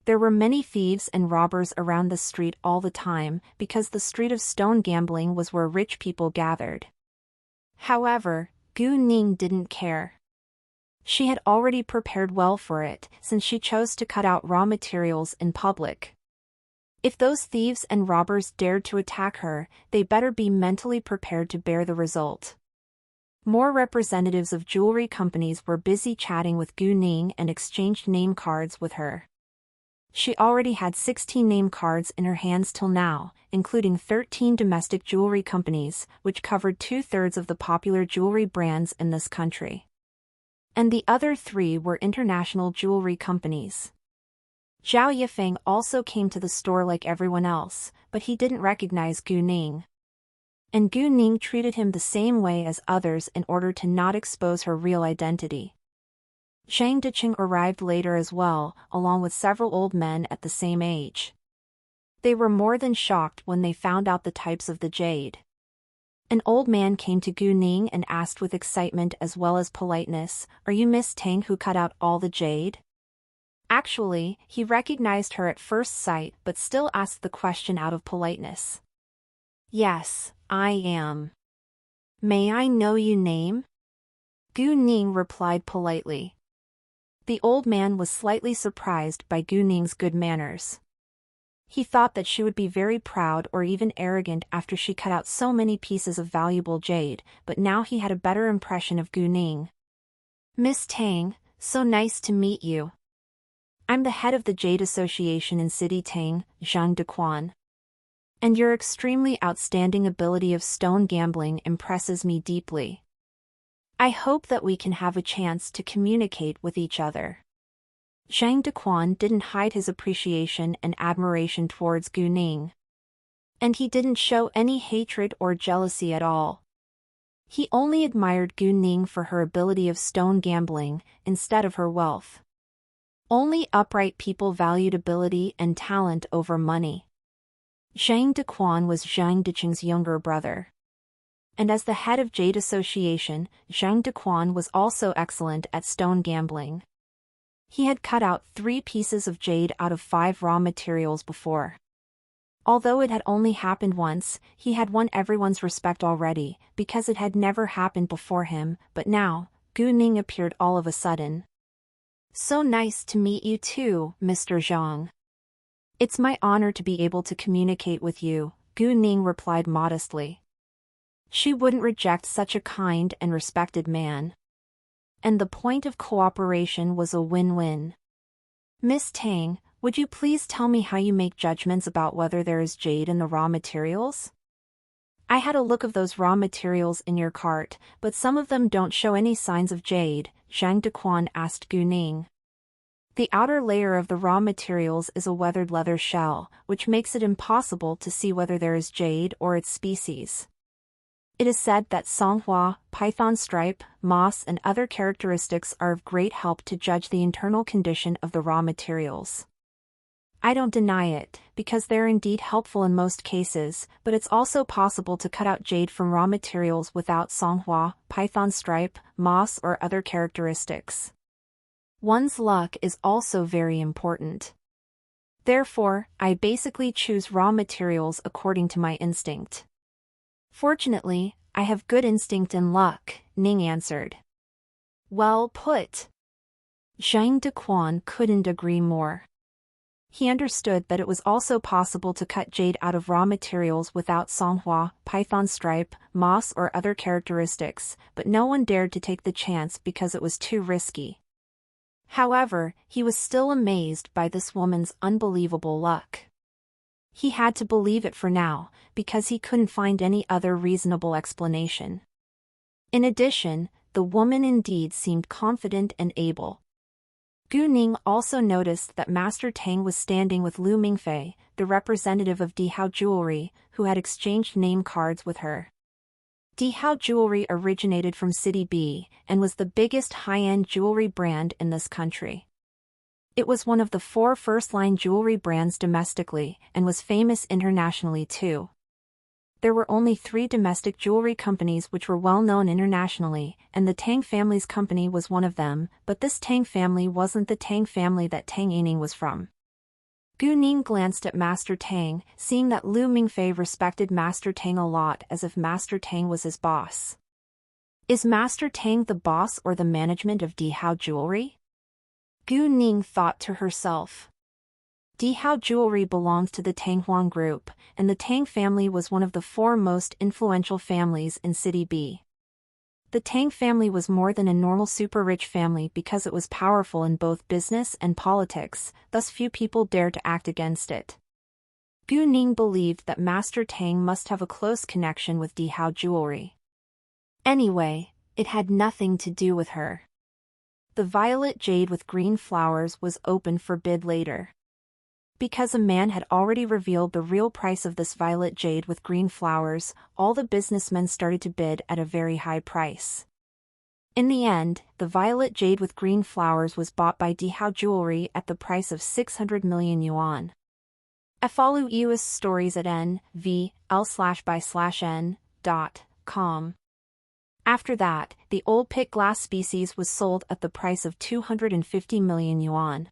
There were many thieves and robbers around the street all the time, because the street of stone gambling was where rich people gathered. However, Gu Ning didn't care. She had already prepared well for it, since she chose to cut out raw materials in public. If those thieves and robbers dared to attack her, they better be mentally prepared to bear the result. More representatives of jewelry companies were busy chatting with Gu Ning and exchanged name cards with her. She already had 16 name cards in her hands till now, including 13 domestic jewelry companies, which covered 2/3 of the popular jewelry brands in this country. And the other 3 were international jewelry companies. Zhao Yifeng also came to the store like everyone else, but he didn't recognize Gu Ning. And Gu Ning treated him the same way as others in order to not expose her real identity. Zhang Deqing arrived later as well, along with several old men at the same age. They were more than shocked when they found out the types of the jade. An old man came to Gu Ning and asked with excitement as well as politeness, "Are you Miss Tang who cut out all the jade?" Actually, he recognized her at first sight but still asked the question out of politeness. "Yes, I am. May I know your name?" Gu Ning replied politely. The old man was slightly surprised by Gu Ning's good manners. He thought that she would be very proud or even arrogant after she cut out so many pieces of valuable jade, but now he had a better impression of Gu Ning. "Miss Tang, so nice to meet you. I'm the head of the Jade Association in City Tang, Zhang Dequan. And your extremely outstanding ability of stone gambling impresses me deeply. I hope that we can have a chance to communicate with each other." Zhang Dequan didn't hide his appreciation and admiration towards Gu Ning. And he didn't show any hatred or jealousy at all. He only admired Gu Ning for her ability of stone gambling, instead of her wealth. Only upright people valued ability and talent over money. Zhang Dequan was Zhang Deqing's younger brother. And as the head of Jade Association, Zhang Dequan was also excellent at stone gambling. He had cut out 3 pieces of jade out of 5 raw materials before. Although it had only happened once, he had won everyone's respect already, because it had never happened before him, but now, Gu Ning appeared all of a sudden. "So nice to meet you too, Mr. Zhang. It's my honor to be able to communicate with you," Gu Ning replied modestly. She wouldn't reject such a kind and respected man. And the point of cooperation was a win-win. "Miss Tang, would you please tell me how you make judgments about whether there is jade in the raw materials? I had a look of those raw materials in your cart, but some of them don't show any signs of jade," Zhang Dequan asked Gu Ning. "The outer layer of the raw materials is a weathered leather shell, which makes it impossible to see whether there is jade or its species. It is said that songhua, python stripe, moss and other characteristics are of great help to judge the internal condition of the raw materials. I don't deny it, because they're indeed helpful in most cases, but it's also possible to cut out jade from raw materials without songhua, python stripe, moss or other characteristics. One's luck is also very important. Therefore, I basically choose raw materials according to my instinct." "Fortunately, I have good instinct and luck," Ning answered. "Well put." Zhang Dequan couldn't agree more. He understood that it was also possible to cut jade out of raw materials without songhua, python stripe, moss or other characteristics, but no one dared to take the chance because it was too risky. However, he was still amazed by this woman's unbelievable luck. He had to believe it for now, because he couldn't find any other reasonable explanation. In addition, the woman indeed seemed confident and able. Gu Ning also noticed that Master Tang was standing with Lu Mingfei, the representative of Dihao Jewelry, who had exchanged name cards with her. Dihao Jewelry originated from City B, and was the biggest high-end jewelry brand in this country. It was one of the 4 first-line jewelry brands domestically, and was famous internationally too. There were only 3 domestic jewelry companies which were well known internationally, and the Tang family's company was one of them, but this Tang family wasn't the Tang family that Tang Yining was from. Gu Ning glanced at Master Tang, seeing that Lu Mingfei respected Master Tang a lot, as if Master Tang was his boss. Is Master Tang the boss or the management of Dihao Jewelry? Gu Ning thought to herself. Dihao Jewelry belonged to the Tang Huang Group, and the Tang family was one of the 4 most influential families in City B. The Tang family was more than a normal super-rich family because it was powerful in both business and politics, thus few people dared to act against it. Gu Ning believed that Master Tang must have a close connection with Dihao Jewelry. Anyway, it had nothing to do with her. The violet jade with green flowers was open for bid later. Because a man had already revealed the real price of this violet jade with green flowers, all the businessmen started to bid at a very high price. In the end, the violet jade with green flowers was bought by Dihao Jewelry at the price of 600 million yuan. Follow US stories at nvl/by/n.com. After that, the old pick glass species was sold at the price of 250 million yuan.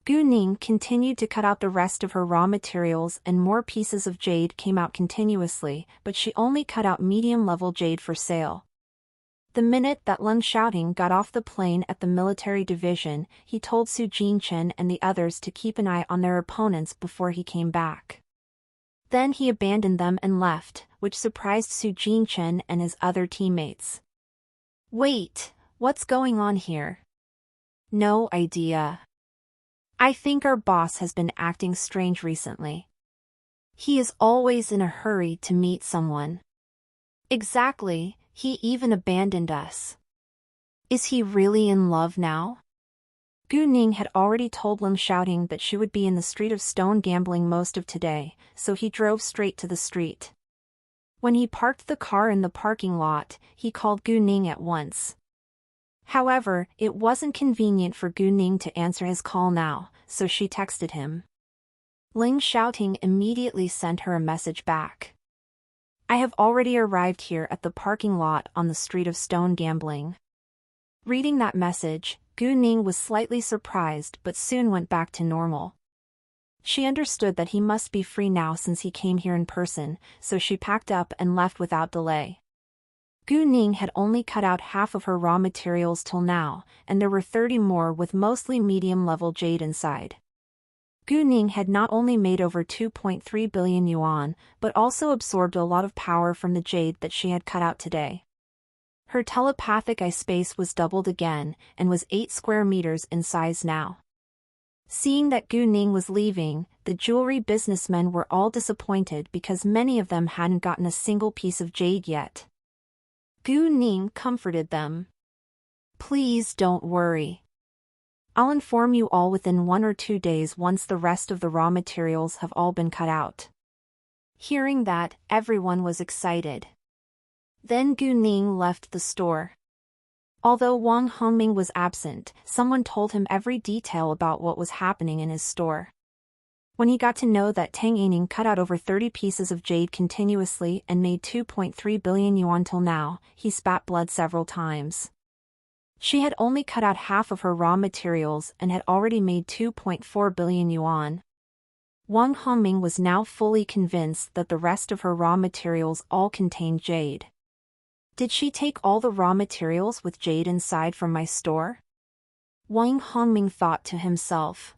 Gu Ning continued to cut out the rest of her raw materials and more pieces of jade came out continuously, but she only cut out medium-level jade for sale. The minute that Leng Xiaoting got off the plane at the military division, he told Su Jinchen and the others to keep an eye on their opponents before he came back. Then he abandoned them and left, which surprised Su Jinchen and his other teammates. "Wait, what's going on here?" "No idea. I think our boss has been acting strange recently. He is always in a hurry to meet someone." "Exactly, he even abandoned us. Is he really in love now?" Gu Ning had already told Leng Xiaoting that she would be in the street of stone gambling most of today, so he drove straight to the street. When he parked the car in the parking lot, he called Gu Ning at once. However, it wasn't convenient for Gu Ning to answer his call now, so she texted him. Ling Xiaoting immediately sent her a message back. I have already arrived here at the parking lot on the Street of Stone Gambling. Reading that message, Gu Ning was slightly surprised but soon went back to normal. She understood that he must be free now since he came here in person, so she packed up and left without delay. Gu Ning had only cut out half of her raw materials till now, and there were 30 more with mostly medium-level jade inside. Gu Ning had not only made over 2.3 billion yuan, but also absorbed a lot of power from the jade that she had cut out today. Her telepathic eye space was doubled again, and was 8 square meters in size now. Seeing that Gu Ning was leaving, the jewelry businessmen were all disappointed because many of them hadn't gotten a single piece of jade yet. Gu Ning comforted them. Please don't worry. I'll inform you all within 1 or 2 days once the rest of the raw materials have all been cut out. Hearing that, everyone was excited. Then Gu Ning left the store. Although Wang Hongming was absent, someone told him every detail about what was happening in his store. When he got to know that Tang Yining cut out over 30 pieces of jade continuously and made 2.3 billion yuan till now, he spat blood several times. She had only cut out half of her raw materials and had already made 2.4 billion yuan. Wang Hongming was now fully convinced that the rest of her raw materials all contained jade. Did she take all the raw materials with jade inside from my store? Wang Hongming thought to himself.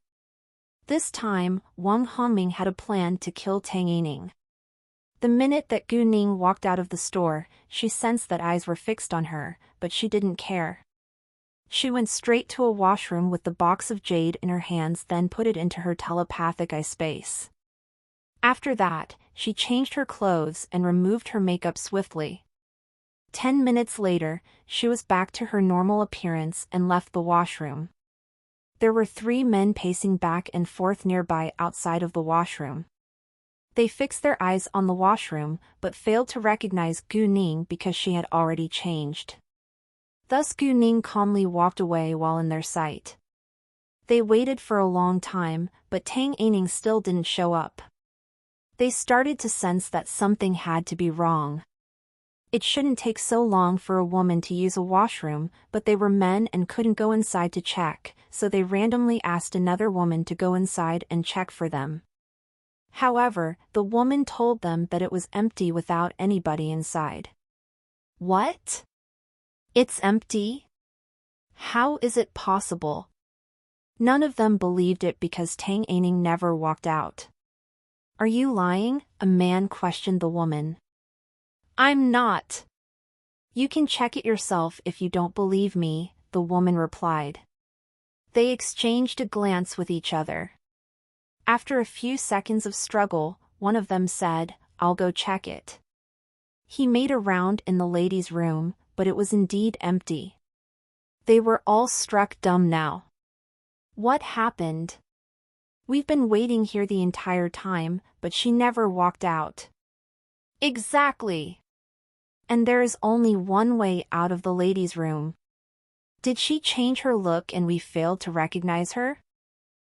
This time, Wang Hongming had a plan to kill Tang Yining. The minute that Gu Ning walked out of the store, she sensed that eyes were fixed on her, but she didn't care. She went straight to a washroom with the box of jade in her hands, then put it into her telepathic eye space. After that, she changed her clothes and removed her makeup swiftly. 10 minutes later, she was back to her normal appearance and left the washroom. There were 3 men pacing back and forth nearby outside of the washroom. They fixed their eyes on the washroom, but failed to recognize Gu Ning because she had already changed. Thus Gu Ning calmly walked away while in their sight. They waited for a long time, but Tang Yining still didn't show up. They started to sense that something had to be wrong. It shouldn't take so long for a woman to use a washroom, but they were men and couldn't go inside to check, so they randomly asked another woman to go inside and check for them. However, the woman told them that it was empty without anybody inside. What? It's empty? How is it possible? None of them believed it because Tang Yining never walked out. Are you lying? A man questioned the woman. I'm not. You can check it yourself if you don't believe me, the woman replied. They exchanged a glance with each other. After a few seconds of struggle, one of them said, I'll go check it. He made a round in the ladies' room, but it was indeed empty. They were all struck dumb now. What happened? We've been waiting here the entire time, but she never walked out. Exactly. And there is only one way out of the ladies' room. Did she change her look and we failed to recognize her?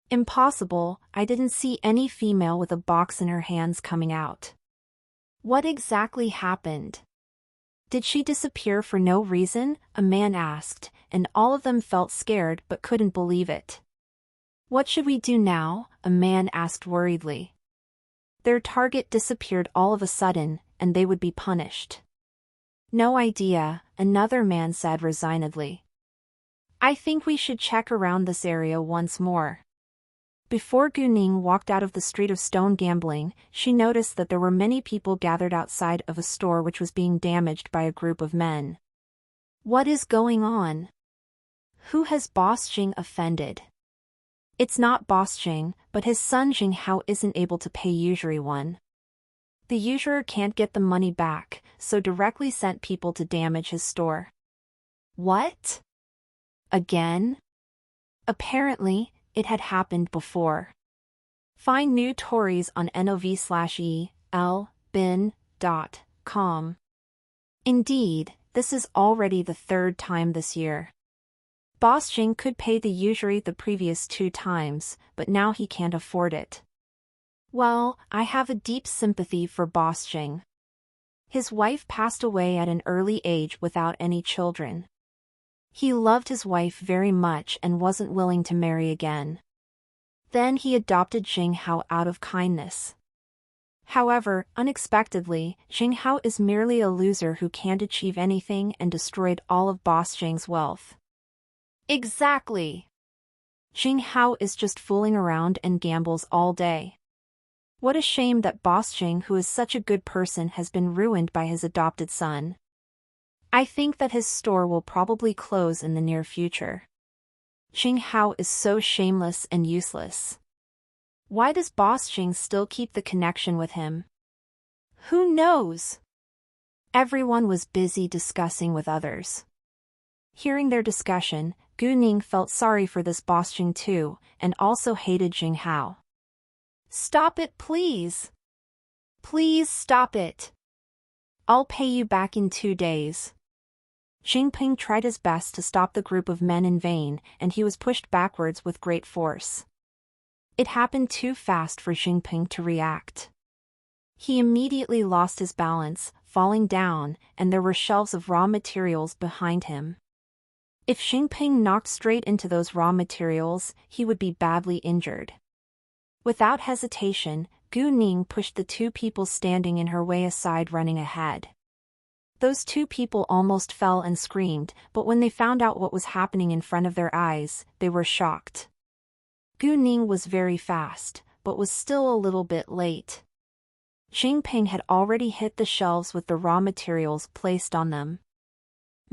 Impossible, I didn't see any female with a box in her hands coming out. What exactly happened? Did she disappear for no reason? A man asked, and all of them felt scared but couldn't believe it. What should we do now? A man asked worriedly. Their target disappeared all of a sudden, and they would be punished. No idea, another man said resignedly. I think we should check around this area once more. Before Gu Ning walked out of the Street of Stone Gambling, she noticed that there were many people gathered outside of a store which was being damaged by a group of men. What is going on? Who has Boss Jing offended? It's not Boss Jing, but his son Jing Hao isn't able to pay usury one. The usurer can't get the money back, so directly sent people to damage his store. What? Again? Apparently, it had happened before. Find new stories on nov/elbin.com. Indeed, this is already the 3rd time this year. Boss Jing could pay the usury the previous 2 times, but now he can't afford it. Well, I have a deep sympathy for Boss Jing. His wife passed away at an early age without any children. He loved his wife very much and wasn't willing to marry again. Then he adopted Jing Hao out of kindness. However, unexpectedly, Jing Hao is merely a loser who can't achieve anything and destroyed all of Boss Jing's wealth. Exactly. Jing Hao is just fooling around and gambles all day. What a shame that Boss Jing, who is such a good person, has been ruined by his adopted son. I think that his store will probably close in the near future. Jing Hao is so shameless and useless. Why does Boss Jing still keep the connection with him? Who knows? Everyone was busy discussing with others. Hearing their discussion, Gu Ning felt sorry for this Boss Jing too, and also hated Jing Hao. Stop it, please. Please stop it. I'll pay you back in 2 days. Xingping tried his best to stop the group of men in vain, and he was pushed backwards with great force. It happened too fast for Xingping to react. He immediately lost his balance, falling down, and there were shelves of raw materials behind him. If Xingping knocked straight into those raw materials, he would be badly injured. Without hesitation, Gu Ning pushed the 2 people standing in her way aside, running ahead. Those 2 people almost fell and screamed, but when they found out what was happening in front of their eyes, they were shocked. Gu Ning was very fast, but was still a little bit late. Xingping had already hit the shelves with the raw materials placed on them.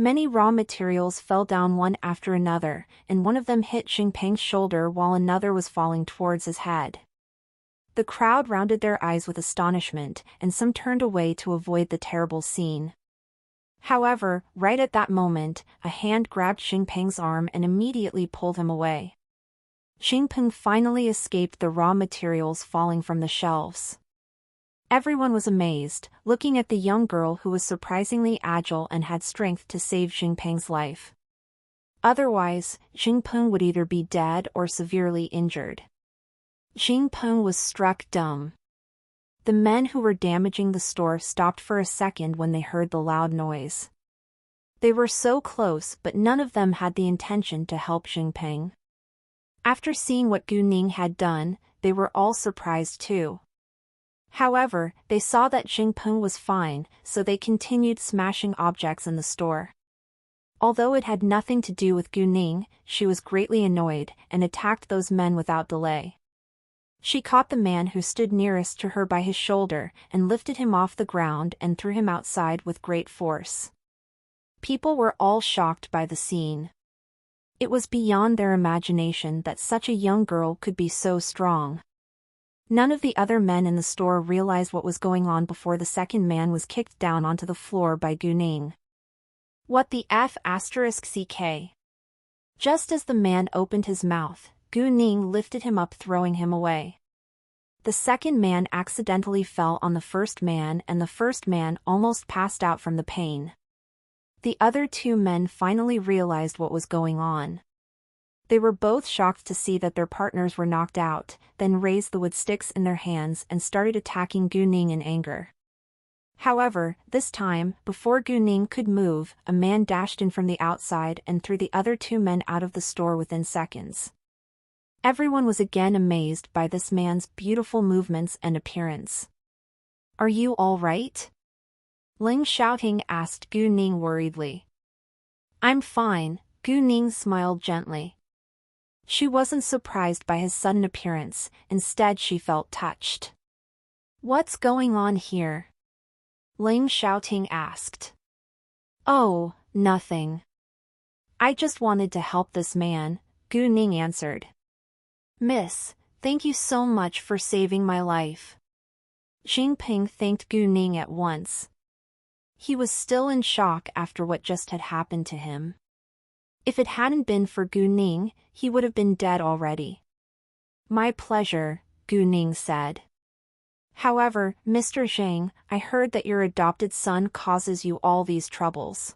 Many raw materials fell down one after another, and one of them hit Xingping's shoulder while another was falling towards his head. The crowd rounded their eyes with astonishment, and some turned away to avoid the terrible scene. However, right at that moment, a hand grabbed Xingping's arm and immediately pulled him away. Xingping finally escaped the raw materials falling from the shelves. Everyone was amazed, looking at the young girl who was surprisingly agile and had strength to save Xingping's life. Otherwise, Xingping would either be dead or severely injured. Xingping was struck dumb. The men who were damaging the store stopped for a second when they heard the loud noise. They were so close, but none of them had the intention to help Xingping. After seeing what Gu Ning had done, they were all surprised too. However, they saw that Xingping was fine, so they continued smashing objects in the store. Although it had nothing to do with Gu Ning, she was greatly annoyed and attacked those men without delay. She caught the man who stood nearest to her by his shoulder and lifted him off the ground and threw him outside with great force. People were all shocked by the scene. It was beyond their imagination that such a young girl could be so strong. None of the other men in the store realized what was going on before the second man was kicked down onto the floor by Gu Ning. What the F***ck? Just as the man opened his mouth, Gu Ning lifted him up, throwing him away. The second man accidentally fell on the first man, and the first man almost passed out from the pain. The other 2 men finally realized what was going on. They were both shocked to see that their partners were knocked out, then raised the wood sticks in their hands and started attacking Gu Ning in anger. However, this time, before Gu Ning could move, a man dashed in from the outside and threw the other 2 men out of the store within seconds. Everyone was again amazed by this man's beautiful movements and appearance. "Are you all right?" Ling Xiaoting asked Gu Ning worriedly. "I'm fine," Gu Ning smiled gently. She wasn't surprised by his sudden appearance, instead she felt touched. "What's going on here?" Ling Xiaoting asked. "Oh, nothing. I just wanted to help this man," Gu Ning answered. "Miss, thank you so much for saving my life." Xingping thanked Gu Ning at once. He was still in shock after what just had happened to him. If it hadn't been for Gu Ning, he would have been dead already. "My pleasure," Gu Ning said. "However, Mr. Zhang, I heard that your adopted son causes you all these troubles.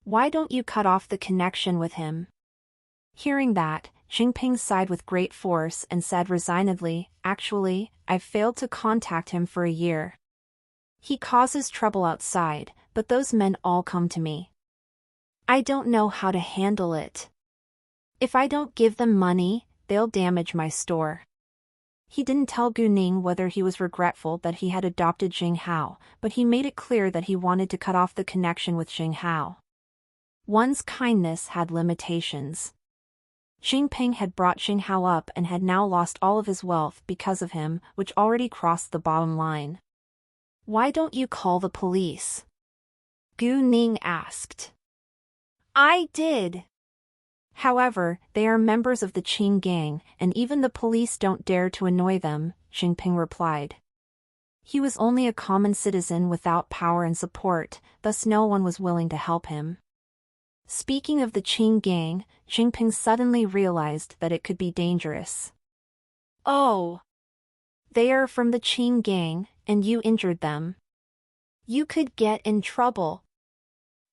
Why don't you cut off the connection with him?" Hearing that, Xingping sighed with great force and said resignedly, "Actually, I've failed to contact him for a year. He causes trouble outside, but those men all come to me. I don't know how to handle it. If I don't give them money, they'll damage my store." He didn't tell Gu Ning whether he was regretful that he had adopted Jing Hao, but he made it clear that he wanted to cut off the connection with Jing Hao. One's kindness had limitations. Xingping had brought Jing Hao up and had now lost all of his wealth because of him, which already crossed the bottom line. "Why don't you call the police?" Gu Ning asked. "I did. However, they are members of the Qing gang, and even the police don't dare to annoy them," Xingping replied. He was only a common citizen without power and support, thus no one was willing to help him. Speaking of the Qing gang, Xingping suddenly realized that it could be dangerous. "Oh! They are from the Qing gang, and you injured them. You could get in trouble.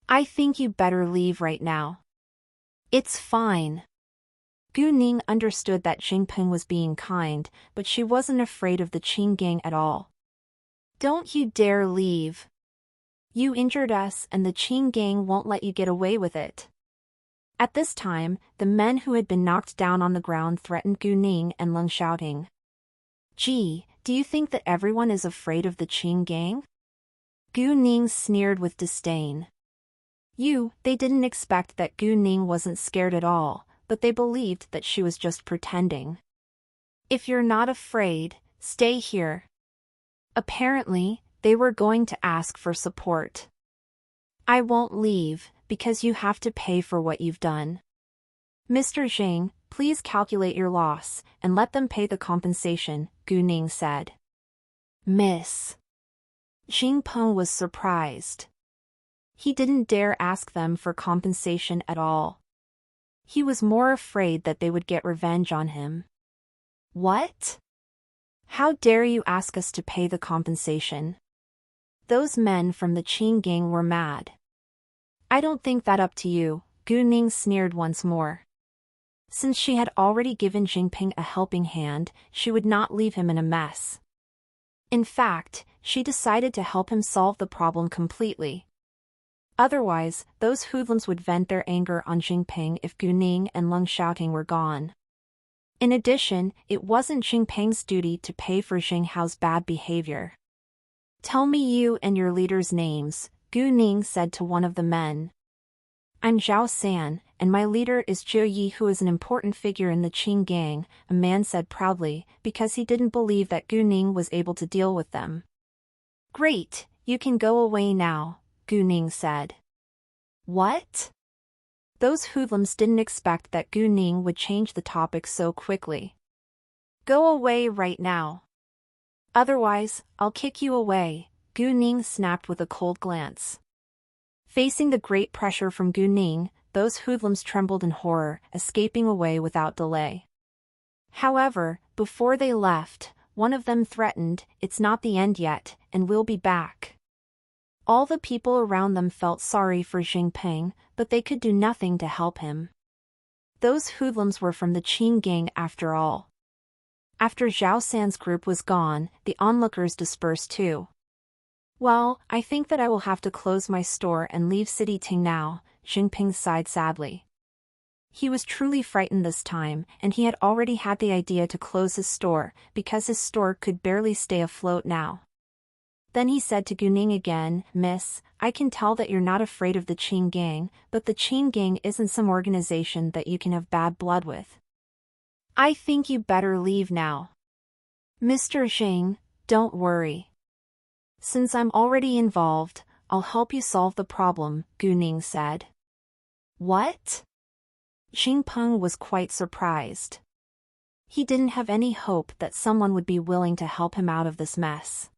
I think you better leave right now." "It's fine." Gu Ning understood that Xingping was being kind, but she wasn't afraid of the Qing gang at all. "Don't you dare leave. You injured us and the Qing gang won't let you get away with it." At this time, the men who had been knocked down on the ground threatened Gu Ning and Leng shouting, "Gee, do you think that everyone is afraid of the Qing gang?" Gu Ning sneered with disdain. They didn't expect that Gu Ning wasn't scared at all, but they believed that she was just pretending. "If you're not afraid, stay here." Apparently, they were going to ask for support. "I won't leave, because you have to pay for what you've done. Mr. Zhang, please calculate your loss, and let them pay the compensation," Gu Ning said. "Miss." Xingpeng was surprised. He didn't dare ask them for compensation at all. He was more afraid that they would get revenge on him. "What? How dare you ask us to pay the compensation?" Those men from the Qing gang were mad. "I don't think that up to you," Gu Ning sneered once more. Since she had already given Xingping a helping hand, she would not leave him in a mess. In fact, she decided to help him solve the problem completely. Otherwise, those hoodlums would vent their anger on Xingping if Gu Ning and Leng Xiaoting were gone. In addition, it wasn't Xingping's duty to pay for Jing Hao's bad behavior. "Tell me you and your leader's names," Gu Ning said to one of the men. "I'm Zhao San, and my leader is Zhou Yi, who is an important figure in the Qing gang," a man said proudly, because he didn't believe that Gu Ning was able to deal with them. "Great, you can go away now," Gu Ning said. "What?" Those hoodlums didn't expect that Gu Ning would change the topic so quickly. "Go away right now. Otherwise, I'll kick you away," Gu Ning snapped with a cold glance. Facing the great pressure from Gu Ning, those hoodlums trembled in horror, escaping away without delay. However, before they left, one of them threatened, "It's not the end yet, and we'll be back." All the people around them felt sorry for Xingping, but they could do nothing to help him. Those hoodlums were from the Qing gang after all. After Zhao San's group was gone, the onlookers dispersed too. "Well, I think that I will have to close my store and leave City Ting now," Xingping sighed sadly. He was truly frightened this time, and he had already had the idea to close his store, because his store could barely stay afloat now. Then he said to Gu Ning again, "Miss, I can tell that you're not afraid of the Qing gang, but the Qing gang isn't some organization that you can have bad blood with. I think you better leave now." "Mr. Zhang, don't worry. Since I'm already involved, I'll help you solve the problem," Gu Ning said. "What?" Xingpeng was quite surprised. He didn't have any hope that someone would be willing to help him out of this mess.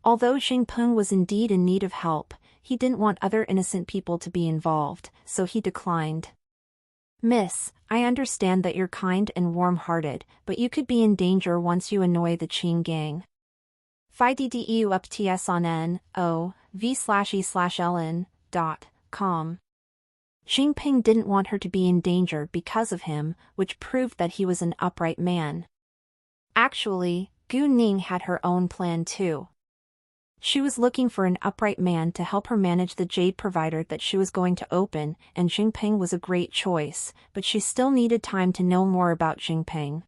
Although Xingpeng was indeed in need of help, he didn't want other innocent people to be involved, so he declined. "Miss, I understand that you're kind and warm-hearted, but you could be in danger once you annoy the Qing gang. FIDDEU up TS on N, O, V/E/LN.com. Xingping didn't want her to be in danger because of him, which proved that he was an upright man. Actually, Gu Ning had her own plan too. She was looking for an upright man to help her manage the jade provider that she was going to open, and Xingping was a great choice, but she still needed time to know more about Xingping.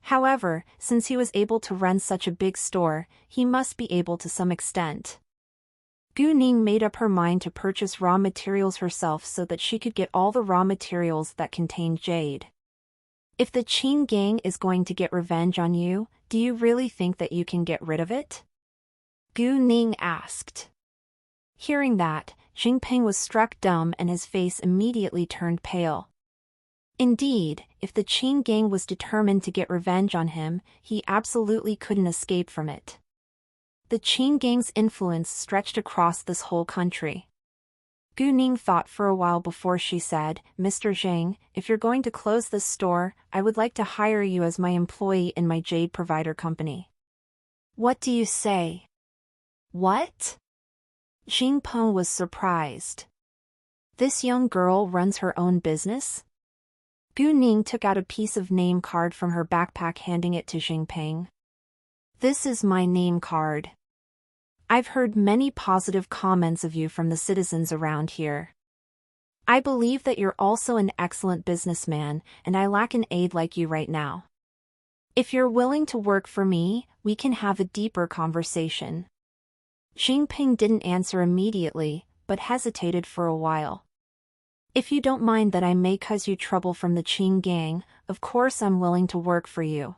However, since he was able to run such a big store, he must be able to some extent. Gu Ning made up her mind to purchase raw materials herself so that she could get all the raw materials that contained jade. If the Qin gang is going to get revenge on you, do you really think that you can get rid of it? Gu Ning asked. Hearing that, Xingping was struck dumb and his face immediately turned pale. Indeed, if the Qin gang was determined to get revenge on him, he absolutely couldn't escape from it. The Qin gang's influence stretched across this whole country. Gu Ning thought for a while before she said, "Mr. Zhang, if you're going to close this store, I would like to hire you as my employee in my jade provider company." "What do you say?" "What?" Xingpeng was surprised. This young girl runs her own business? Gu Ning took out a piece of name card from her backpack, handing it to Xingpeng. "This is my name card. I've heard many positive comments of you from the citizens around here. I believe that you're also an excellent businessman, and I lack an aide like you right now. If you're willing to work for me, we can have a deeper conversation." Xingpeng didn't answer immediately, but hesitated for a while. "If you don't mind that I may cause you trouble from the Qin gang, of course I'm willing to work for you."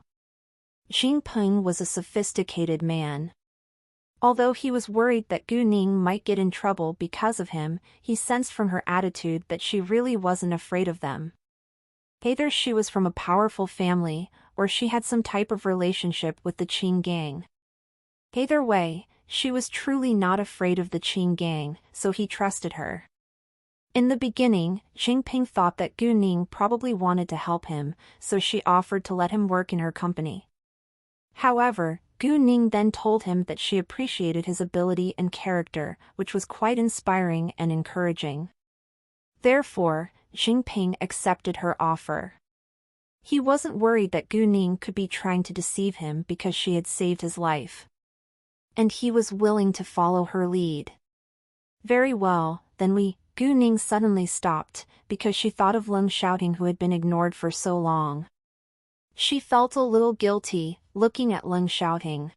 Xingpeng was a sophisticated man. Although he was worried that Gu Ning might get in trouble because of him, he sensed from her attitude that she really wasn't afraid of them. Either she was from a powerful family, or she had some type of relationship with the Qin gang. Either way, she was truly not afraid of the Qin gang, so he trusted her. In the beginning, Xingping thought that Gu Ning probably wanted to help him, so she offered to let him work in her company. However, Gu Ning then told him that she appreciated his ability and character, which was quite inspiring and encouraging. Therefore, Xingping accepted her offer. He wasn't worried that Gu Ning could be trying to deceive him because she had saved his life. And he was willing to follow her lead. "Very well, then Gu Ning suddenly stopped, because she thought of Leng Xiaoting, who had been ignored for so long. She felt a little guilty, looking at Leng Xiaoting.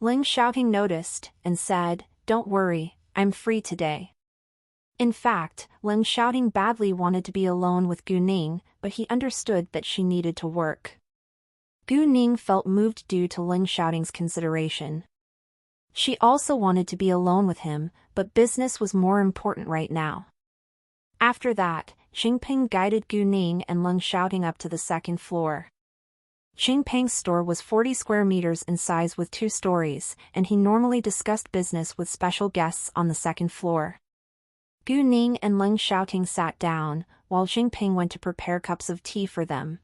Leng Xiaoting noticed, and said, "Don't worry, I'm free today." In fact, Leng Xiaoting badly wanted to be alone with Gu Ning, but he understood that she needed to work. Gu Ning felt moved due to Leng Xiaoting's consideration. She also wanted to be alone with him, but business was more important right now. After that, Xingpeng guided Gu Ning and Leng Xiaoting up to the second floor. Xingpeng's store was 40 square meters in size with 2 stories, and he normally discussed business with special guests on the second floor. Gu Ning and Leng Xiaoting sat down, while Xingpeng went to prepare cups of tea for them.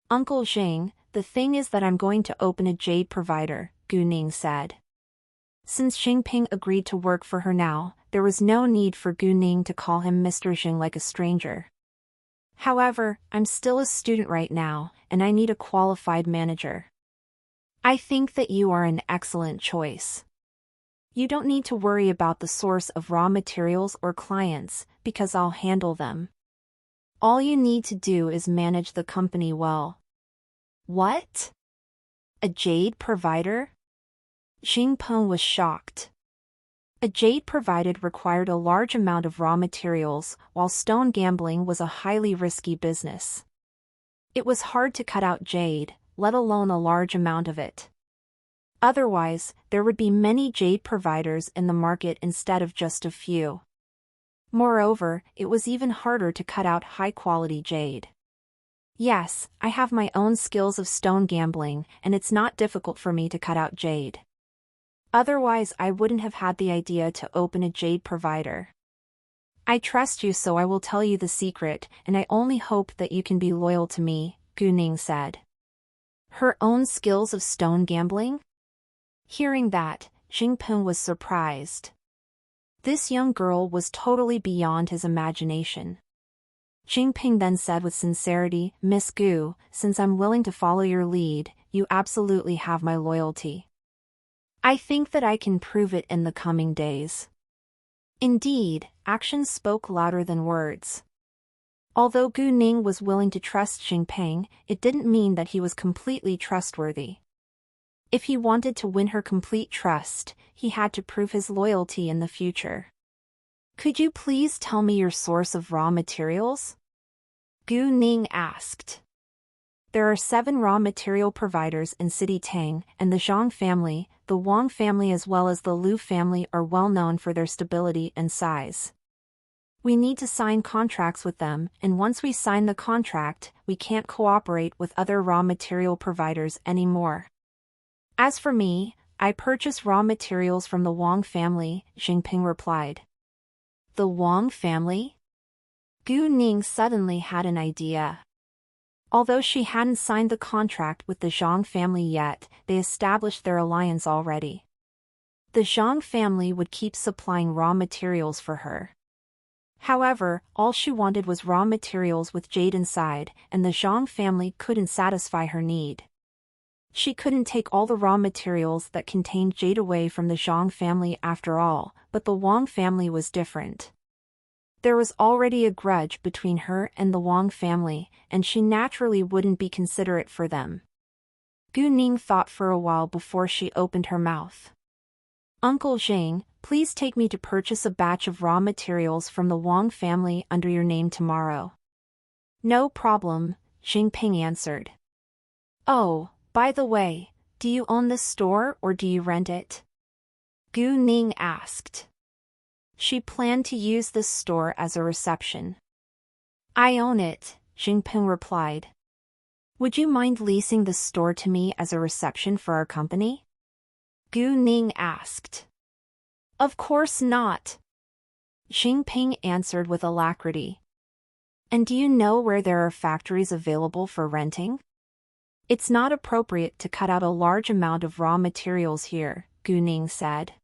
"Uncle Xing, the thing is that I'm going to open a jade provider," Gu Ning said. Since Xingpeng agreed to work for her now, there was no need for Gu Ning to call him Mr. Xing like a stranger. "However, I'm still a student right now, and I need a qualified manager. I think that you are an excellent choice. You don't need to worry about the source of raw materials or clients, because I'll handle them. All you need to do is manage the company well." "What? A jade provider?" Xingpeng was shocked. A jade provided required a large amount of raw materials, while stone gambling was a highly risky business. It was hard to cut out jade, let alone a large amount of it. Otherwise, there would be many jade providers in the market instead of just a few. Moreover, it was even harder to cut out high-quality jade. "Yes, I have my own skills of stone gambling, and it's not difficult for me to cut out jade. Otherwise I wouldn't have had the idea to open a jade provider. I trust you, so I will tell you the secret, and I only hope that you can be loyal to me," Gu Ning said. Her own skills of stone gambling? Hearing that, Xingpeng was surprised. This young girl was totally beyond his imagination. Jinping then said with sincerity, "Miss Gu, since I'm willing to follow your lead, you absolutely have my loyalty. I think that I can prove it in the coming days." Indeed, actions spoke louder than words. Although Gu Ning was willing to trust Jinping, it didn't mean that he was completely trustworthy. If he wanted to win her complete trust, he had to prove his loyalty in the future. "Could you please tell me your source of raw materials?" Gu Ning asked. "There are 7 raw material providers in City Tang, and the Zhang family, the Wang family as well as the Liu family are well known for their stability and size. We need to sign contracts with them, and once we sign the contract, we can't cooperate with other raw material providers anymore. As for me, I purchase raw materials from the Wang family," Jinping replied. "The Wang family?" Gu Ning suddenly had an idea. Although she hadn't signed the contract with the Zhang family yet, they established their alliance already. The Zhang family would keep supplying raw materials for her. However, all she wanted was raw materials with jade inside, and the Zhang family couldn't satisfy her need. She couldn't take all the raw materials that contained jade away from the Zhang family after all, but the Wang family was different. There was already a grudge between her and the Wang family, and she naturally wouldn't be considerate for them. Gu Ning thought for a while before she opened her mouth. "Uncle Zhang, please take me to purchase a batch of raw materials from the Wang family under your name tomorrow." "No problem," Jinping answered. "Oh, by the way, do you own this store or do you rent it?" Gu Ning asked. She planned to use this store as a reception. "I own it," Jinping replied. "Would you mind leasing this store to me as a reception for our company?" Gu Ning asked. "Of course not," Jinping answered with alacrity. "And do you know where there are factories available for renting? It's not appropriate to cut out a large amount of raw materials here," Gu Ning said.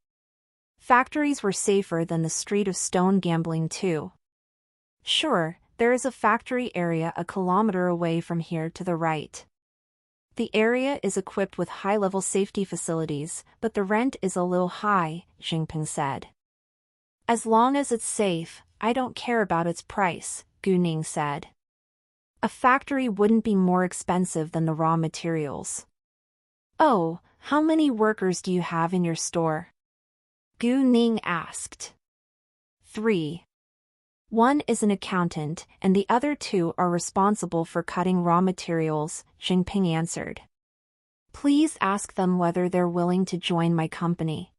"Factories were safer than the street of stone gambling too." "Sure, there is a factory area a kilometer away from here to the right. The area is equipped with high-level safety facilities, but the rent is a little high," Jinping said. "As long as it's safe, I don't care about its price," Gu Ning said. "A factory wouldn't be more expensive than the raw materials." "Oh, how many workers do you have in your store?" Gu Ning asked. 3. One is an accountant, and the other 2 are responsible for cutting raw materials, Jinping answered. "Please ask them whether they're willing to join my company.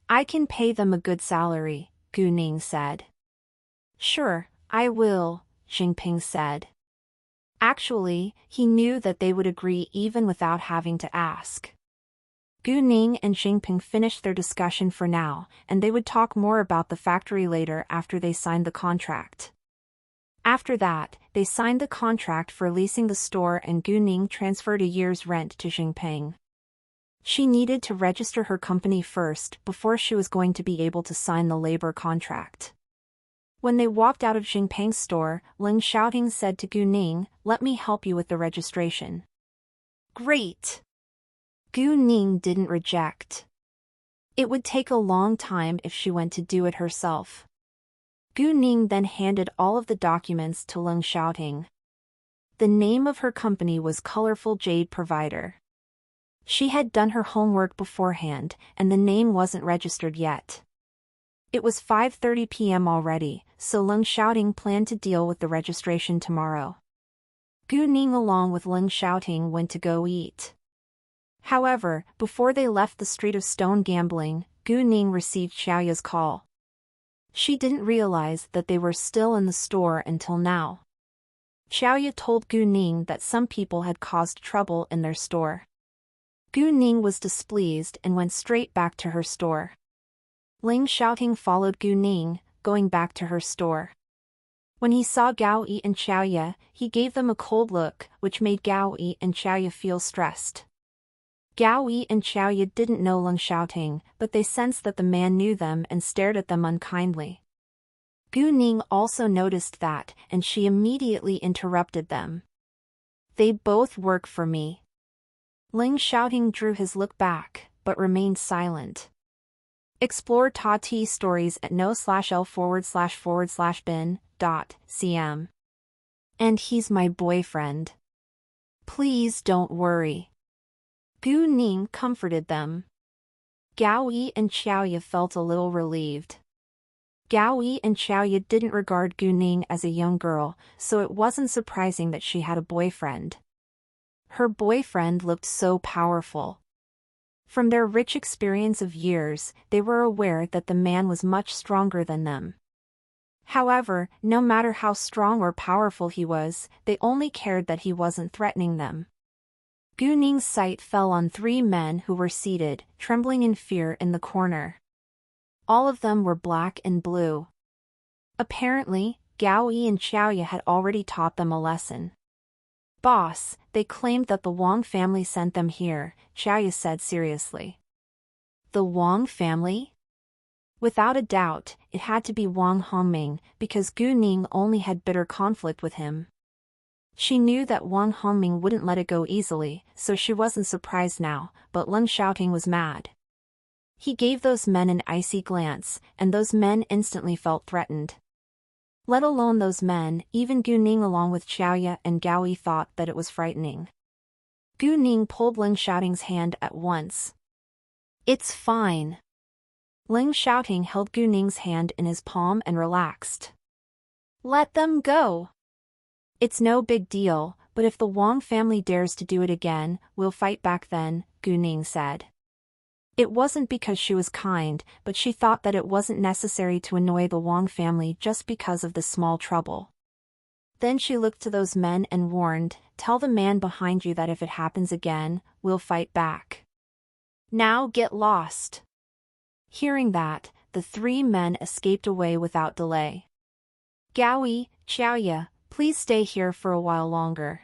I can pay them a good salary," Gu Ning said. "Sure, I will," Jinping said. Actually, he knew that they would agree even without having to ask. Gu Ning and Jinping finished their discussion for now, and they would talk more about the factory later after they signed the contract. After that, they signed the contract for leasing the store and Gu Ning transferred a year's rent to Jinping. She needed to register her company first before she was going to be able to sign the labor contract. When they walked out of Jinping's store, Ling Xiaoting said to Gu Ning, "Let me help you with the registration." "Great!" Gu Ning didn't reject. It would take a long time if she went to do it herself. Gu Ning then handed all of the documents to Ling Xiaoting. The name of her company was Colorful Jade Provider. She had done her homework beforehand, and the name wasn't registered yet. It was 5:30 p.m. already, so Ling Xiaoting planned to deal with the registration tomorrow. Gu Ning along with Ling Xiaoting went to go eat. However, before they left the street of stone gambling, Gu Ning received Xiaoya's call. She didn't realize that they were still in the store until now. Xiaoya told Gu Ning that some people had caused trouble in their store. Gu Ning was displeased and went straight back to her store. Ling Xiaoting followed Gu Ning, going back to her store. When he saw Gao Yi and Xiaoya, he gave them a cold look, which made Gao Yi and Xiaoya feel stressed. Gao Yi and Xiaoya didn't know Leng Xiaoting, but they sensed that the man knew them and stared at them unkindly. Gu Ning also noticed that, and she immediately interrupted them. They both work for me. Leng Xiaoting drew his look back, but remained silent. Explore Tati stories at no/l/bin.cm. And he's my boyfriend. Please don't worry. Gu Ning comforted them. Gao Yi and Xiaoya felt a little relieved. Gao Yi and Xiaoya didn't regard Gu Ning as a young girl, so it wasn't surprising that she had a boyfriend. Her boyfriend looked so powerful. From their rich experience of years, they were aware that the man was much stronger than them. However, no matter how strong or powerful he was, they only cared that he wasn't threatening them. Gu Ning's sight fell on 3 men who were seated, trembling in fear in the corner. All of them were black and blue. Apparently, Gao Yi and Xiaoya had already taught them a lesson. Boss, they claimed that the Wang family sent them here, Xiaoya said seriously. The Wang family? Without a doubt, it had to be Wang Hongming, because Gu Ning only had bitter conflict with him. She knew that Wang Hongming wouldn't let it go easily, so she wasn't surprised now, but Leng Xiaoting was mad. He gave those men an icy glance, and those men instantly felt threatened. Let alone those men, even Gu Ning along with Xiaoya and Gao Yi thought that it was frightening. Gu Ning pulled Leng Xiaoting's hand at once. It's fine. Leng Xiaoting held Gu Ning's hand in his palm and relaxed. Let them go. It's no big deal, but if the Wang family dares to do it again, we'll fight back then, Gu Ning said. It wasn't because she was kind, but she thought that it wasn't necessary to annoy the Wang family just because of this small trouble. Then she looked to those men and warned, tell the man behind you that if it happens again, we'll fight back. Now get lost. Hearing that, the 3 men escaped away without delay. Gao Yi, Xiaoya, please stay here for a while longer.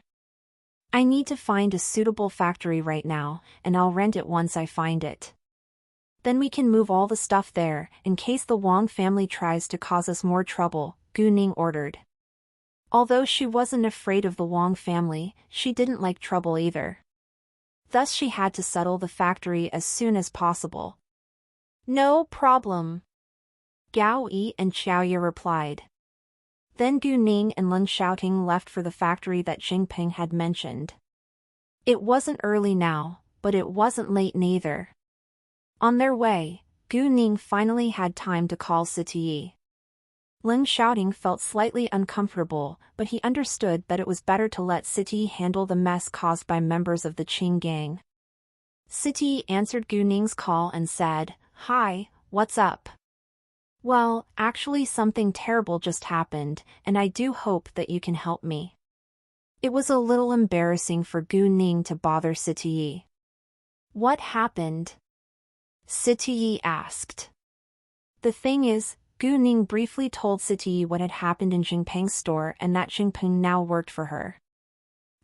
I need to find a suitable factory right now, and I'll rent it once I find it. Then we can move all the stuff there, in case the Wang family tries to cause us more trouble, Gu Ning ordered. Although she wasn't afraid of the Wang family, she didn't like trouble either. Thus she had to settle the factory as soon as possible. No problem. Gao Yi and Xiaoya replied. Then Gu Ning and Leng Xiaoting left for the factory that Jinping had mentioned. It wasn't early now, but it wasn't late neither. On their way, Gu Ning finally had time to call Siti. Leng Xiaoting felt slightly uncomfortable, but he understood that it was better to let Siti handle the mess caused by members of the Qing gang. Siti answered Gu Ning's call and said, Hi, what's up? Well, actually something terrible just happened, and I do hope that you can help me. It was a little embarrassing for Gu Ning to bother Siti. What happened? Siti asked. The thing is, Gu Ning briefly told Siti what had happened in Jinping's store and that Jinping now worked for her.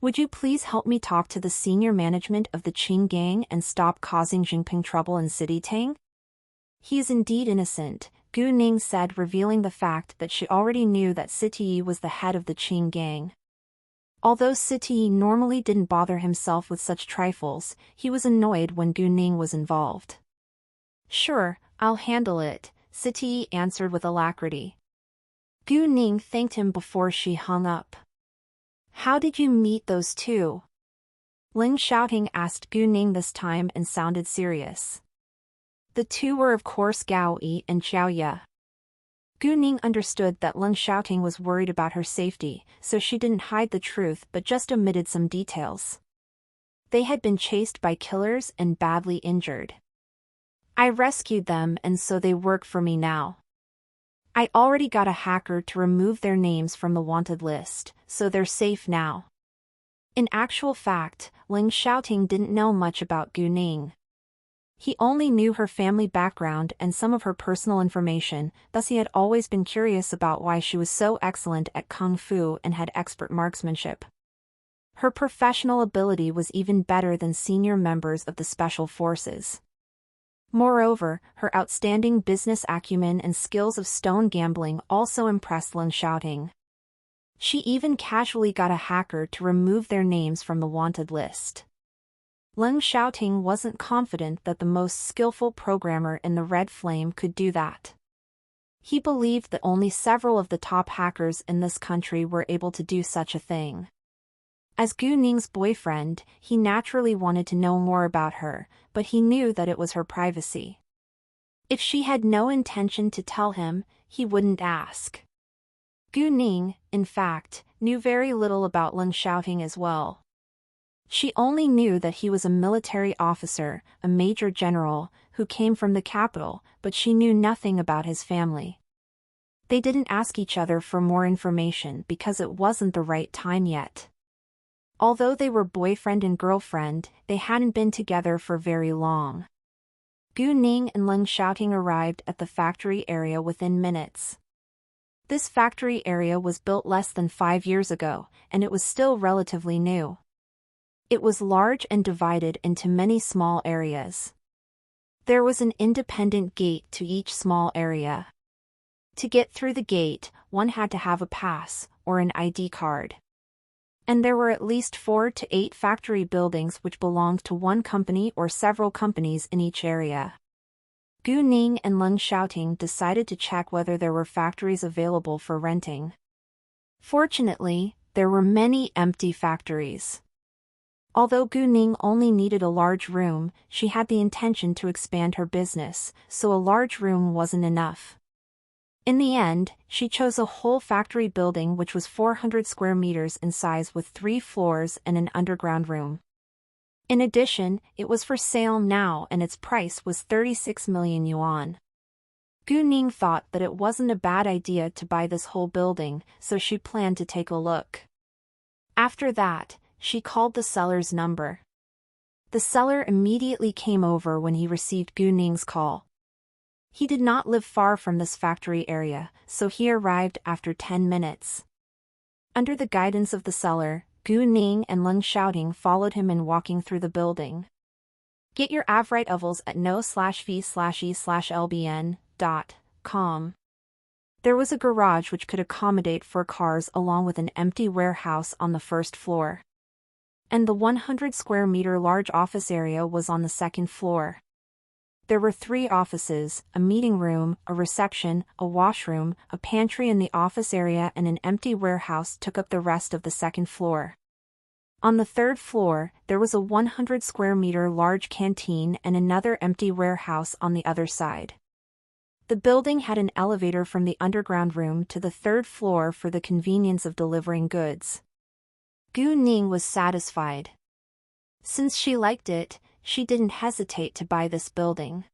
Would you please help me talk to the senior management of the Qing gang and stop causing Jinping trouble in City Tang? He is indeed innocent, Gu Ning said, revealing the fact that she already knew that Siti was the head of the Qing gang. Although Siti normally didn't bother himself with such trifles, he was annoyed when Gu Ning was involved. Sure, I'll handle it, Siti answered with alacrity. Gu Ning thanked him before she hung up. How did you meet those two? Leng Xiaoting asked Gu Ning this time and sounded serious. The two were of course Gao Yi and Xiaoya. Gu Ning understood that Leng Xiaoting was worried about her safety, so she didn't hide the truth but just omitted some details. They had been chased by killers and badly injured. I rescued them and so they work for me now. I already got a hacker to remove their names from the wanted list, so they're safe now. In actual fact, Leng Xiaoting didn't know much about Gu Ning. He only knew her family background and some of her personal information, thus he had always been curious about why she was so excellent at kung fu and had expert marksmanship. Her professional ability was even better than senior members of the special forces. Moreover, her outstanding business acumen and skills of stone gambling also impressed Leng Xiaoting. She even casually got a hacker to remove their names from the wanted list. Leng Xiaoting wasn't confident that the most skillful programmer in the Red Flame could do that. He believed that only several of the top hackers in this country were able to do such a thing. As Gu Ning's boyfriend, he naturally wanted to know more about her, but he knew that it was her privacy. If she had no intention to tell him, he wouldn't ask. Gu Ning, in fact, knew very little about Leng Xiaoting as well. She only knew that he was a military officer, a major general, who came from the capital, but she knew nothing about his family. They didn't ask each other for more information because it wasn't the right time yet. Although they were boyfriend and girlfriend, they hadn't been together for very long. Gu Ning and Leng Xiaoting arrived at the factory area within minutes. This factory area was built less than 5 years ago, and it was still relatively new. It was large and divided into many small areas. There was an independent gate to each small area. To get through the gate, one had to have a pass, or an ID card. And there were at least 4 to 8 factory buildings which belonged to one company or several companies in each area. Gu Ning and Leng Xiaoting decided to check whether there were factories available for renting. Fortunately, there were many empty factories. Although Gu Ning only needed a large room, she had the intention to expand her business, so a large room wasn't enough. In the end, she chose a whole factory building which was 400 square meters in size with 3 floors and an underground room. In addition, it was for sale now and its price was 36 million yuan. Gu Ning thought that it wasn't a bad idea to buy this whole building, so she planned to take a look. After that, she called the seller's number. The seller immediately came over when he received Gu Ning's call. He did not live far from this factory area, so he arrived after 10 minutes. Under the guidance of the seller, Gu Ning and Leng Xiaoting followed him in walking through the building. Get your Avrite ovals at no/v/e/lbn.com. There was a garage which could accommodate 4 cars along with an empty warehouse on the first floor. And the 100 square meter large office area was on the second floor. There were 3 offices, a meeting room, a reception, a washroom, a pantry in the office area and an empty warehouse took up the rest of the second floor. On the third floor, there was a 100 square meter large canteen and another empty warehouse on the other side. The building had an elevator from the underground room to the third floor for the convenience of delivering goods. Gu Ning was satisfied. Since she liked it, she didn't hesitate to buy this building.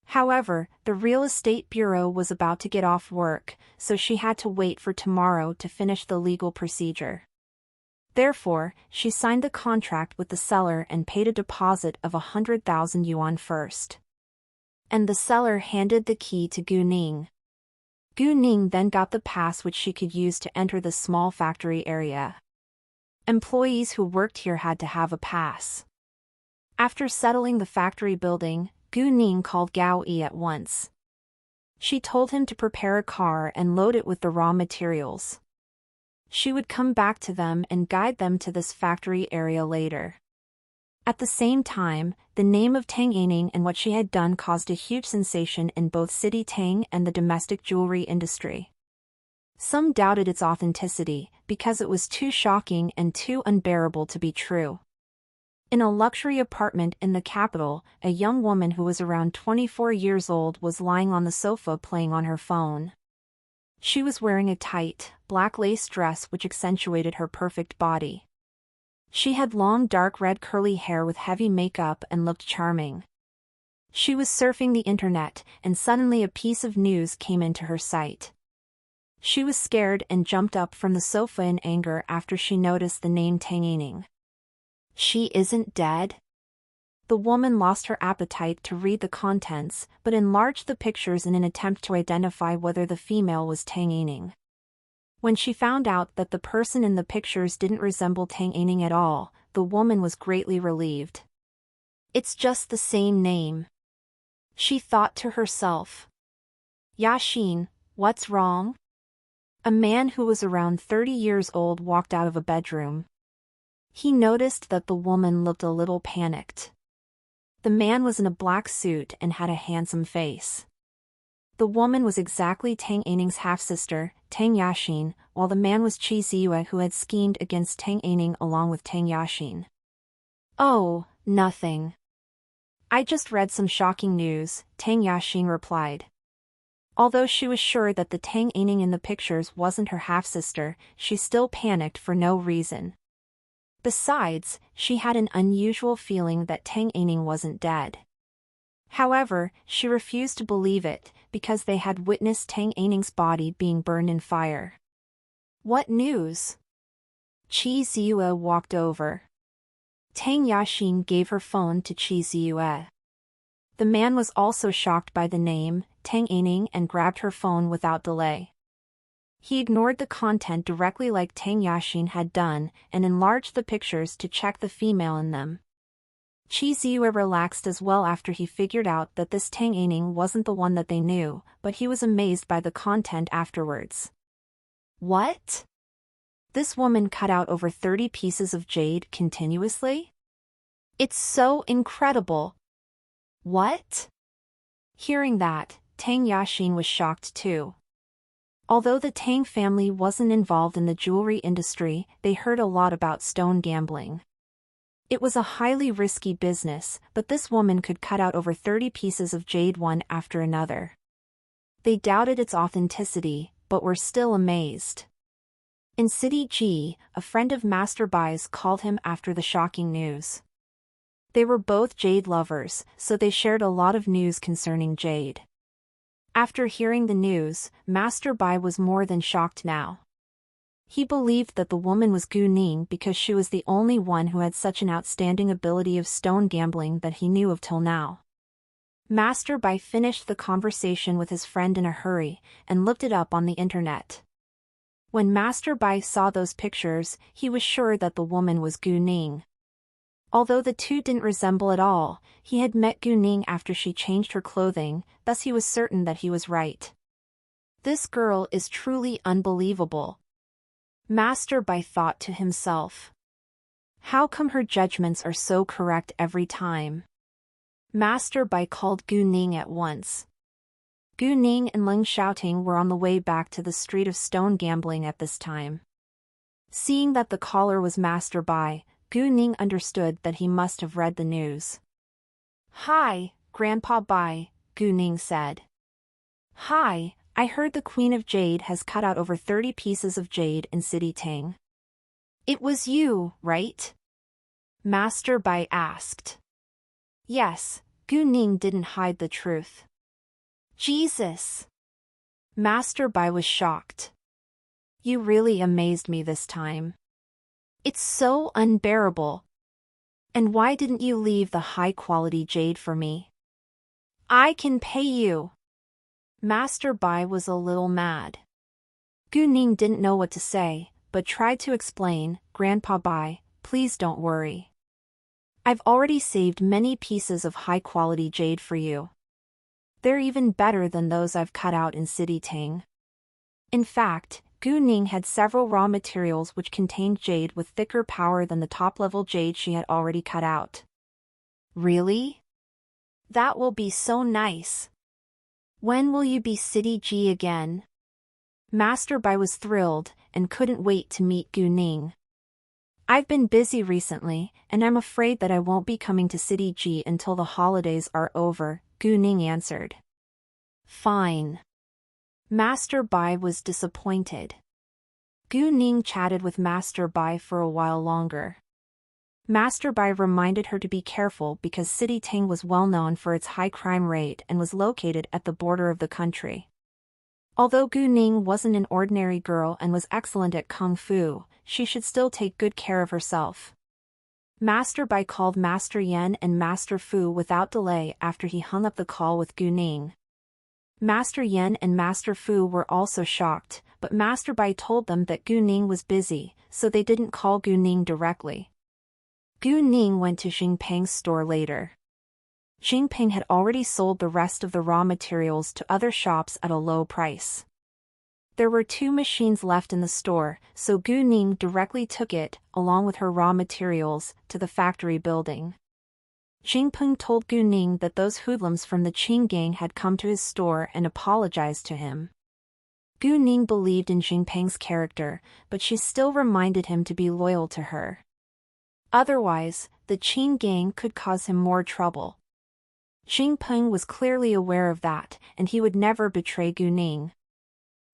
However, the real estate bureau was about to get off work, so she had to wait for tomorrow to finish the legal procedure. Therefore, she signed the contract with the seller and paid a deposit of 100,000 yuan first. And the seller handed the key to Gu Ning. Gu Ning then got the pass which she could use to enter the small factory area. Employees who worked here had to have a pass. After settling the factory building, Gu Ning called Gao Yi at once. She told him to prepare a car and load it with the raw materials. She would come back to them and guide them to this factory area later. At the same time, the name of Tang Yining and what she had done caused a huge sensation in both City Tang and the domestic jewelry industry. Some doubted its authenticity, because it was too shocking and too unbearable to be true. In a luxury apartment in the capital, a young woman who was around 24 years old was lying on the sofa playing on her phone. She was wearing a tight, black lace dress which accentuated her perfect body. She had long dark red curly hair with heavy makeup and looked charming. She was surfing the internet, and suddenly a piece of news came into her sight. She was scared and jumped up from the sofa in anger after she noticed the name Tang Yining. She isn't dead? The woman lost her appetite to read the contents, but enlarged the pictures in an attempt to identify whether the female was Tang Yining. When she found out that the person in the pictures didn't resemble Tang Aining at all, the woman was greatly relieved. It's just the same name, she thought to herself. Yaxin, what's wrong? A man who was around 30 years old walked out of a bedroom. He noticed that the woman looked a little panicked. The man was in a black suit and had a handsome face. The woman was exactly Tang Aining's half-sister, Tang Yaxin, while the man was Qi Ziyue, who had schemed against Tang Aining along with Tang Yaxin. Oh, nothing. I just read some shocking news, Tang Yaxin replied. Although she was sure that the Tang Aining in the pictures wasn't her half-sister, she still panicked for no reason. Besides, she had an unusual feeling that Tang Aining wasn't dead. However, she refused to believe it, because they had witnessed Tang Aining's body being burned in fire. What news? Qi Ziyue walked over. Tang Yaxin gave her phone to Qi Ziyue. The man was also shocked by the name, Tang Aining, and grabbed her phone without delay. He ignored the content directly like Tang Yaxin had done, and enlarged the pictures to check the female in them. Qi Ziyue relaxed as well after he figured out that this Tang Aining wasn't the one that they knew, but he was amazed by the content afterwards. What? This woman cut out over 30 pieces of jade continuously? It's so incredible. What? Hearing that, Tang Yaxin was shocked too. Although the Tang family wasn't involved in the jewelry industry, they heard a lot about stone gambling. It was a highly risky business, but this woman could cut out over 30 pieces of jade one after another. They doubted its authenticity, but were still amazed. In City G, a friend of Master Bai's called him after the shocking news. They were both jade lovers, so they shared a lot of news concerning jade. After hearing the news, Master Bai was more than shocked now. He believed that the woman was Gu Ning because she was the only one who had such an outstanding ability of stone gambling that he knew of till now. Master Bai finished the conversation with his friend in a hurry, and looked it up on the internet. When Master Bai saw those pictures, he was sure that the woman was Gu Ning. Although the two didn't resemble at all, he had met Gu Ning after she changed her clothing, thus he was certain that he was right. This girl is truly unbelievable. Master Bai thought to himself. How come her judgments are so correct every time? Master Bai called Gu Ning at once. Gu Ning and Ling Xiaoting were on the way back to the street of stone gambling at this time. Seeing that the caller was Master Bai, Gu Ning understood that he must have read the news. Hi, Grandpa Bai, Gu Ning said. Hi, I heard the Queen of Jade has cut out over 30 pieces of jade in City Tang. It was you, right? Master Bai asked. Yes, Gu Ning didn't hide the truth. Jesus! Master Bai was shocked. You really amazed me this time. It's so unbearable. And why didn't you leave the high-quality jade for me? I can pay you. Master Bai was a little mad. Gu Ning didn't know what to say, but tried to explain, Grandpa Bai, please don't worry. I've already saved many pieces of high-quality jade for you. They're even better than those I've cut out in City Tang. In fact, Gu Ning had several raw materials which contained jade with thicker power than the top-level jade she had already cut out. Really? That will be so nice. When will you be City G again? Master Bai was thrilled, and couldn't wait to meet Gu Ning. I've been busy recently, and I'm afraid that I won't be coming to City G until the holidays are over, Gu Ning answered. Fine. Master Bai was disappointed. Gu Ning chatted with Master Bai for a while longer. Master Bai reminded her to be careful because City Tang was well known for its high crime rate and was located at the border of the country. Although Gu Ning wasn't an ordinary girl and was excellent at kung fu, she should still take good care of herself. Master Bai called Master Yan and Master Fu without delay after he hung up the call with Gu Ning. Master Yan and Master Fu were also shocked, but but Master Bai told them that Gu Ning was busy, so they didn't call Gu Ning directly. Gu Ning went to Xingpeng's store later. Xingpeng had already sold the rest of the raw materials to other shops at a low price. There were 2 machines left in the store, so Gu Ning directly took it, along with her raw materials, to the factory building. Xingpeng told Gu Ning that those hoodlums from the Qing gang had come to his store and apologized to him. Gu Ning believed in Xingpeng's character, but she still reminded him to be loyal to her. Otherwise, the Qing gang could cause him more trouble. Xingpeng was clearly aware of that, and he would never betray Gu Ning.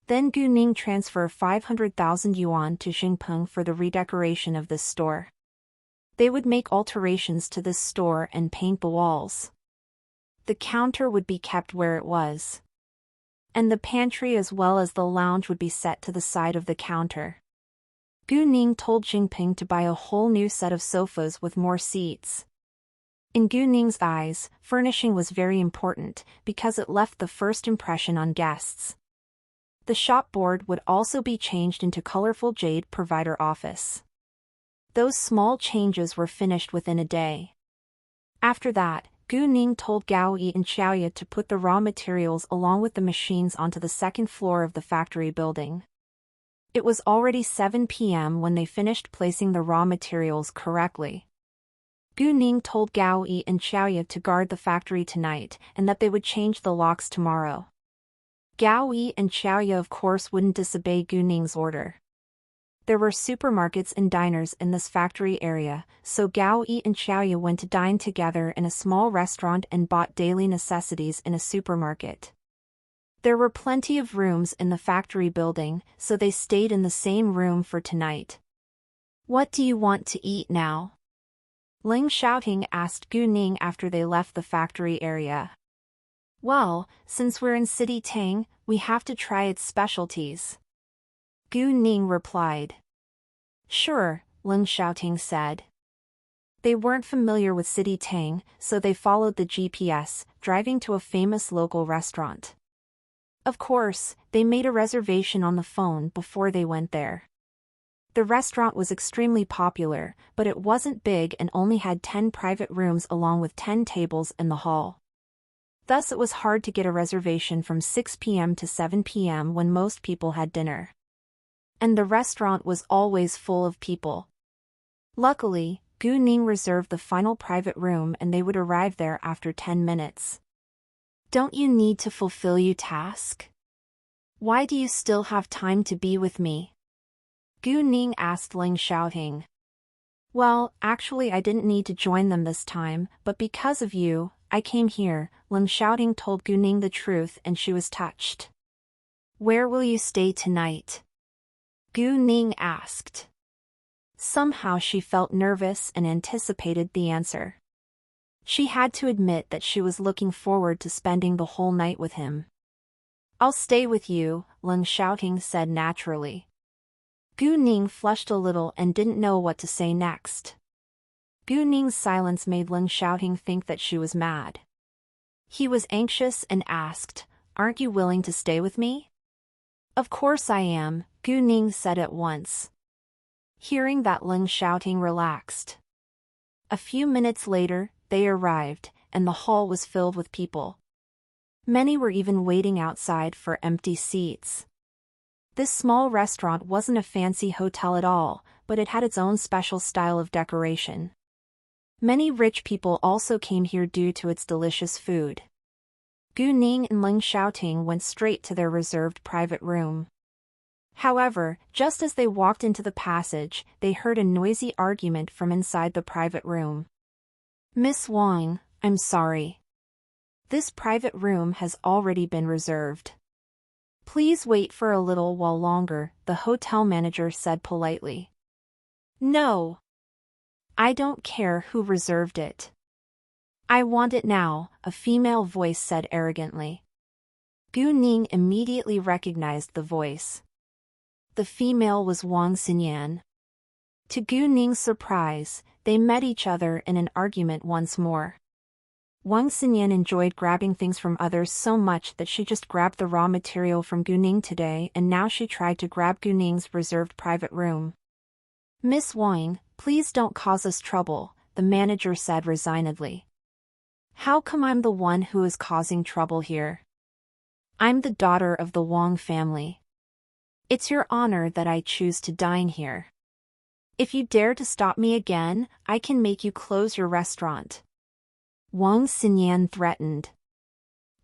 Then Gu Ning transferred 500,000 yuan to Xingpeng for the redecoration of this store. They would make alterations to this store and paint the walls. The counter would be kept where it was. And the pantry as well as the lounge would be set to the side of the counter. Gu Ning told Xingpeng to buy a whole new set of sofas with more seats. In Gu Ning's eyes, furnishing was very important, because it left the first impression on guests. The shop board would also be changed into colorful jade provider office. Those small changes were finished within a day. After that, Gu Ning told Gao Yi and Xiaoya to put the raw materials along with the machines onto the second floor of the factory building. It was already 7 p.m. when they finished placing the raw materials correctly. Gu Ning told Gao Yi and Xiaoya to guard the factory tonight and that they would change the locks tomorrow. Gao Yi and Xiaoya of course wouldn't disobey Gu Ning's order. There were supermarkets and diners in this factory area, so Gao Yi and Xiaoya went to dine together in a small restaurant and bought daily necessities in a supermarket. There were plenty of rooms in the factory building, so they stayed in the same room for tonight. "What do you want to eat now?" Ling Xiaoting asked Gu Ning after they left the factory area. "Well, since we're in City Tang, we have to try its specialties." Gu Ning replied. "Sure," Ling Xiaoting said. They weren't familiar with City Tang, so they followed the GPS, driving to a famous local restaurant. Of course, they made a reservation on the phone before they went there. The restaurant was extremely popular, but it wasn't big and only had 10 private rooms along with 10 tables in the hall. Thus it was hard to get a reservation from 6 p.m. to 7 p.m. when most people had dinner. And the restaurant was always full of people. Luckily, Gu Ning reserved the final private room and they would arrive there after 10 minutes. "Don't you need to fulfill your task? Why do you still have time to be with me?" Gu Ning asked Ling Xiaoting. "Well, actually I didn't need to join them this time, but because of you, I came here," Ling Xiaoting told Gu Ning the truth and she was touched. "Where will you stay tonight?" Gu Ning asked. Somehow she felt nervous and anticipated the answer. She had to admit that she was looking forward to spending the whole night with him. "I'll stay with you," Ling Xiaoting said naturally. Gu Ning flushed a little and didn't know what to say next. Gu Ning's silence made Ling Xiaoting think that she was mad. He was anxious and asked, "Aren't you willing to stay with me?" "Of course I am," Gu Ning said at once. Hearing that, Ling Xiaoting relaxed. A few minutes later, they arrived, and the hall was filled with people. Many were even waiting outside for empty seats. This small restaurant wasn't a fancy hotel at all, but it had its own special style of decoration. Many rich people also came here due to its delicious food. Gu Ning and Ling Xiaoting went straight to their reserved private room. However, just as they walked into the passage, they heard a noisy argument from inside the private room. "Miss Wang, I'm sorry. This private room has already been reserved. Please wait for a little while longer," the hotel manager said politely. "No. I don't care who reserved it. I want it now," a female voice said arrogantly. Gu Ning immediately recognized the voice. The female was Wang Xinyan. To Gu Ning's surprise, they met each other in an argument once more. Wang Xinyan enjoyed grabbing things from others so much that she just grabbed the raw material from Guning today, and now she tried to grab Guning's reserved private room. "Miss Wang, please don't cause us trouble," the manager said resignedly. "How come I'm the one who is causing trouble here? I'm the daughter of the Wang family. It's your honor that I choose to dine here. If you dare to stop me again, I can make you close your restaurant," Wang Xinyan threatened.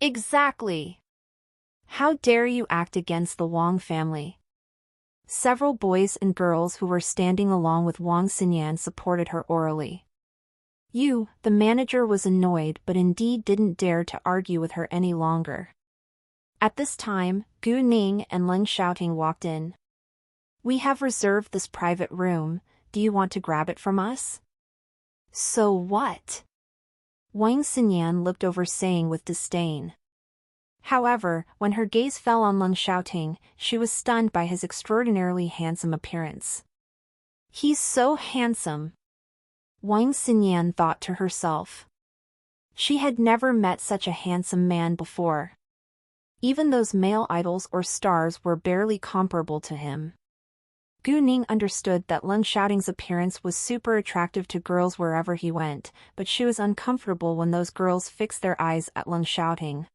"Exactly. How dare you act against the Wang family?" Several boys and girls who were standing along with Wang Xinyan supported her orally. The manager was annoyed but indeed didn't dare to argue with her any longer. At this time, Gu Ning and Leng Xiaoting walked in. "We have reserved this private room, do you want to grab it from us?" "So what?" Wang Xinyan looked over saying with disdain. However, when her gaze fell on Leng Xiaoting, she was stunned by his extraordinarily handsome appearance. "He's so handsome," Wang Xinyan thought to herself. She had never met such a handsome man before. Even those male idols or stars were barely comparable to him. Gu Ning understood that Leng Xiaoting's appearance was super attractive to girls wherever he went, but she was uncomfortable when those girls fixed their eyes at Leng Xiaoting.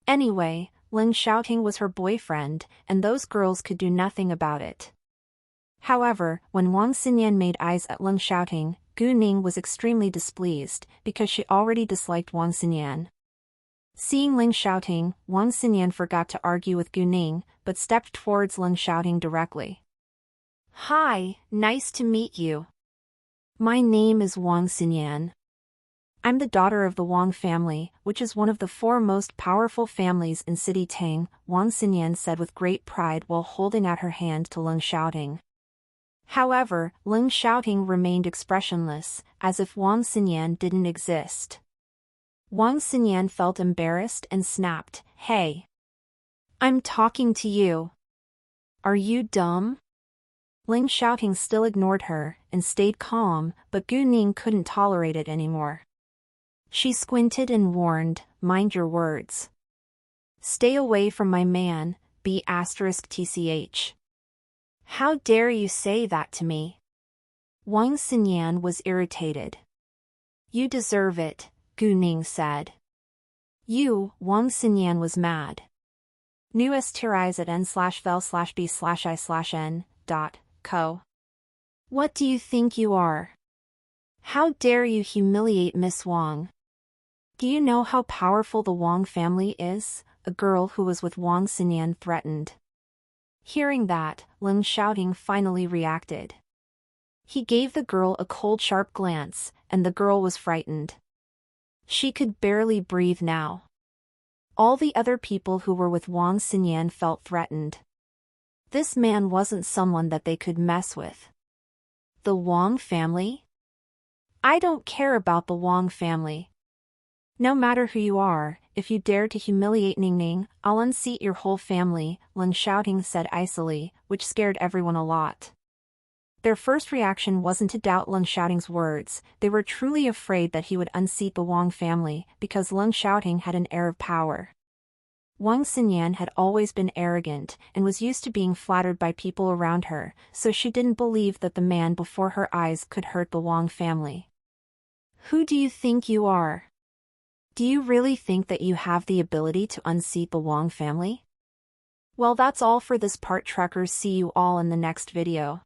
Anyway, Leng Xiaoting was her boyfriend, and those girls could do nothing about it. However, when Wang Xinyan made eyes at Leng Xiaoting, Gu Ning was extremely displeased, because she already disliked Wang Xinyan. Seeing Leng Xiaoting, Wang Xinyan forgot to argue with Gu Ning, but stepped towards Leng Xiaoting directly. "Hi, nice to meet you. My name is Wang Xinyan. I'm the daughter of the Wang family, which is one of the 4 most powerful families in City Tang," Wang Xinyan said with great pride while holding out her hand to Leng Xiaoting. However, Leng Xiaoting remained expressionless, as if Wang Xinyan didn't exist. Wang Xinyan felt embarrassed and snapped, "Hey! I'm talking to you. Are you dumb?" Leng Xiaoting still ignored her and stayed calm, but Gu Ning couldn't tolerate it anymore. She squinted and warned, "Mind your words. Stay away from my man, B*TCH. How dare you say that to me?" Wang Xinyan was irritated. "You deserve it," Gu Ning said. Wang Xinyan was mad. News@n/fel/b/i/n. Co. "What do you think you are? How dare you humiliate Miss Wang? Do you know how powerful the Wang family is?" a girl who was with Wang Xinyan threatened. Hearing that, Leng Xiaoting finally reacted. He gave the girl a cold sharp glance, and the girl was frightened. She could barely breathe now. All the other people who were with Wang Xinyan felt threatened. This man wasn't someone that they could mess with. The Wang family? I don't care about the Wang family. No matter who you are, if you dare to humiliate Ningning, I'll unseat your whole family, Leng Xiaoting said icily, which scared everyone a lot. Their first reaction wasn't to doubt Leng Xiaoting's words, they were truly afraid that he would unseat the Wang family, because Leng Xiaoting had an air of power. Wang Xinyan had always been arrogant, and was used to being flattered by people around her, so she didn't believe that the man before her eyes could hurt the Wang family. Who do you think you are? Do you really think that you have the ability to unseat the Wang family? Well, that's all for this part, truckers. See you all in the next video.